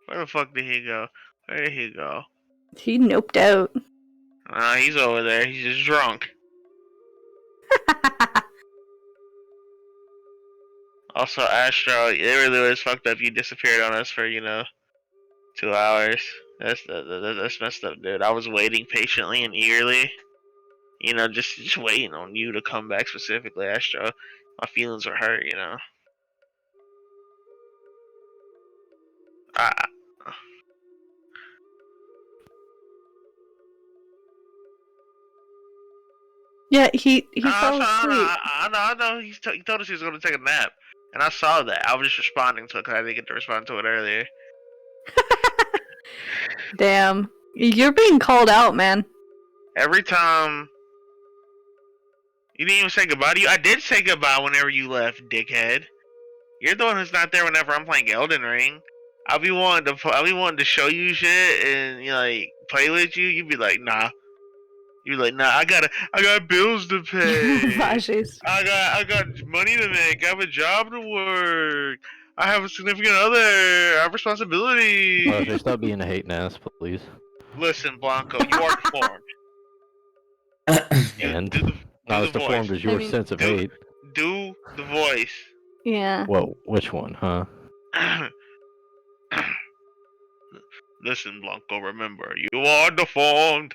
Where the fuck did he go? Where did he go? He noped out. He's over there. He's just drunk. Also, Astro, it really was fucked up. You disappeared on us for 2 hours. That's messed up, dude. I was waiting patiently and eagerly. Just waiting on you to come back specifically, Astro. My feelings were hurt, Yeah, he fell asleep. I know. He told us he was going to take a nap. And I saw that. I was just responding to it because I didn't get to respond to it earlier. Damn. You're being called out, man. Every time... You didn't even say goodbye to you? I did say goodbye whenever you left, dickhead. You're the one who's not there whenever I'm playing Elden Ring. I'll be wanting to show you shit and play with you. You'd be like, nah. You're like, nah. I got bills to pay. I got money to make. I have a job to work. I have a significant other. I have responsibility. Roger, stop being a hating ass, please. Listen, Blanco, you are deformed. And not as deformed as your sense of hate. Do the voice. Yeah. Whoa, which one, huh? Listen, Blanco, remember, you are deformed.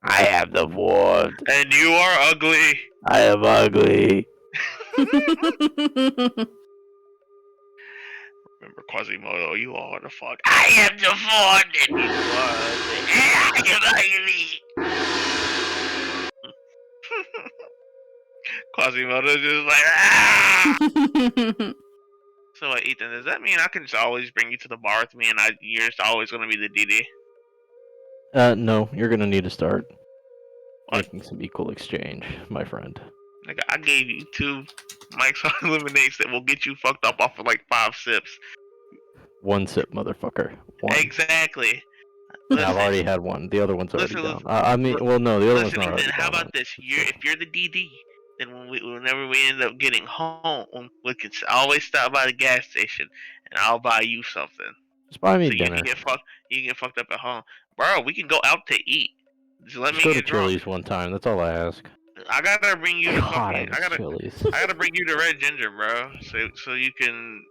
I am deformed. And you are ugly. I am ugly. Remember, Quasimodo, you are the fuck. I am deformed and you are ugly. And I am ugly. Quasimodo's just like, ah! So, Ethan, does that mean I can just always bring you to the bar with me and you're just always going to be the DD? No, you're going to need to start making some equal exchange, my friend. Like, I gave you 2 Mike's Hard Lemonades that will get you fucked up off of like 5 sips. 1 sip, motherfucker. 1. Exactly. Listen, I've already had one. The other one's already down. The other one's not already down. How about this? If you're the DD, then whenever we end up getting home, we can always stop by the gas station, and I'll buy you something. Just buy me so dinner. You can get fucked up at home. Bro, we can go out to eat. Just let me go get to drunk. Chili's one time. That's all I ask. I gotta bring you to God, I fucking. miss Chili's. I gotta bring you to Red Ginger, bro. So you can.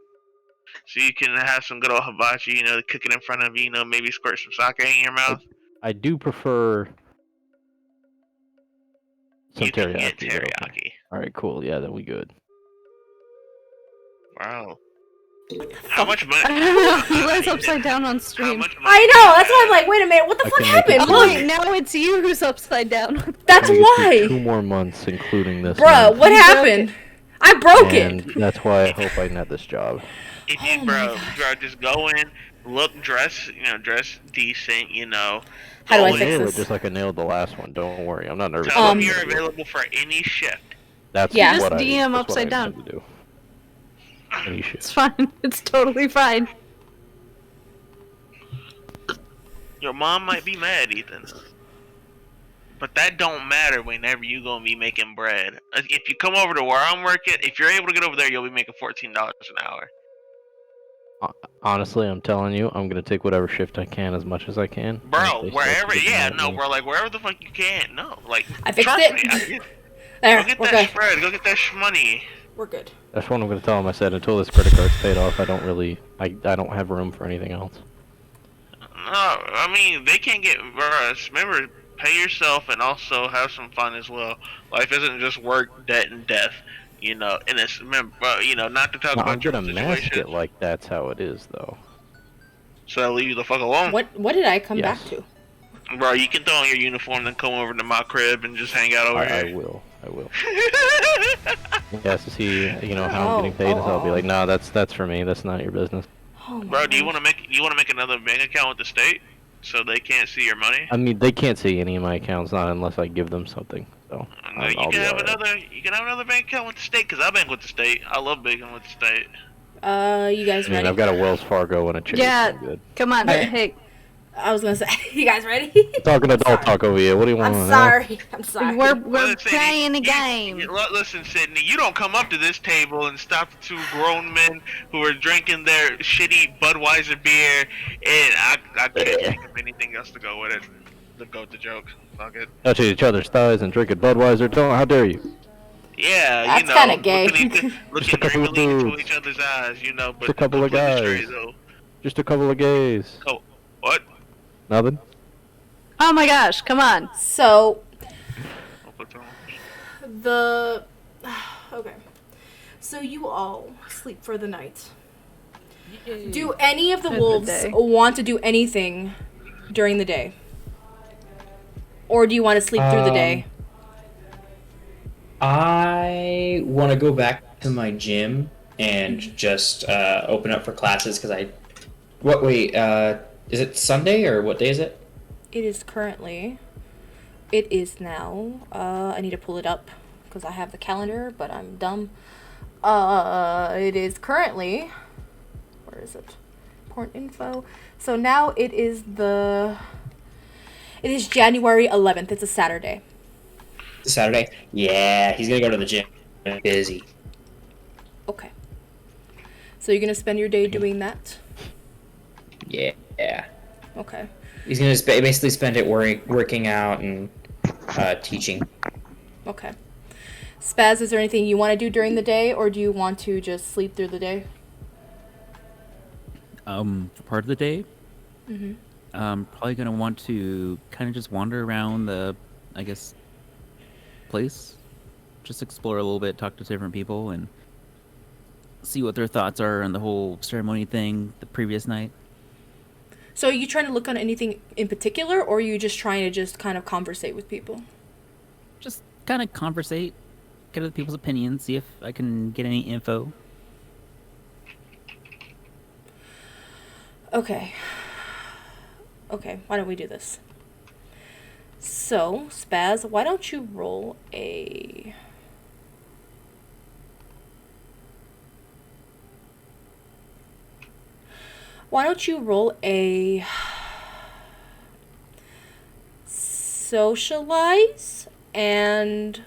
So you can have some good old hibachi, you know, cook it in front of you, you know, maybe squirt some sake in your mouth. I do prefer some You can get teriyaki. Though. teriyaki. All right, cool. Yeah, then we good. Wow. How much money? I don't know. He was upside down on How stream. much money I do know. you That's why I'm have? like, wait a minute. What the I fuck can make it happened? Oh, through. wait, now it's you who's upside down. That's I'm gonna get through 2 why, more months, including this bruh. month, What You broke happened? I broke and it. that's why I hope I net this job. If Oh you, my bro, just go in, dress decent, you know. How do I I'll fix nail this? it just like I nailed the last one. Don't worry, I'm not nervous. Tell them about you're it. available for any shift. That's Yeah. Just what I, DM that's what I upside down. intend to do. Any shit. It's fine. It's totally fine. Your mom might be mad, Ethan. But that don't matter whenever you gonna be making bread. If you come over to where I'm working, if you're able to get over there, you'll be making $14 an hour. Honestly, I'm telling you, I'm gonna take whatever shift I can as much as I can. Bro, And if they start wherever, to get yeah, mad at no, me- bro, like wherever the fuck you can, no, like I fixed trust it. me, There, go get we're that good. spread, go get that shmoney. We're good. That's what I'm gonna tell them. I said until this credit card's paid off, I don't really, I don't have room for anything else. No, I mean they can't get. Bro, remember, pay yourself and also have some fun as well. Life isn't just work, debt, and death. You know, and it's remember, you know, not to talk No, about I'm your gonna mask situation. it like that's how it is, though. So I leave you the fuck alone. What did I come Yes. back to? Bro, you can throw on your uniform and come over to my crib and just hang out over I here. will. He has to see, you know, how I'm getting paid, and so I'll be like, no, that's for me. That's not your business. Oh my Bro, do you gosh. want to make another bank account with the state so they can't see your money? I mean, they can't see any of my accounts, not unless I give them something. So No, I'll you be can have alright. another. You can have another bank account with the state because I bank with the state. I love banking with the state. You guys I mean, ready? I've got a Wells Fargo and a Chase. Yeah. I'm good. Come on. Okay. Hey, I was gonna say, you guys ready? Talking adult Sorry. talk over here. What do you want? I'm sorry. I'm sorry. we're Listen, playing a you- game. Listen, Sydney, you don't come up to this table and stop the 2 grown men who are drinking their shitty Budweiser beer, and I couldn't think of anything else to go with it. To go with the joke. Fuck it. Touching each other's thighs and drinking Budweiser. Don't. How dare you? Yeah, That's you know, kinda gay. looking Just a couple of dreamily into dudes. each other's eyes, you know, but Just a couple of completely guys. straight, though. Just a couple of gays. Oh, what? Nothing. Oh my gosh, come on. So I'll put that on. the okay. So you all sleep for the night. Do any of the For the wolves day. want to do anything during the day? Or do you want to sleep through the day? I want to go back to my gym and just open up for classes because I. What? Wait. Is it Sunday or what day is it? It is currently. It is now. I need to pull it up because I have the calendar, but I'm dumb. It is currently. Where is it? Porn info. So now it is the. It is January 11th. It's a Saturday. Saturday? Yeah, he's gonna go to the gym. Busy. Okay. So you're gonna spend your day doing that? Yeah. Okay. He's gonna basically spend it working out and teaching. Okay. Spaz, is there anything you want to do during the day, or do you want to just sleep through the day? For part of the day, probably gonna want to kind of just wander around the, I guess, place, just explore a little bit, talk to different people, and see what their thoughts are on the whole ceremony thing the previous night. So are you trying to look on anything in particular, or are you just trying to just kind of conversate with people? Just kind of conversate, get other people's opinions, see if I can get any info. Okay. Okay, why don't we do this? So, Spaz, why don't you roll a... Why don't you roll a... Socialize and...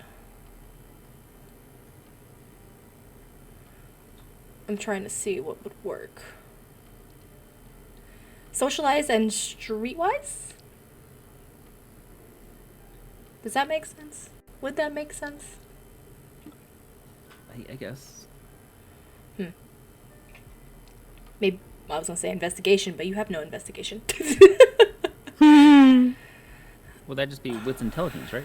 I'm trying to see what would work. Socialize and streetwise? Does that make sense? Would that make sense? I guess. Maybe I was gonna say investigation, but you have no investigation. Would that just be wits intelligence, right?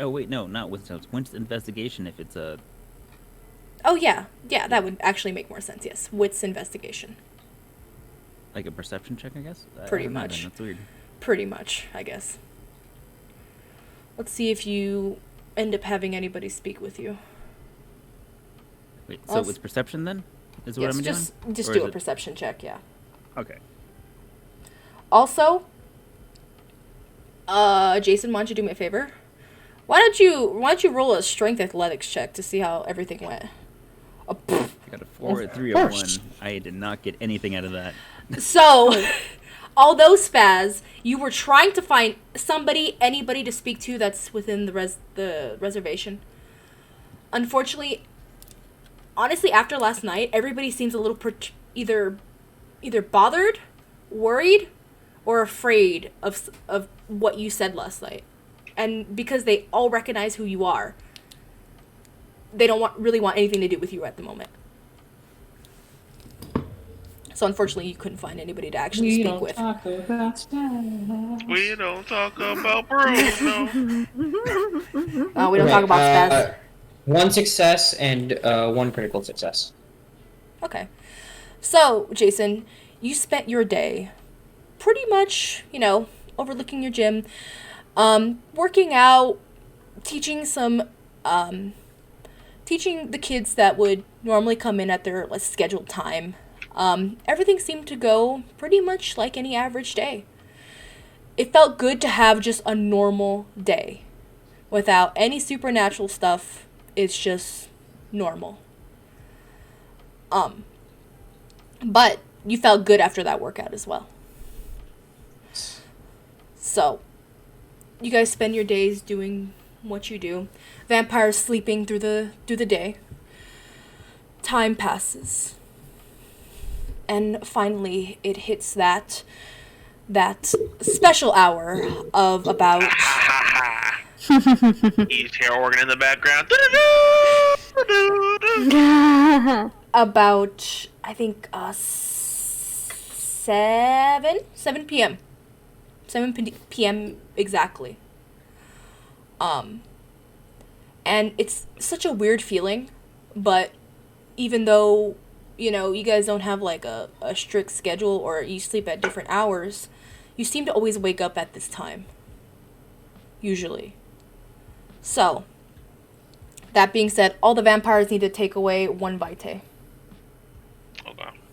Oh wait, no, not wits intelligence. Wits investigation if it's a. Oh yeah, that would actually make more sense. Yes, wits investigation. Like a perception check, I guess. Pretty I don't know, much. then, that's weird. Pretty much, I guess. Let's see if you end up having anybody speak with you. Wait, so it's perception then? Is what Yes, I'm doing? just Or do is a it- perception check. Yeah. Okay. Also, Jason, why don't you do me a favor? Why don't you roll a strength athletics check to see how everything went? Oh, I got a 4, a 3, a 1. I did not get anything out of that. So, although Spaz, you were trying to find anybody to speak to that's within the reservation. Unfortunately, honestly, after last night, everybody seems a little either bothered, worried, or afraid of what you said last night. And because they all recognize who you are, they don't really want anything to do with you at the moment. So unfortunately, you couldn't find anybody to actually speak with. We don't talk about bros, no. We don't talk about Spaz. One success and 1 critical success. Okay. So, Jason, you spent your day pretty much, overlooking your gym, working out, teaching the kids that would normally come in at their scheduled time. Everything seemed to go pretty much like any average day. It felt good to have just a normal day without any supernatural stuff. It's just normal. But you felt good after that workout as well. So, you guys spend your days doing what you do. Vampires sleeping through the day. Time passes. And finally, it hits that special hour of about... He's here organ in the background. about, I think, 7 p.m. 7 p.m. exactly. And it's such a weird feeling, but even though, you guys don't have a strict schedule or you sleep at different hours, you seem to always wake up at this time. Usually. So, that being said, all the vampires need to take away 1 vitae.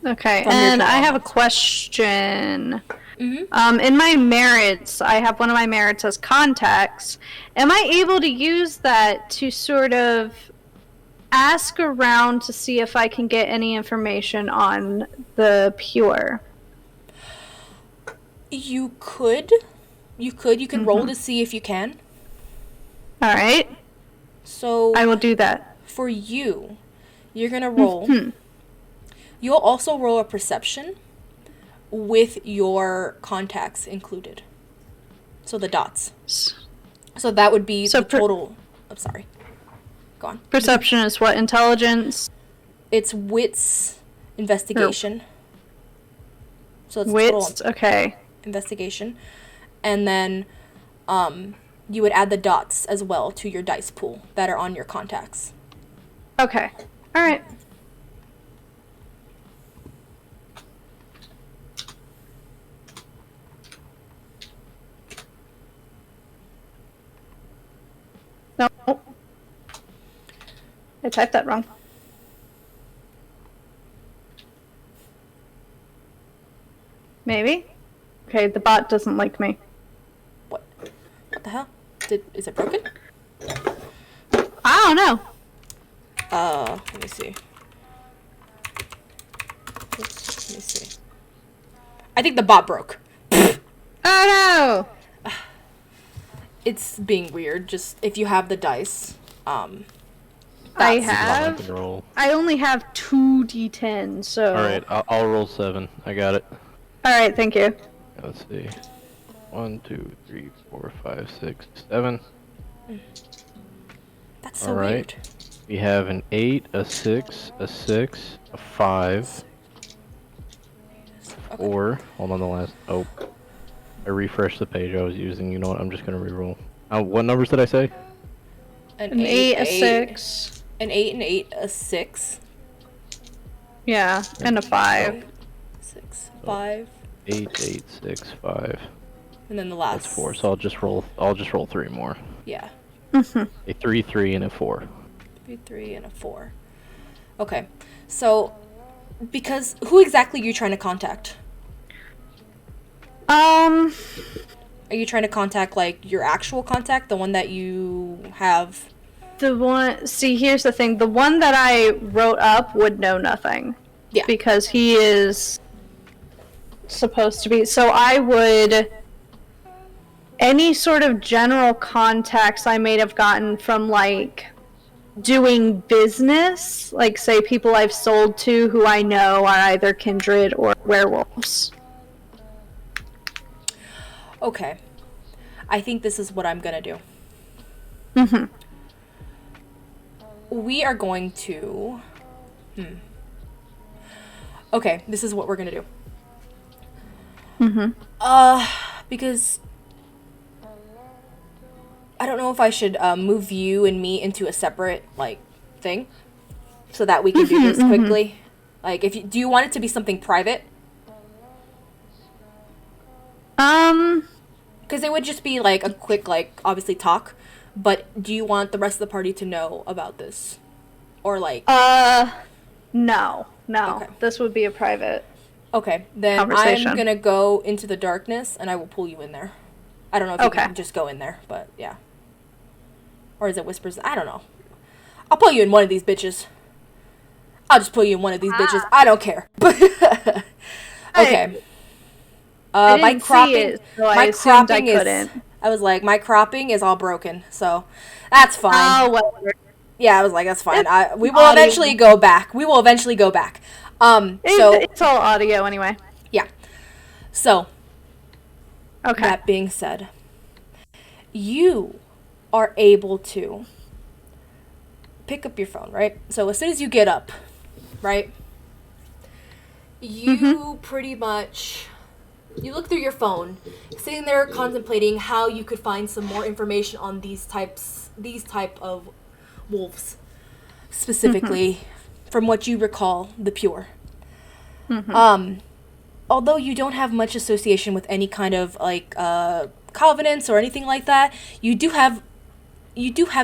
Okay, From your and I trauma. have a question. Mm-hmm. In my merits, I have one of my merits as contacts. Am I able to use that to sort of ask around to see if I can get any information on the Pure? You could. You can roll to see if you can. Alright, So, I will do that. for you, you're going to roll. You'll also roll a perception with your contacts included. So the dots. So that would be So the total. I'm sorry. Go on. Perception is what? Intelligence? It's wits investigation. So it's Wits? total Okay. investigation. And then you would add the dots as well to your dice pool that are on your contacts. Okay. Alright. No. I typed that wrong. Maybe? Okay, the bot doesn't like me. What the hell? Is it broken? I don't know. Let me see. Let me see. I think the bot broke. Oh no! It's being weird. Just if you have the dice, I that's- I have. can roll. I only have 2d10, so. Alright, I'll roll 7. I got it. Alright, thank you. Let's see. 1, 2, 3, 4, 5, 6, 7. That's so Alright. weird. We have an 8, a 6, a 6, a 5, Okay. 4. Hold on, the last. Oh. I refreshed the page I was using. You know what? I'm just gonna reroll. What numbers did I say? An 8, a 6. An 8, an 8, a 6. Yeah, and a 5. 6, 5. 8, 8, 6, 5. And then the last. That's 4. So I'll just roll 3 more. Yeah. A 3, 3, and a 4. 3, 3, and a 4. Okay. So, because who exactly are you trying to contact? Are you trying to contact, like, your actual contact? The one that you have? The one... See, here's the thing. The one that I wrote up would know nothing. Yeah. Because he is supposed to be... So I would... Any sort of general contacts I may have gotten from, like, doing business, like, say, people I've sold to who I know are either kindred or werewolves. Okay. I think this is what I'm gonna do. We are going to... Okay, this is what we're gonna do. Because... I don't know if I should move you and me into a separate, like, thing. So that we can do this quickly. Like, do you want it to be something private? Because it would just be, like, a quick, like, obviously talk. But do you want the rest of the party to know about this? Or, like... No. Okay. This would be a private Okay, then conversation. I'm gonna go into the darkness, and I will pull you in there. I don't know if you can just go in there, but yeah. Or is it whispers? I don't know. I'll pull you in one of these bitches. I'll just pull you in one of these bitches. I don't care. Okay. My cropping, my cropping is. I was like, my cropping is all broken, so that's fine. Oh, whatever. Yeah, I was like, that's fine. We will eventually go back. So It's all audio anyway. yeah. So. Okay. That being said, you are able to pick up your phone, right? So as soon as you get up, right, you pretty much, you look through your phone, sitting there contemplating how you could find some more information on these type of wolves, specifically from what you recall, the Pure. Although you don't have much association with any kind of, like, covenants or anything like that, you do have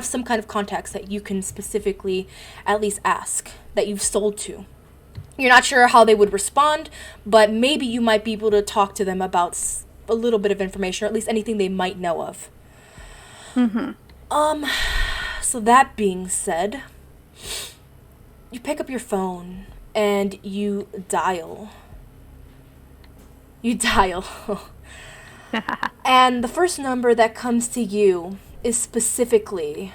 some kind of contacts that you can specifically at least ask, that you've sold to. You're not sure how they would respond, but maybe you might be able to talk to them about a little bit of information, or at least anything they might know of. So that being said, you pick up your phone and you dial. And the first number that comes to you is specifically...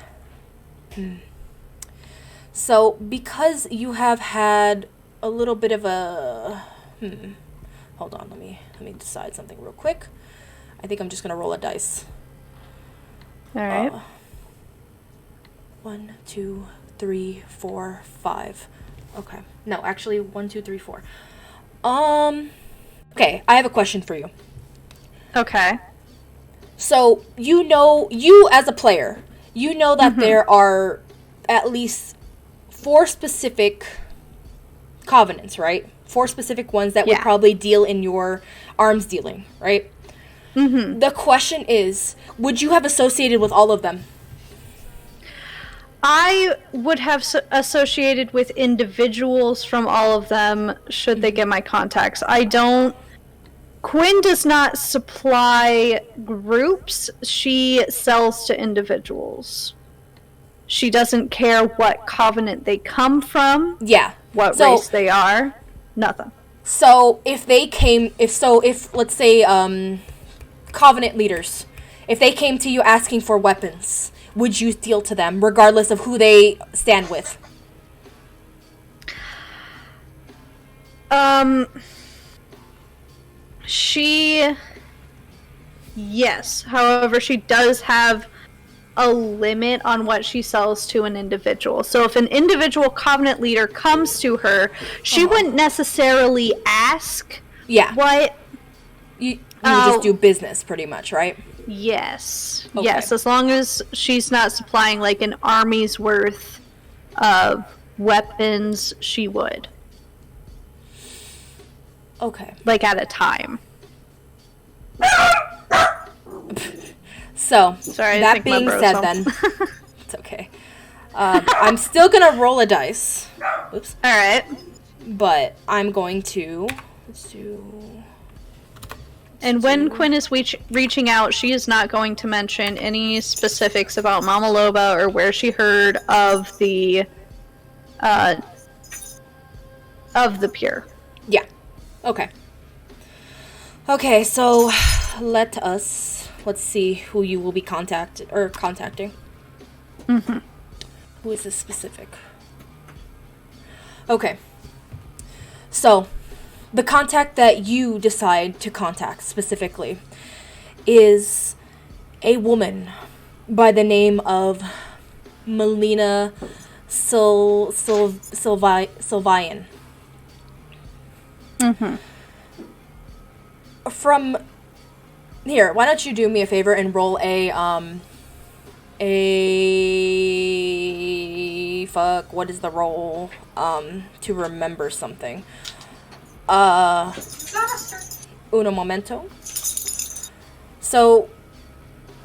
So, because you have had a little bit of a... Hold on, let me decide something real quick. I think I'm just going to roll a dice. Alright. 1, 2, 3, 4, 5. Okay. No, actually, 1, 2, 3, 4. Okay, I have a question for you. Okay. So, you as a player, you know that there are at least 4 specific covenants, right? 4 specific ones that would probably deal in your arms dealing, right? The question is, would you have associated with all of them? I would have associated with individuals from all of them should they get my contacts. Quinn does not supply groups. She sells to individuals. She doesn't care what covenant they come from. Yeah. What race they are. Nothing. So if let's say covenant leaders, if they came to you asking for weapons, would you deal to them regardless of who they stand with? Yes. However, she does have a limit on what she sells to an individual. So if an individual Covenant leader comes to her, she wouldn't necessarily ask what... You would just do business, pretty much, right? Yes. Okay. Yes, as long as she's not supplying, like, an army's worth of weapons, she would. Okay. Like, at a time. So, Sorry, that being said then... It's okay. I'm still gonna roll a dice. Oops. Alright. But I'm going to... Let's do... And when Quinn is reaching out, she is not going to mention any specifics about Mama Loba or where she heard of the Pure. Yeah. Okay. Okay, so let's see who you will be contacting. Mm-hmm. Who is this specific? Okay. So, the contact that you decide to contact specifically is a woman by the name of Melina Sylvian. Mm-hmm. From here, why don't you do me a favor and roll what is the roll? To remember something. Uno momento. So,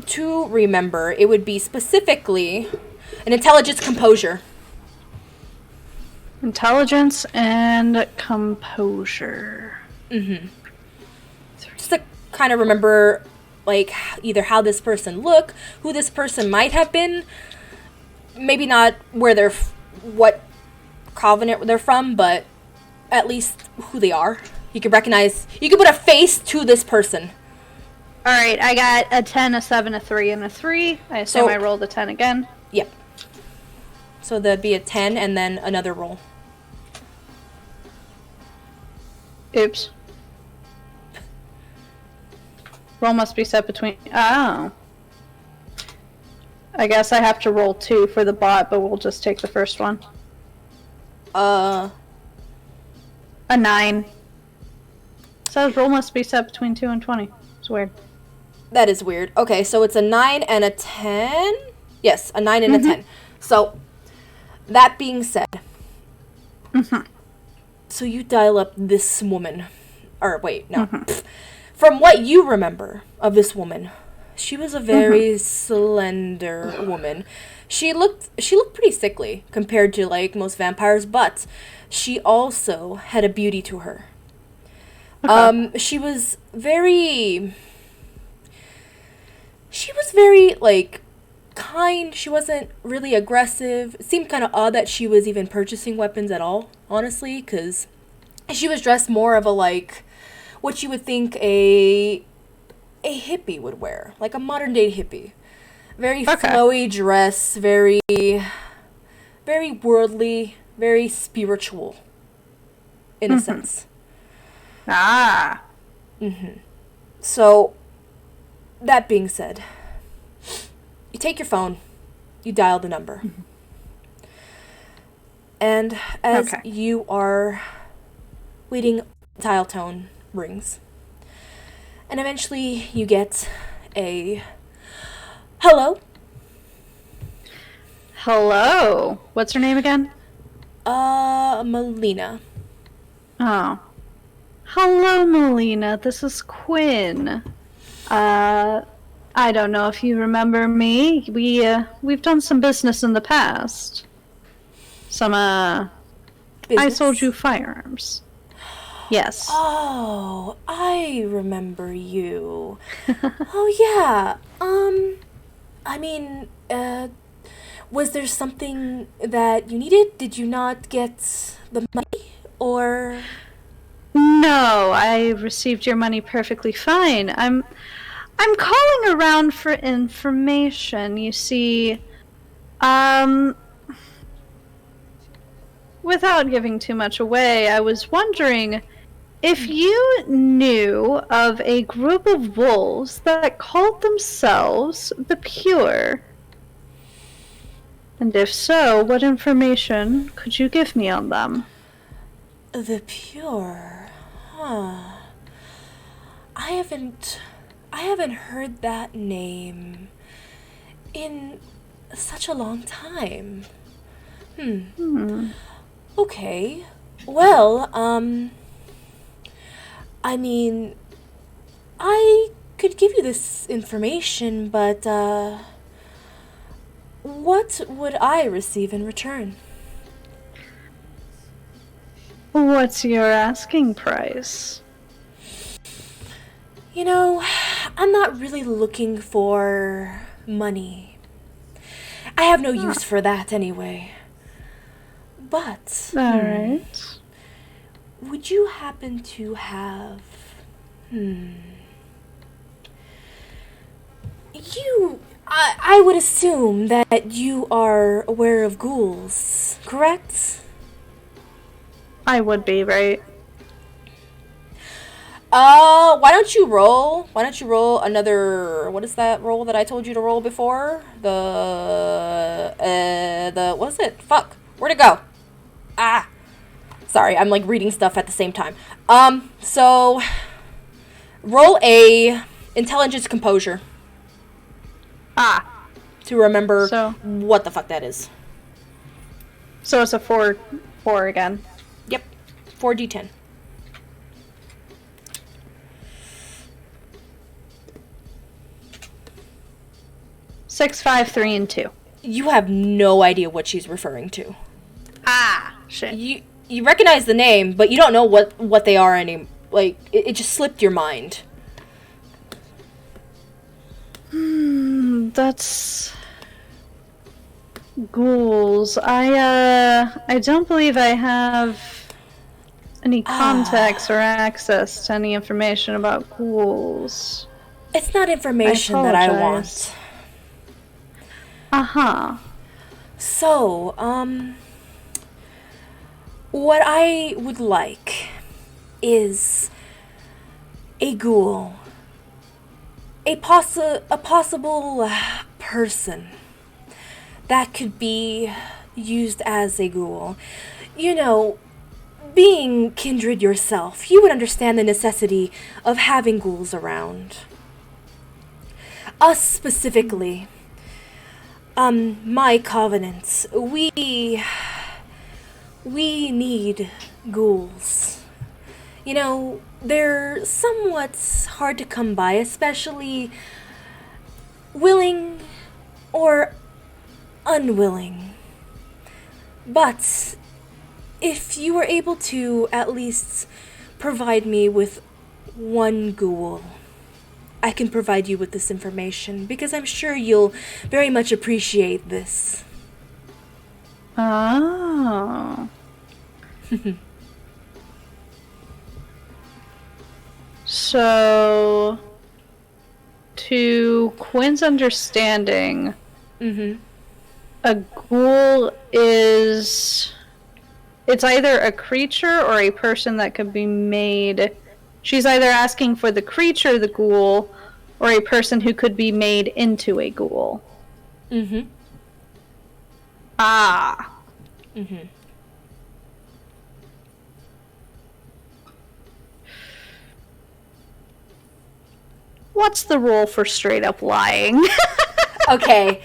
to remember, it would be specifically an intelligence composure. Intelligence and composure. Mm-hmm. Just to kind of remember, like, either how this person looked, who this person might have been, maybe not where what covenant they're from, but at least who they are. You can put a face to this person. Alright, I got a 10, a 7, a 3, and a 3. I assume I rolled a 10 again. Yep. So there'd be a 10 and then another roll. Oops. Roll must be set between... Oh. I guess I have to roll 2 for the bot, but we'll just take the first one. A 9. Says roll must be set between 2 and 20. It's weird. That is weird. Okay, so it's a 9 and a 10? Yes, a 9 and a 10. So, that being said, so you dial up this woman. Or, wait, no. From what you remember of this woman, she was a very slender woman. She looked pretty sickly compared to, like, most vampires, but she also had a beauty to her. She was very, like, kind. She wasn't really aggressive. It seemed kind of odd that she was even purchasing weapons at all, honestly, because she was dressed more of a, like, what you would think a hippie would wear, like a modern-day hippie. Very flowy dress, very worldly, very spiritual, in a sense. Ah. So, that being said, you take your phone, you dial the number. And as you are waiting, dial tone rings. And eventually you get a hello. Hello. What's her name again? Melina. Oh. Hello, Melina. This is Quinn. I don't know if you remember me. We've done some business in the past. I sold you firearms. Yes. Oh, I remember you. Oh, yeah. I mean, was there something that you needed? Did you not get the money? Or... No, I received your money perfectly fine. I'm calling around for information. You see, without giving too much away, I was wondering if you knew of a group of wolves that called themselves the Pure. And if so, what information could you give me on them? The Pure. Huh. I haven't heard that name in such a long time. Okay. Well, I mean, I could give you this information, but, what would I receive in return? What's your asking price? You know, I'm not really looking for money. I have no use for that anyway. But, Alright. would you happen to have, I would assume that you are aware of ghouls, correct? I would be, right? Why don't you roll? Why don't you roll another, what is that roll that I told you to roll before? What is it? Fuck. Where'd it go? Ah. Sorry, I'm like reading stuff at the same time. So, roll a intelligence composure. To remember what the fuck that is. So it's a 4 again. Yep. 4d10. Six, 5, 3, and 2. You have no idea what she's referring to. Shit. You recognize the name, but you don't know what they are like, it just slipped your mind. That's ghouls. I don't believe I have any contacts or access to any information about ghouls. It's not information that I want. So, what I would like is a ghoul. A possible person that could be used as a ghoul. You know, being kindred yourself, you would understand the necessity of having ghouls around. Us specifically, my covenants, we need ghouls. You know, they're somewhat hard to come by, especially willing or unwilling. But if you were able to at least provide me with one ghoul, I can provide you with this information, because I'm sure you'll very much appreciate this. Oh. So, to Quinn's understanding, a ghoul is... It's either a creature or a person that could be made... She's either asking for the creature, the ghoul, or a person who could be made into a ghoul. What's the rule for straight up lying? Okay.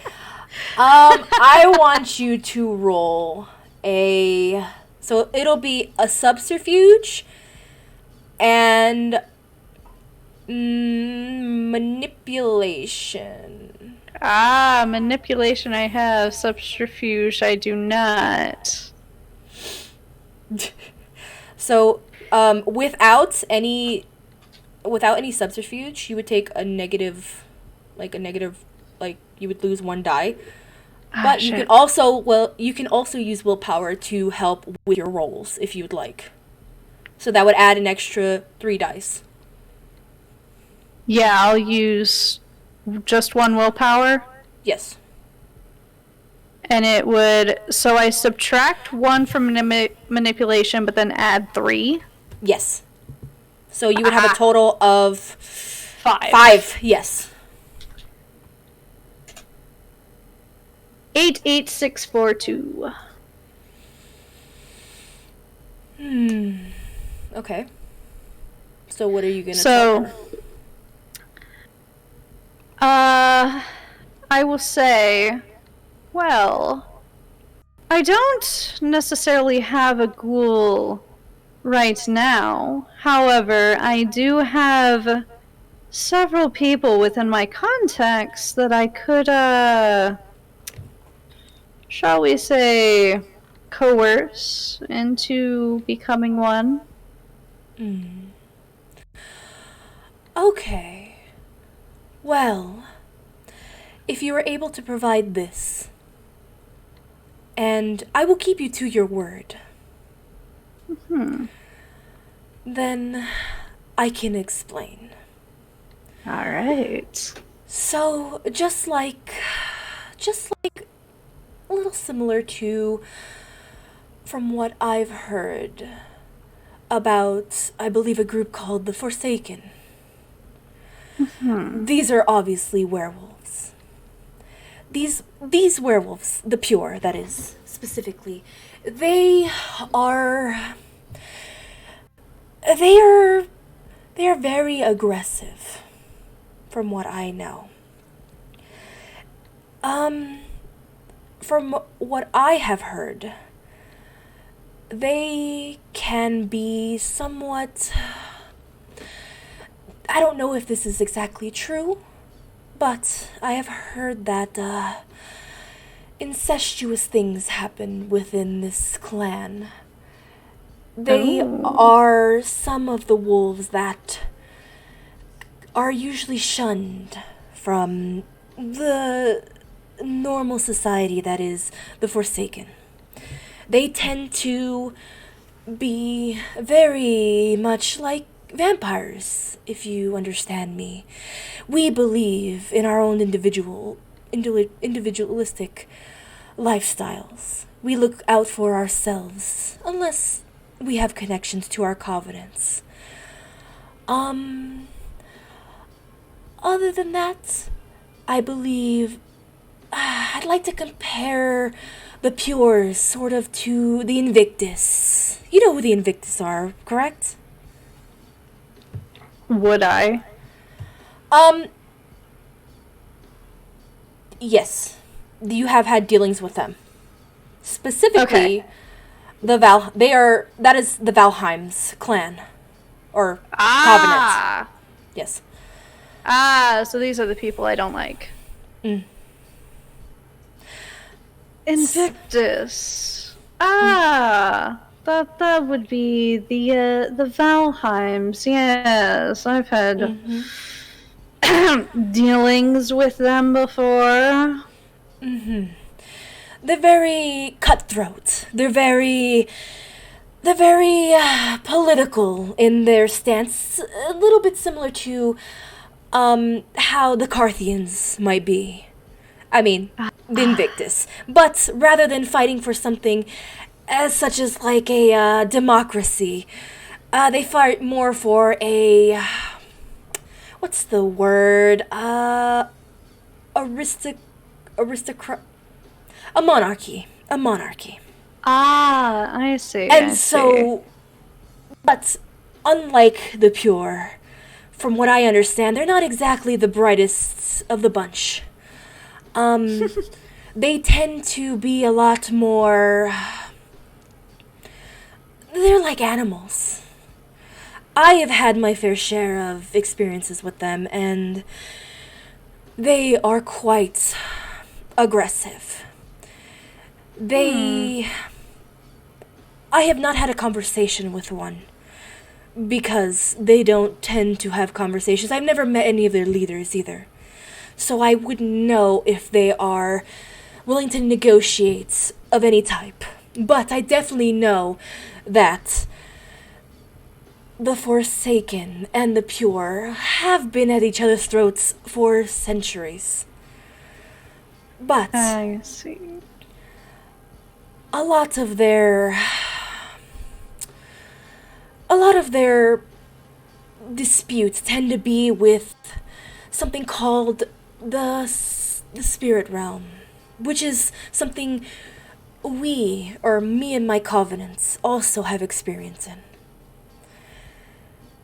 I want you to roll a... So it'll be a subterfuge and manipulation. Manipulation I have. Subterfuge I do not. So, without any subterfuge, you would take a negative, you would lose 1 die. But you can also use willpower to help with your rolls if you would like. So that would add an extra 3 dice. Yeah, I'll use just 1 willpower. Yes. And it would... So I subtract 1 from manipulation, but then add 3? Yes. So you would have a total of 5. 5, yes. 88642. Okay. So what are you gonna tell So, her? I will say, well, I don't necessarily have a ghoul right now. However, I do have several people within my contacts that I could, shall we say, coerce into becoming one. Okay. Well, if you are able to provide this, and I will keep you to your word, then I can explain. Alright. So, just like a little similar to from what I've heard about, I believe, a group called the Forsaken. These are obviously werewolves. These werewolves, the pure, that is, specifically, they are very aggressive, from what I know. From what I have heard, they can be somewhat... I don't know if this is exactly true, but I have heard that incestuous things happen within this clan. They are some of the wolves that are usually shunned from the normal society that is the Forsaken. They tend to be very much like vampires, if you understand me. We believe in our own individualistic lifestyles. We look out for ourselves, unless we have connections to our covenants. Other than that, I believe I'd like to compare the Pures sort of to the Invictus. You know who the Invictus are, correct? Would I? Yes. You have had dealings with them. Specifically, Okay. that is the Valheim's clan. Or covenant. Yes. So these are the people I don't like. Invictus. That would be the Valheims. Yes, I've had dealings with them before. They're very cutthroat. They're very political in their stance. A little bit similar to how the Carthians might be. I mean, the Invictus. But rather than fighting for something as such as like a democracy, they fight more for a... what's the word? Aristocrat... A monarchy. A monarchy. I see. And so... But unlike the Pure, from what I understand, they're not exactly the brightest of the bunch. They tend to be a lot more... They're like animals. I have had my fair share of experiences with them, and they are quite aggressive. I have not had a conversation with one, because they don't tend to have conversations. I've never met any of their leaders either. So I wouldn't know if they are willing to negotiate of any type. But I definitely know that the Forsaken and the Pure have been at each other's throats for centuries. But I see. a lot of their disputes tend to be with something called the spirit realm, which is something me and my covenants also have experience in.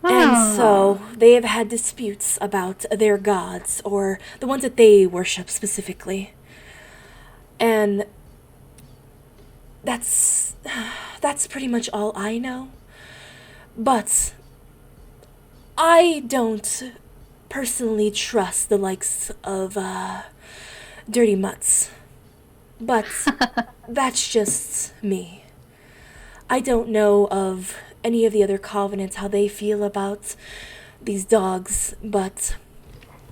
And so they have had disputes about their gods, or the ones that they worship specifically. And that's pretty much all I know. But I don't personally trust the likes of Dirty Mutts. But that's just me. I don't know of any of the other covenants, how they feel about these dogs, but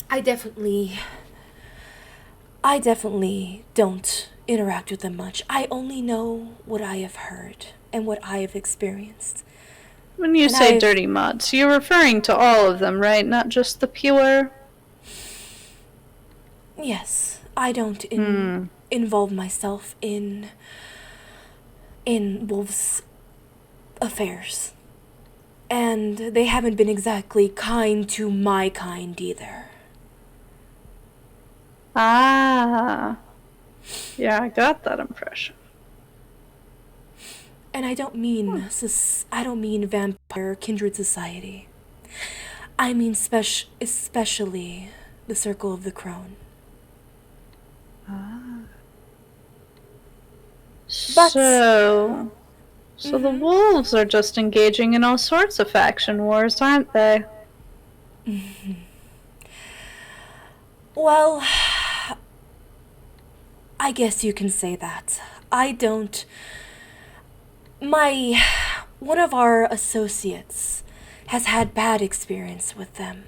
I definitely don't interact with them much. I only know what I have heard and what I have experienced. When you say dirty mutts, you're referring to all of them, right? Not just the pure? Yes, I don't involve myself in wolves' affairs. And they haven't been exactly kind to my kind either. Ah. Yeah, I got that impression. And I don't mean vampire kindred society. I mean especially the Circle of the Crone. But so the wolves are just engaging in all sorts of faction wars, aren't they? Well, I guess you can say that. One of our associates has had bad experience with them.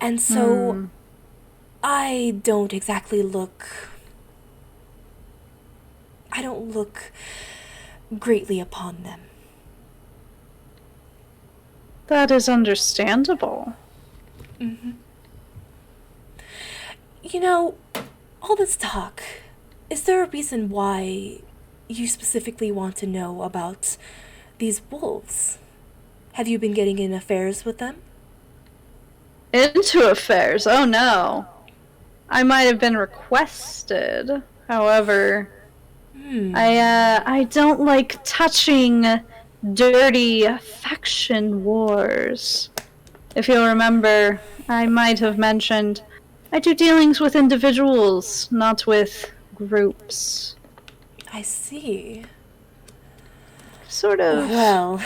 And so I don't look greatly upon them. That is understandable. You know, all this talk, is there a reason why you specifically want to know about these wolves? Have you been getting in affairs with them? Into affairs? Oh no. I might have been requested. However, I don't like touching dirty faction wars. If you'll remember, I might have mentioned I do dealings with individuals, not with groups. I see. Sort of. Well,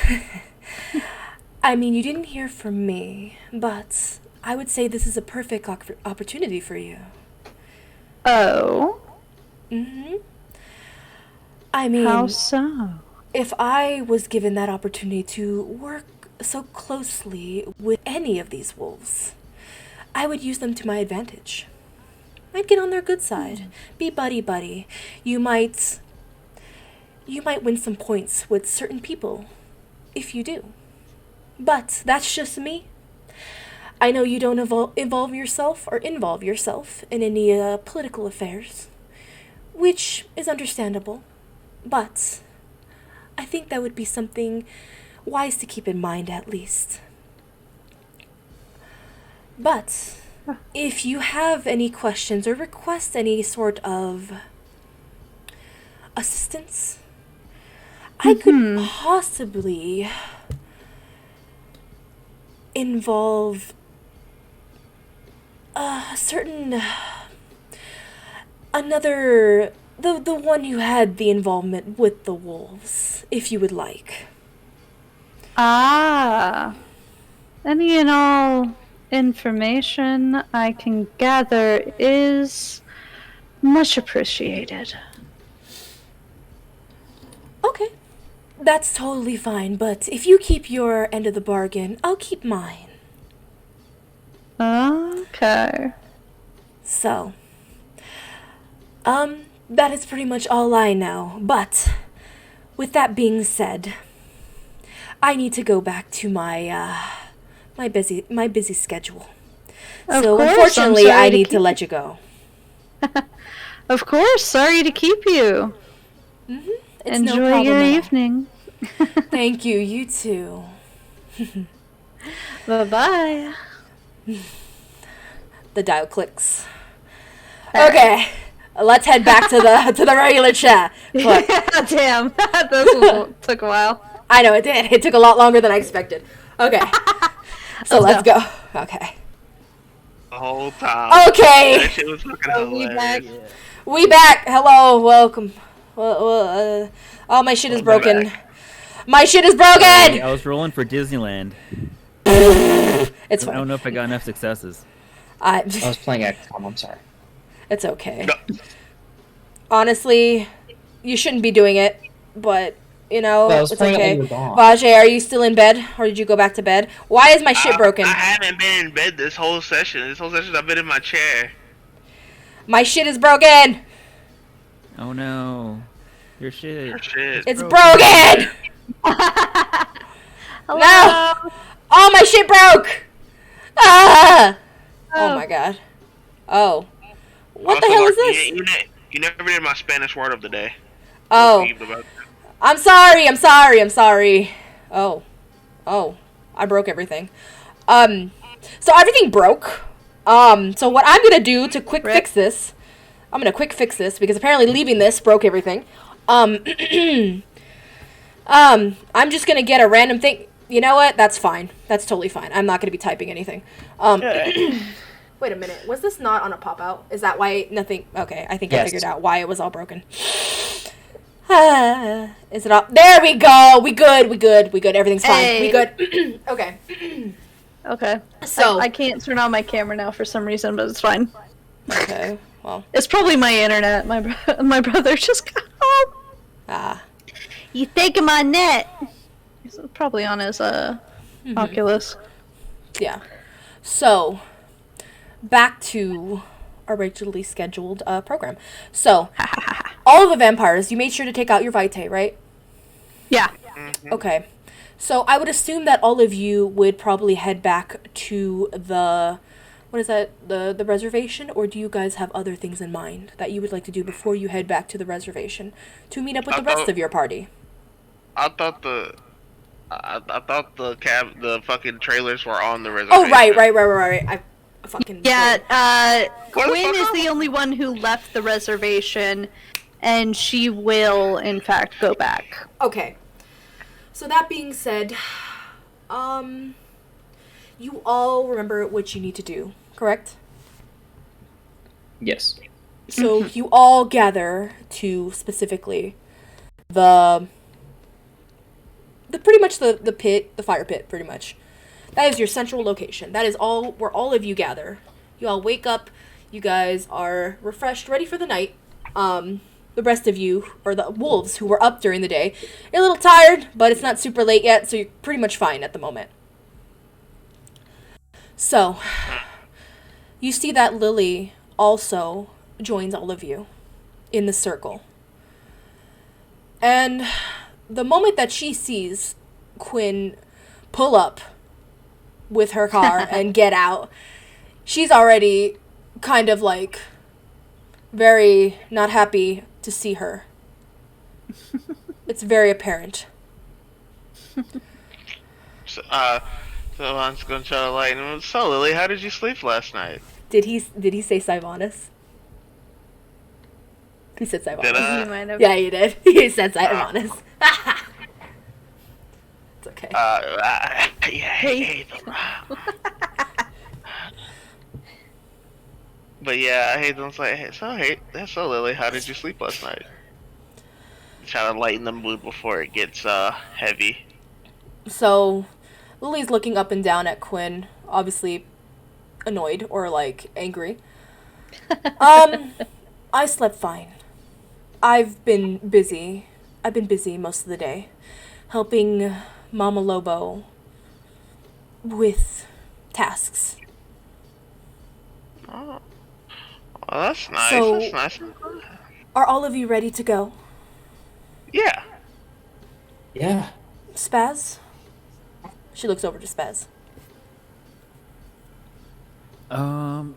I mean, you didn't hear from me, but I would say this is a perfect opportunity for you. Oh? I mean, how so? If I was given that opportunity to work so closely with any of these wolves, I would use them to my advantage. I'd get on their good side. Be buddy-buddy. You might win some points with certain people, if you do. But that's just me. I know you don't involve yourself in any political affairs, which is understandable. But I think that would be something wise to keep in mind, at least. But if you have any questions or request any sort of assistance, I could possibly involve the one who had the involvement with the wolves, if you would like. Ah. Any and all information I can gather is much appreciated. Okay. That's totally fine, but if you keep your end of the bargain, I'll keep mine. Okay. So, that is pretty much all I know, but with that being said, I need to go back to my busy schedule. So unfortunately, I need to let you go. Of course, sorry to keep you. Enjoy your evening. Thank you, you too. Bye-bye. The dial clicks. Okay, let's head back to the regular chat. But, Damn, this took a while. I know it did. It took a lot longer than I expected. Okay, so let's go. Okay. The whole time. Okay. That shit was fucking hilarious. We back. Hello, welcome. Oh, my shit is broken. My shit is broken. I was rolling for Disneyland. It's I fine. don't know if I got enough successes. I was playing XCOM. I'm sorry. It's okay. No. Honestly, you shouldn't be doing it, but you know, Well, I was it's playing it okay. when you were gone. Vajay, are you still in bed, or did you go back to bed? Why is my shit broken? I haven't been in bed this whole session. This whole session I've been in my chair. My shit is broken. Oh no. Your shit. Oh, shit. It's broken. No. Oh, my shit broke. Ah. Oh my god. Oh. What the Also, hell is Larky, this? You never did my Spanish word of the day. Oh. I'm sorry. Oh. I broke everything. So everything broke. So what I'm gonna do to fix this, I'm gonna quick fix this because apparently leaving this broke everything. I'm just gonna get a random thing. You know what? That's fine. That's totally fine. I'm not gonna be typing anything. Wait a minute. Was this not on a pop out? Is that why nothing? Okay, I think I figured out why it was all broken. Is it all? There we go. We good. Everything's fine. Hey. We good. Okay. Okay. So I can't turn on my camera now for some reason, but it's fine. Okay. Well. It's probably my internet. My brother just got home. Ah. You taking my net? He's probably on his Oculus. Yeah. So, back to our regularly scheduled program. So, all of the vampires, you made sure to take out your vitae, right? Yeah. Okay. So, I would assume that all of you would probably head back to the, what is that, the reservation? Or do you guys have other things in mind that you would like to do before you head back to the reservation to meet up with the rest of your party? I thought the fucking trailers were on the reservation. Oh, right. I fucking... Yeah, What the Quinn fuck? is the only one who left the reservation, and she will, in fact, go back. Okay. So that being said, you all remember what you need to do, correct? Yes. So you all gather to specifically the pretty much the pit, the fire pit, pretty much. That is your central location. That is all where all of you gather. You all wake up. You guys are refreshed, ready for the night. The rest of you, or the wolves who were up during the day, you're a little tired, but it's not super late yet, so you're pretty much fine at the moment. So, you see that Lily also joins all of you in the circle. And the moment that she sees Quinn pull up with her car and get out, she's already kind of like very not happy to see her. It's very apparent. So I'm just gonna try to lighten him. So Lily, how did you sleep last night? Did he say Sylvanas? He said Sylvanas. Did I? You might have. Yeah, he did. He said Sylvanas. It's okay. Yeah, hey, but yeah, I hate them. Like, so Lily, how did you sleep last night? Try to lighten the mood before it gets heavy. So, Lily's looking up and down at Quinn, obviously annoyed or like angry. I slept fine. I've been busy most of the day, helping Mama Lobo with tasks. Oh, well, that's nice. So- That's nice. Are all of you ready to go? Yeah. Yeah. Spaz? She looks over to Spaz.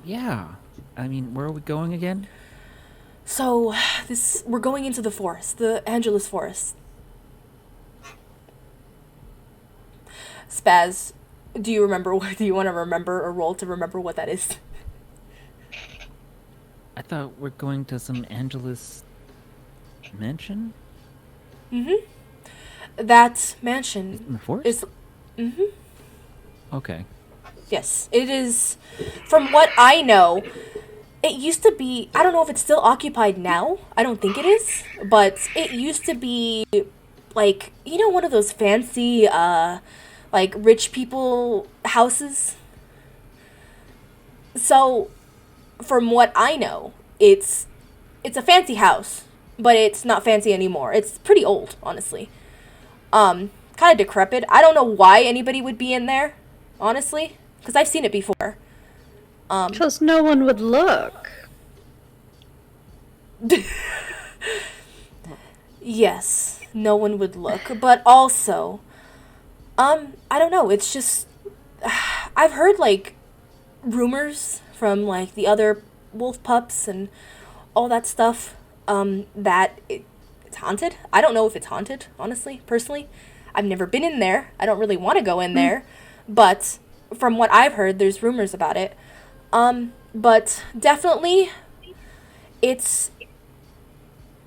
Yeah. I mean, where are we going again? So, we're going into the forest, the Angelus Forest. Spaz, do you want to remember a roll to remember what that is? I thought we're going to some Angelus mansion? That mansion In the forest? is. Okay. Yes, it is. From what I know, it used to be. I don't know if it's still occupied now. I don't think it is. But it used to be, like, one of those fancy, like, rich people houses. So, from what I know, it's a fancy house, but it's not fancy anymore. It's pretty old, honestly. Kind of decrepit. I don't know why anybody would be in there, honestly, because I've seen it before. Because no one would look. Yes, no one would look, but also, I don't know. It's just I've heard like rumors from like the other wolf pups and all that stuff. That it's haunted. I don't know if it's haunted, honestly, personally. I've never been in there. I don't really want to go in there, but from what I've heard, there's rumors about it. But definitely, it's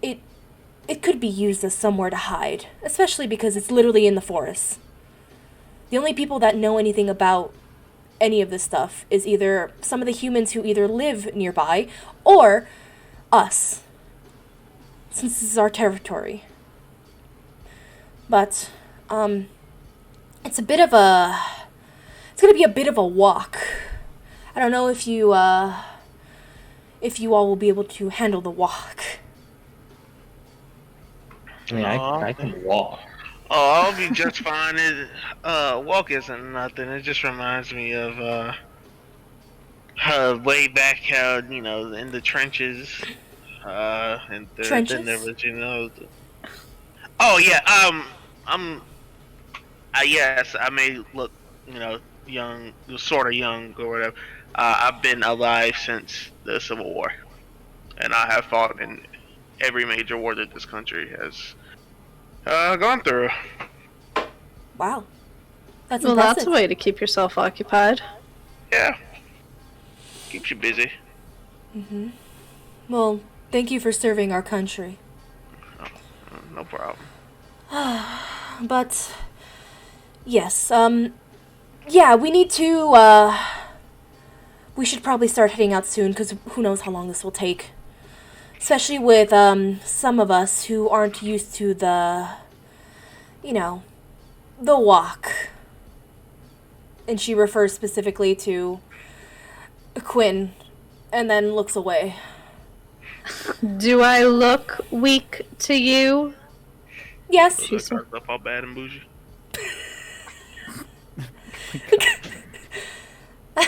it could be used as somewhere to hide, especially because it's literally in the forest. The only people that know anything about any of this stuff is either some of the humans who either live nearby or us, since this is our territory. But it's gonna be a bit of a walk. I don't know if you all will be able to handle the walk. I mean, I can walk. Oh, I'll be just fine. Walk isn't nothing. It just reminds me of way back how in the trenches, and Trenches? there was Oh yeah, yes, I may look young, sort of young or whatever. I've been alive since the Civil War, and I have fought in every major war that this country has gone through. Wow. That's Well, impressive. that's a way to keep yourself occupied. Yeah, keeps you busy. Well, thank you for serving our country. No problem. But yes, yeah, we need to we should probably start heading out soon because who knows how long this will take. Especially with some of us who aren't used to the walk. And she refers specifically to Quinn and then looks away. Do I look weak to you? Yes. So that starts up all bad and bougie.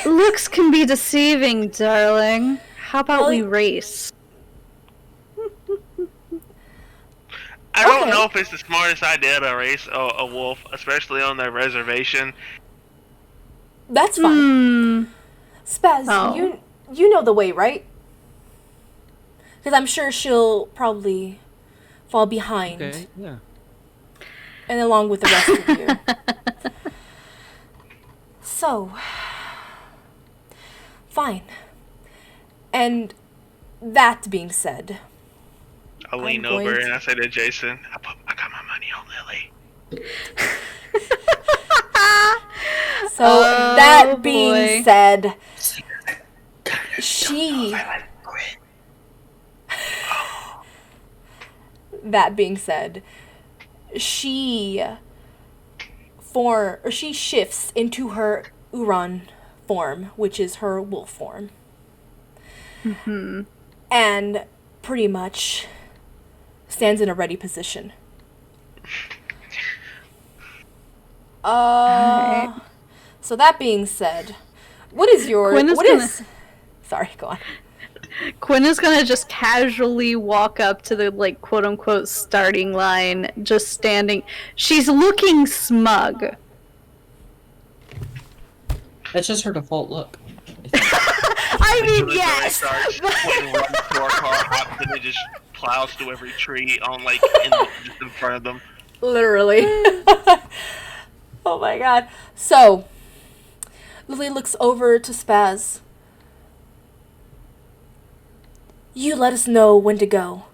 Looks can be deceiving, darling. How about we race? I don't Okay. know if it's the smartest idea to race a wolf, especially on their reservation. That's fine. Spaz, Oh. you know the way, right? Because I'm sure she'll probably fall behind. Okay, yeah. And along with the rest of you. So, fine. And that being said, I lean I'm going over to- and I say to Jason, I got my money on Lily. so Oh, that being boy. said, she that being said, she shifts into her Uran form, which is her wolf form. And pretty much stands in a ready position. Alright. So that being said, what is your Quinn is what gonna- is sorry, go on. Quinn is gonna just casually walk up to the, like, quote-unquote starting line, just standing. She's looking smug. That's just her default look. I mean, Literally yes! starts, Quinn runs to our car, hops in, and just plows through every tree on just in front of them. Literally. Oh my god. So, Lily looks over to Spaz. you let us know when to go.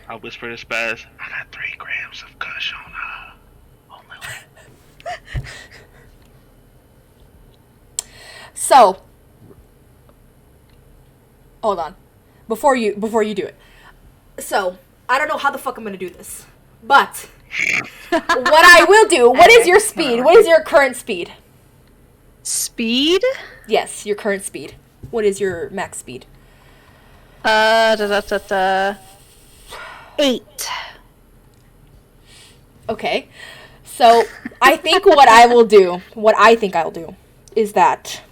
I whisper to Spaz, I got 3 grams of kush on Lily. So, hold on. Before you do it. So, I don't know how the fuck I'm gonna do this. But, what I will do, what is your speed? What is your current speed? Speed? Yes, your current speed. What is your max speed? 8. Okay. So, I think what I think I'll do, is that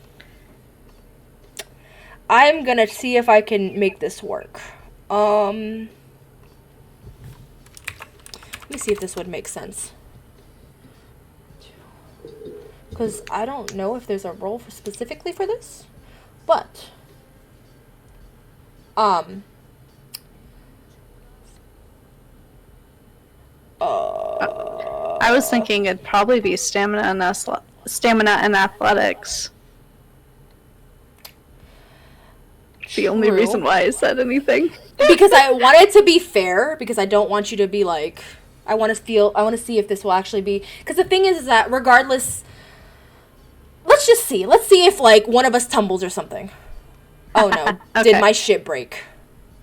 I'm gonna see if I can make this work. Let me see if this would make sense. Because I don't know if there's a role specifically for this, but I was thinking it'd probably be stamina and athletics. The only True. reason why I said anything. Because I want it to be fair, because I don't want you to be like, I want to see if this will actually be, because the thing is that regardless, let's see if like one of us tumbles or something. Oh no. Okay. Did my shit break?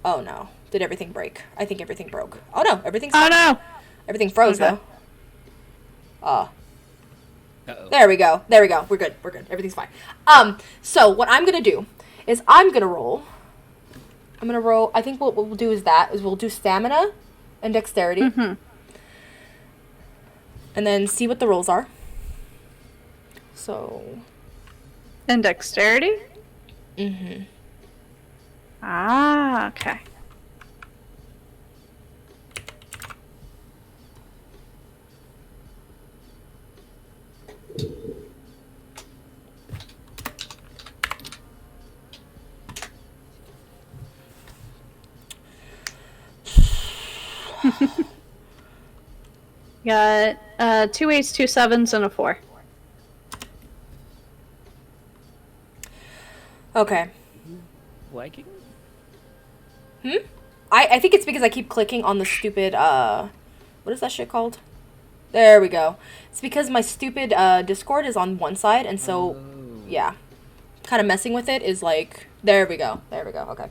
Oh no. Did everything break? I think everything broke. Oh no, everything's Oh fine. no! Everything froze Okay. though. Oh. Uh-oh. There we go. We're good. Everything's fine. So what I'm gonna do is I'm gonna roll. I think what we'll do is we'll do stamina and dexterity. Mm-hmm. And then see what the rolls are. So. And dexterity? Mm-hmm. Ah, okay. Got 2 8s, 2 7s, and a 4. Okay. Liking? I think it's because I keep clicking on the stupid, what is that shit called? There we go. It's because my stupid, Discord is on one side, and so, yeah. Kind of messing with it is like, there we go, okay.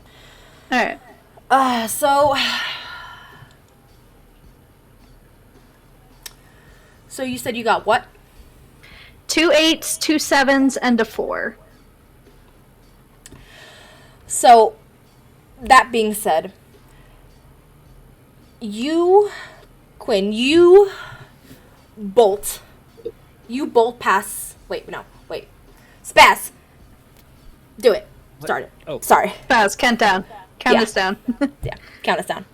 Alright. So you said you got what? 2 8s, 2 7s, and a 4. So, that being said, Quinn, you bolt past, wait, Spaz! Do it. Start it. Oh. Sorry. Baz, count down. Count Yeah. us down. Yeah, count us down.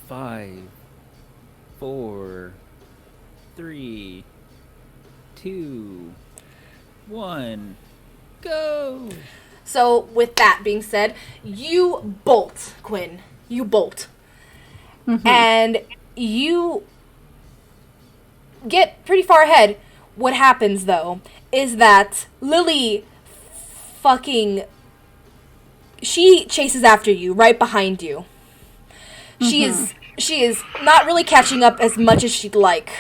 5, 4, 3, 2, 1, go! So, with that being said, you bolt, Quinn. You bolt. Mm-hmm. And you get pretty far ahead. What happens, though, is that Lily she chases after you, right behind you. Mm-hmm. She is not really catching up as much as she'd like.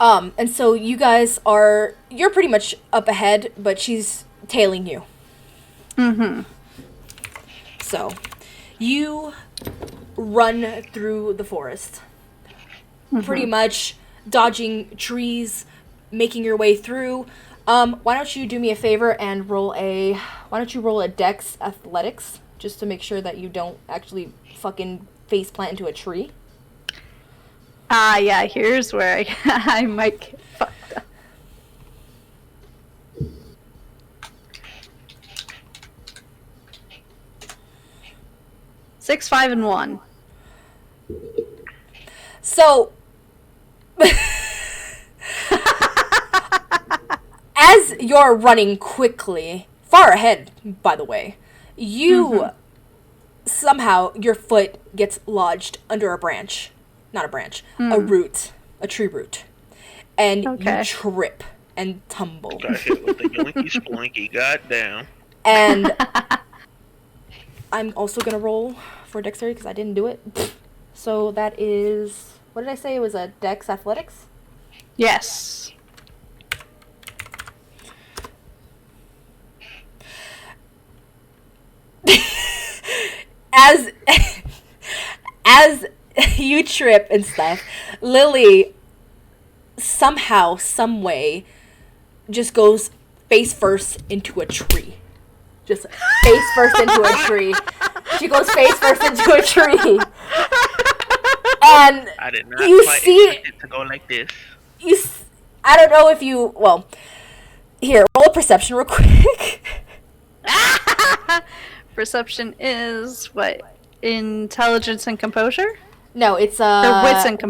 And so you guys you're pretty much up ahead, but she's tailing you. Mm-hmm. So, you run through the forest. Mm-hmm. Pretty much dodging trees, making your way through. Why don't you do me a favor and roll a Dex Athletics, just to make sure that you don't actually fucking face plant into a tree. Yeah, here's where I might get fucked up. 6, 5, and 1. So, as you're running quickly, far ahead, by the way, somehow your foot gets lodged under a branch. Not a branch, a root, a tree root. And Okay. you trip and tumble. Got hit with the yoinky splinky, goddamn. And I'm also gonna roll for dexterity because I didn't do it. So that is, what did I say? It was a dex athletics? Yes. As you trip and stuff, Lily somehow, some way, just goes face first into a tree. Just face first into a tree. She goes face first into a tree. And I did not you quite see expect it to go like this. I don't know if you, well, here, roll a perception real quick. Perception is what? Intelligence and composure? No, it's Or wits and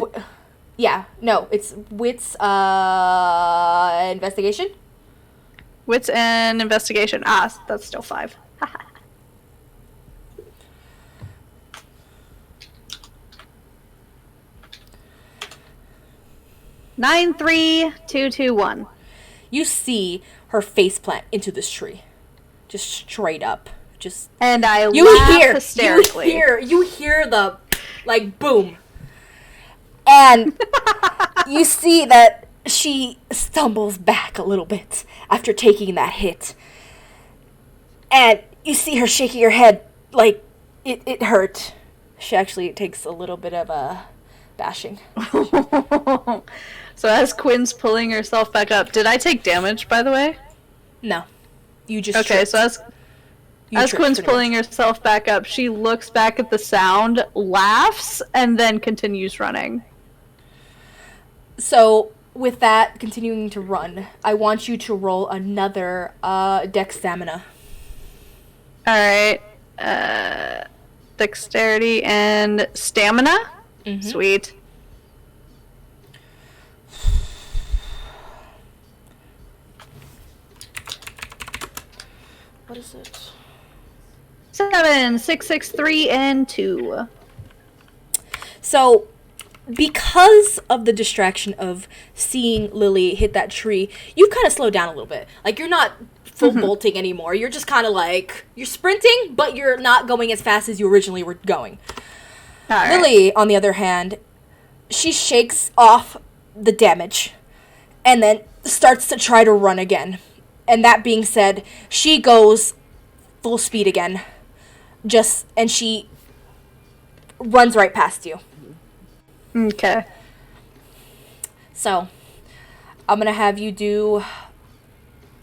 yeah, no, it's wits investigation. wits and investigation. Ah, that's still 5. 9, 3, 2, 2, 1. You see her face plant into this tree, just straight up. Just And I you laugh hear, hysterically. you hear the like boom, and you see that she stumbles back a little bit after taking that hit, and you see her shaking her head like it hurt. She actually takes a little bit of a bashing. So as Quinn's pulling herself back up, did I take damage, by the way? No, you just Okay, tripped. so as You tripped, Quinn's pretty pulling much. herself back up, she looks back at the sound, laughs, and then continues running. So, with that, continuing to run, I want you to roll another dex stamina. Alright. Dexterity and stamina? Mhm. Sweet. What is it? 7, 6, 6, 3, and 2. So, because of the distraction of seeing Lily hit that tree, you kind of slow down a little bit. Like, you're not full bolting anymore. You're just kind of like, you're sprinting, but you're not going as fast as you originally were going. Alright. Lily, on the other hand, she shakes off the damage and then starts to try to run again. And that being said, she goes full speed again. And she runs right past you. Okay. So, I'm going to have you do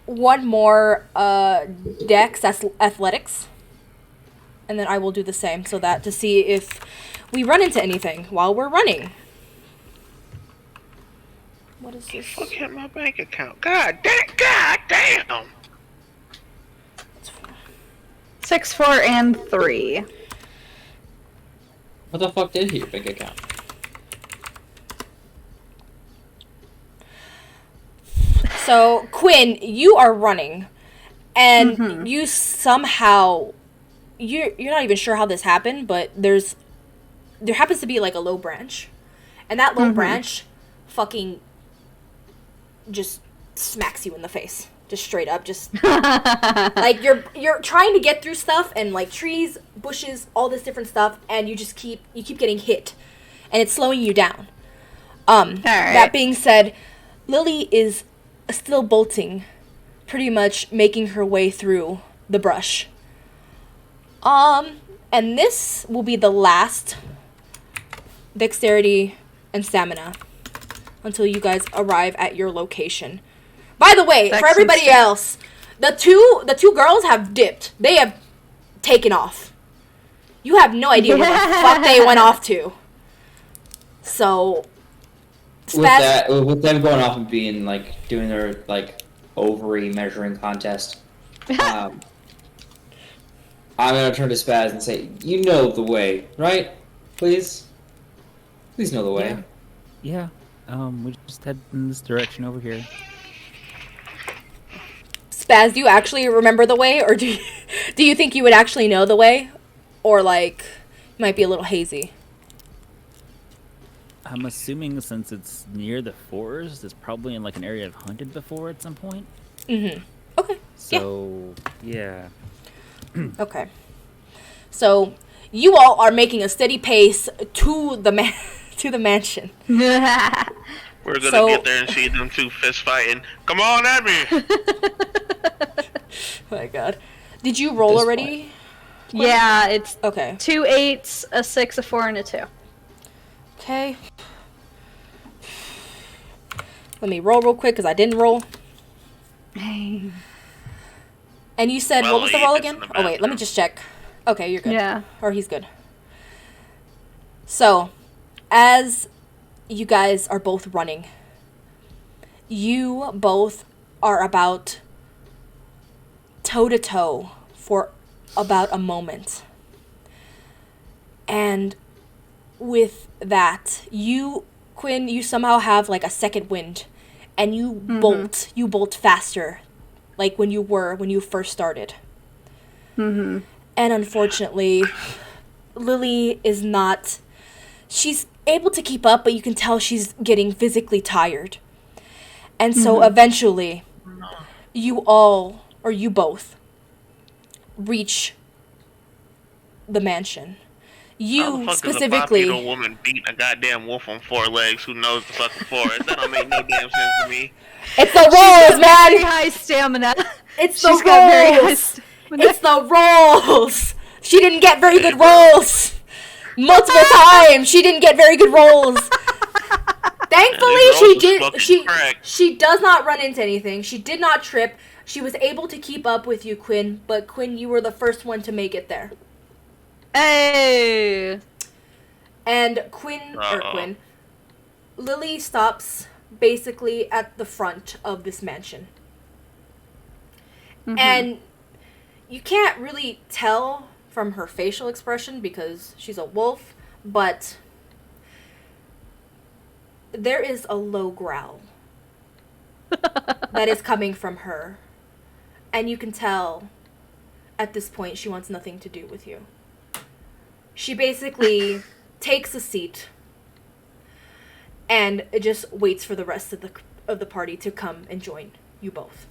one more dex athletics. And then I will do the same so that to see if we run into anything while we're running. What is this? Fuck hit my bank account. God damn. 6, 4, and 3. What the fuck did hit your bank account? So, Quinn, you are running, and you somehow, you're not even sure how this happened, but there happens to be like a low branch, and that low branch fucking just smacks you in the face. Just straight up, just like you're trying to get through stuff and like trees, bushes, all this different stuff, and you keep getting hit, and it's slowing you down. That being said, Lily is still bolting, pretty much making her way through the brush. And this will be the last dexterity and stamina until you guys arrive at your location. By the way, for everybody else, the two girls have dipped. They have taken off. You have no idea where the fuck they went off to. So, With them going off and being like doing their like ovary measuring contest, I'm gonna turn to Spaz and say, "You know the way, right? Please know the way." Yeah. We just head in this direction over here. Spaz, do you actually remember the way, or do you think you would actually know the way, or like you might be a little hazy? I'm assuming since it's near the forest, it's probably in like an area I've hunted before at some point. Mm-hmm. Okay. So, yeah. Okay. So you all are making a steady pace to the mansion. We're gonna So- get there and see them two fist fighting. Come on at me! Oh my god. Did you roll This already? Yeah, it's Okay. 2 8s, a 6, a 4, and a 2. Okay. Let me roll real quick because I didn't roll. And you said, Well, what was the he roll gets again? in the Oh, wait, let me bathroom. just check. Okay, you're good. Yeah. Or he's good. So, as you guys are both running, you both are about toe-to-toe for about a moment. And with that, Quinn, you somehow have like a second wind, and you bolt faster, like when you first started. Mm-hmm. And unfortunately, Lily is not. She's able to keep up, but you can tell she's getting physically tired. And so eventually, you both, reach the mansion. How the You fuck specifically. is a 5-feet-old woman beating a goddamn wolf on 4 legs who knows the fucking forest? That don't make no damn sense to me. It's the rolls, Very man! high stamina. It's She's the got very high rolls! stamina. It's the rolls! She didn't get very good rolls! Multiple times, she didn't get very good rolls. Thankfully, these she rolls is did. fucking cracked. She does not run into anything. She did not trip. She was able to keep up with you, Quinn. But Quinn, you were the first one to make it there. Hey. And Lily stops basically at the front of this mansion. And you can't really tell from her facial expression because she's a wolf, but there is a low growl that is coming from her. And you can tell at this point she wants nothing to do with you. She basically takes a seat and just waits for the rest of the party to come and join you both.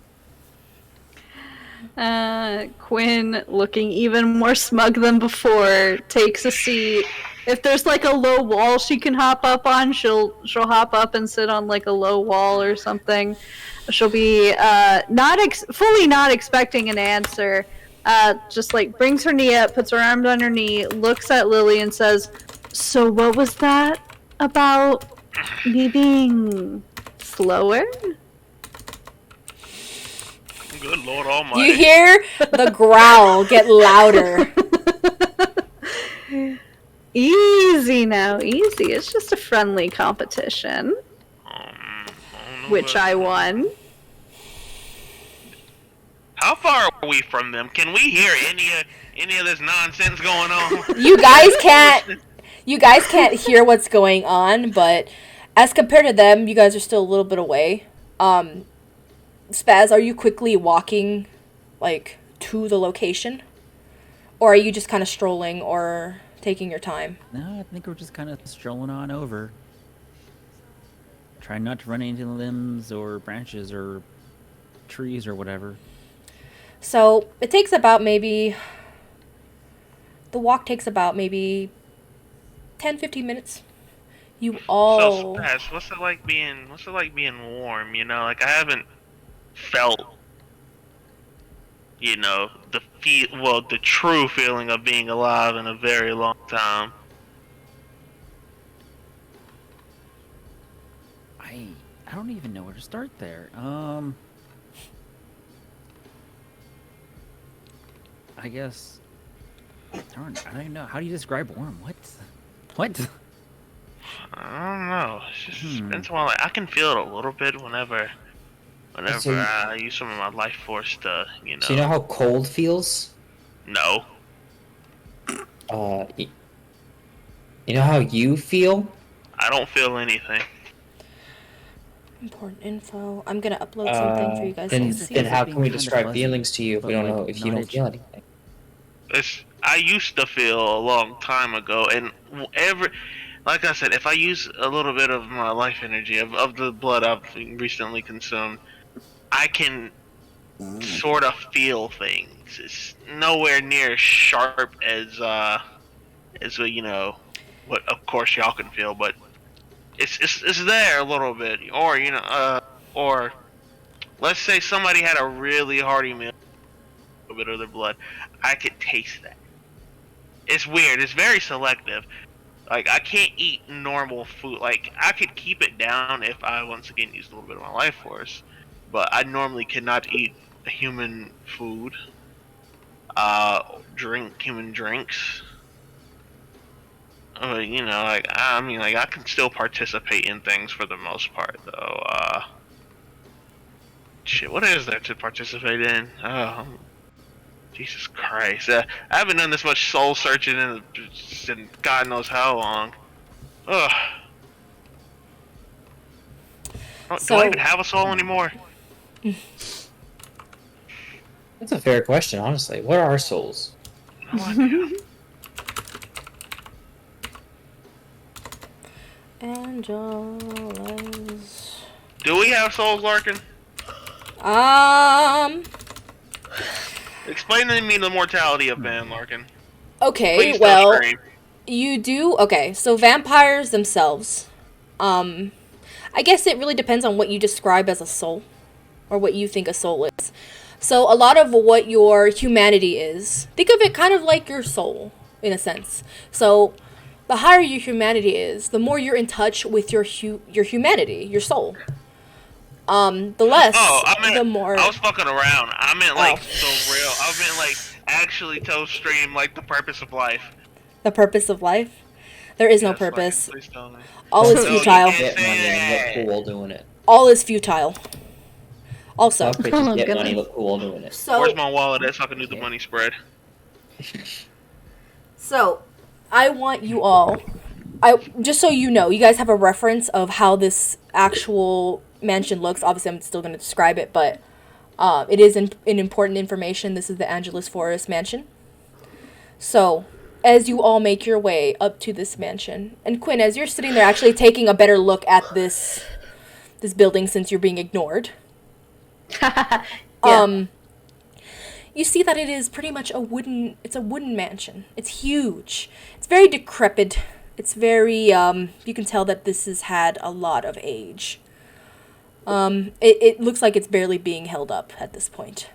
Quinn, looking even more smug than before, takes a seat. If there's like a low wall she can hop up on, she'll hop up and sit on like a low wall or something. She'll be fully not expecting an answer. Just like brings her knee up, puts her arms on her knee, looks at Lily and says, "So what was that about me being slower?" Good Lord Almighty. You hear the growl get louder. Easy now, easy. It's just a friendly competition, which I won. How far are we from them? Can we hear any of this nonsense going on? You guys can't hear what's going on, but as compared to them, you guys are still a little bit away. Spaz, are you quickly walking, like, to the location? Or are you just kind of strolling or taking your time? No, I think we're just kind of strolling on over. Trying not to run into limbs or branches or trees or whatever. So, it takes about maybe... The walk takes about maybe 10-15 minutes. You all... So, Spaz, what's it like being warm, you know? Like, I haven't felt, you know, the true feeling of being alive in a very long time. I don't even know where to start there. I guess I don't even know. How do you describe warm? What? I don't know. It's just been so long. Like, I can feel it a little bit whenever I use some of my life force to, you know. So you know how cold feels? No. You know how you feel? I don't feel anything. Important info. I'm gonna upload something for you guys to see. Then how being can we kinda describe fuzzy, feelings to you if we but, don't know like, if you not don't feel itchy. anything? I used to feel a long time ago, and like I said, if I use a little bit of my life energy of the blood I've recently consumed, I can sort of feel things. It's nowhere near as sharp as what of course y'all can feel, but it's there a little bit. Or let's say somebody had a really hearty meal, a little bit of their blood. I could taste that. It's weird. It's very selective. Like, I can't eat normal food. Like, I could keep it down if I once again used a little bit of my life force, but I normally cannot eat human food. Drink human drinks. Like, I mean, like, I can still participate in things for the most part, though. Shit, what is there to participate in? Oh, Jesus Christ. I haven't done this much soul searching in God knows how long. Ugh. Do I even have a soul anymore? That's a fair question, honestly. What are souls? No idea. Angelas. Do we have souls, Larkin? Explain to me the mortality of man, Larkin. Okay, Please well, don't scream. you do. Okay, so vampires themselves. I guess it really depends on what you describe as a soul, or what you think a soul is. So a lot of what your humanity is, think of it kind of like your soul, in a sense. So the higher your humanity is, the more you're in touch with your humanity, your soul. The less, the more. I was fucking around. I meant like the real. I meant like actually toe stream, like the purpose of life. The purpose of life? There is no Yes, purpose. Larkin, please tell me. All is No, futile. you Get can't money say and that. look cool doing it. All is futile. Also, How could you Oh, get goodness. money, look cool doing it? so Where's my wallet at so I can do the money spread? So, I want you all, just so you know, you guys have a reference of how this actual mansion looks. Obviously, I'm still going to describe it, but it is an important information. This is the Angeles Forest Mansion. So, as you all make your way up to this mansion, and Quinn, as you're sitting there actually taking a better look at this building since you're being ignored, you see that it is pretty much a wooden mansion. It's huge. It's very decrepit. It's very, you can tell that this has had a lot of age. It looks like it's barely being held up at this point.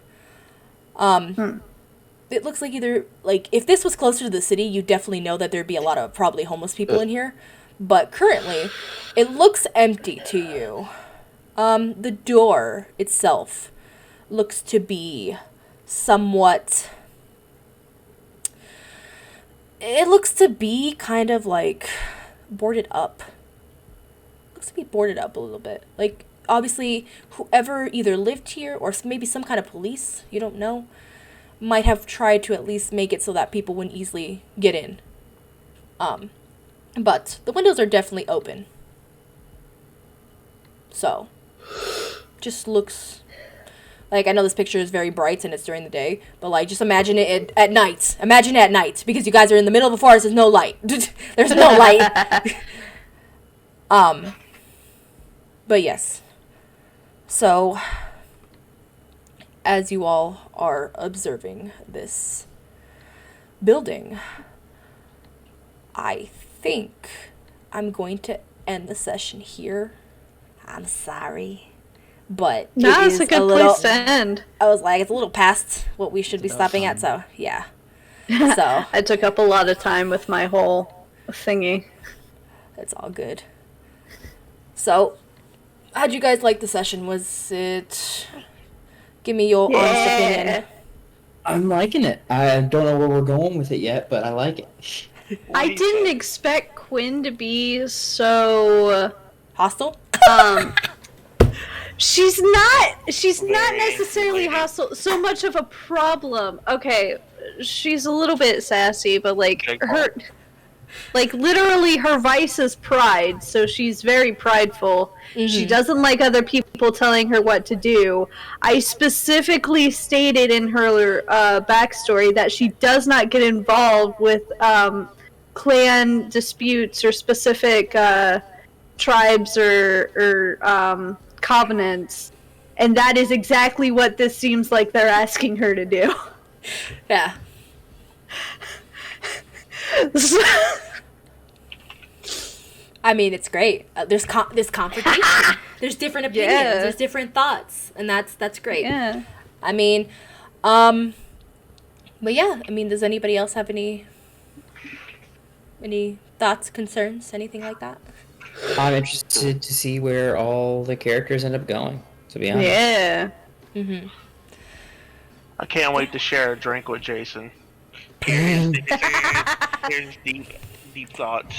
It looks like either, like, if this was closer to the city, you definitely know that there'd be a lot of probably homeless people in here. But currently, it looks empty to you. The door itself looks to be somewhat... It looks to be kind of, like, boarded up. Looks to be boarded up a little bit. Like, obviously, whoever either lived here or maybe some kind of police, you don't know, might have tried to at least make it so that people wouldn't easily get in. But the windows are definitely open. So, just looks like, I know this picture is very bright and it's during the day, but like, just imagine it at night. Imagine it at night, because you guys are in the middle of a forest. There's no light. There's no light. But yes. So, as you all are observing this building, I think I'm going to end the session here. I'm sorry, but No, it it's is a good little, place to end. I was like, it's a little past what we should be stopping at, so yeah. So I took up a lot of time with my whole thingy. it's all good. So, how'd you guys like the session? Was it... Give me your honest opinion. I'm liking it. I don't know where we're going with it yet, but I like it. I didn't expect Quinn to be so... Hostile? She's not necessarily hostile, so much of a problem. Okay, she's a little bit sassy, but like literally her vice is pride, so she's very prideful. Mm-hmm. She doesn't like other people telling her what to do. I specifically stated in her backstory that she does not get involved with clan disputes or specific tribes or covenants, and that is exactly what this seems like they're asking her to do. Yeah. I mean, it's great. There's confrontation. There's different opinions. Yeah. There's different thoughts, and that's great. Yeah. I mean, but yeah. I mean, does anybody else have any thoughts, concerns, anything like that? I'm interested to see where all the characters end up going, to be honest. Yeah. Mm-hmm. I can't wait to share a drink with Jason. Here's deep thoughts.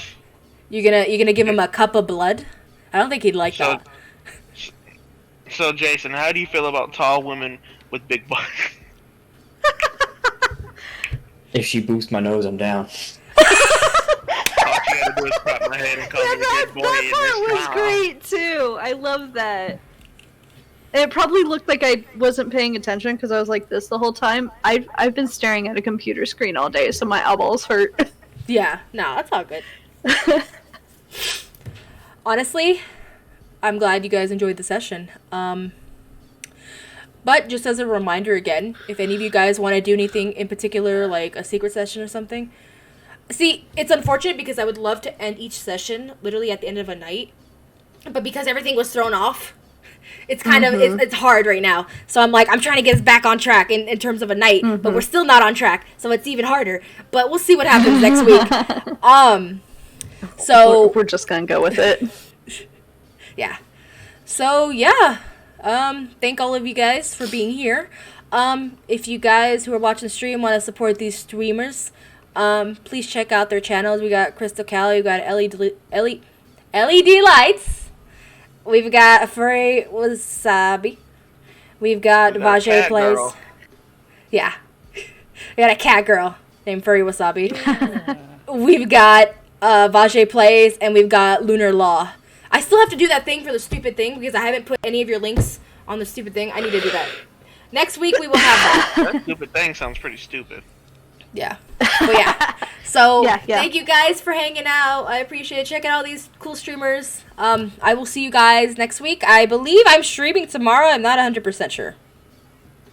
You gonna give him a cup of blood? I don't think he'd like that. So, Jason, how do you feel about tall women with big butts? If she boosts my nose, I'm down. All you gotta do is pat my head and call me a good boy. That part was great too. I love that. And it probably looked like I wasn't paying attention because I was like this the whole time. I've been staring at a computer screen all day, so my eyeballs hurt. Yeah, no, that's all good. Honestly, I'm glad you guys enjoyed the session. But just as a reminder again, if any of you guys want to do anything in particular, like a secret session or something. See, it's unfortunate because I would love to end each session literally at the end of a night. But because everything was thrown off, it's kind of, it's hard right now. So I'm trying to get us back on track in terms of a night, but we're still not on track. So it's even harder. But we'll see what happens next week. So we're just gonna go with it. Yeah. So yeah. Thank all of you guys for being here. If you guys who are watching the stream want to support these streamers, please check out their channels. We got Crystal Cali, we got LED Lights. We've got Furry Wasabi. We've got Vajay Plays. Girl. Yeah. We got a cat girl named Furry Wasabi. We've got Vajay Plays, and we've got Lunar Law. I still have to do that thing for the stupid thing because I haven't put any of your links on the stupid thing. I need to do that. Next week we will have that. That stupid thing sounds pretty stupid. Yeah. But yeah. So Yeah. thank you guys for hanging out. I appreciate it. Check out all these cool streamers. I will see you guys next week. I believe I'm streaming tomorrow. I'm not 100% sure.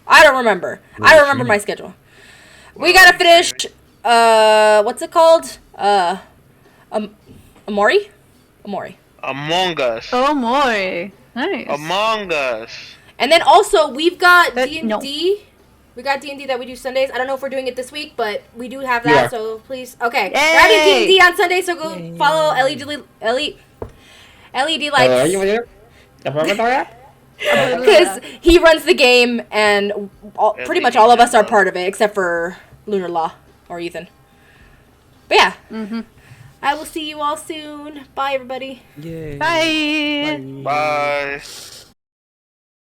I don't remember. I don't remember my schedule. We gotta finish. What's it called? Amori. Among Us. Oh boy. Nice. Among Us. And then also we've got D&D. No. We got D&D that we do Sundays. I don't know if we're doing it this week, but we do have that. Yeah. So please, okay. Yay! We're having D&D on Sunday, so go follow LED Lights. Because he runs the game, and pretty much all of us are part of it, except for Lunar Law or Ethan. But yeah. I will see you all soon. Bye, everybody. Yay. Bye. Bye.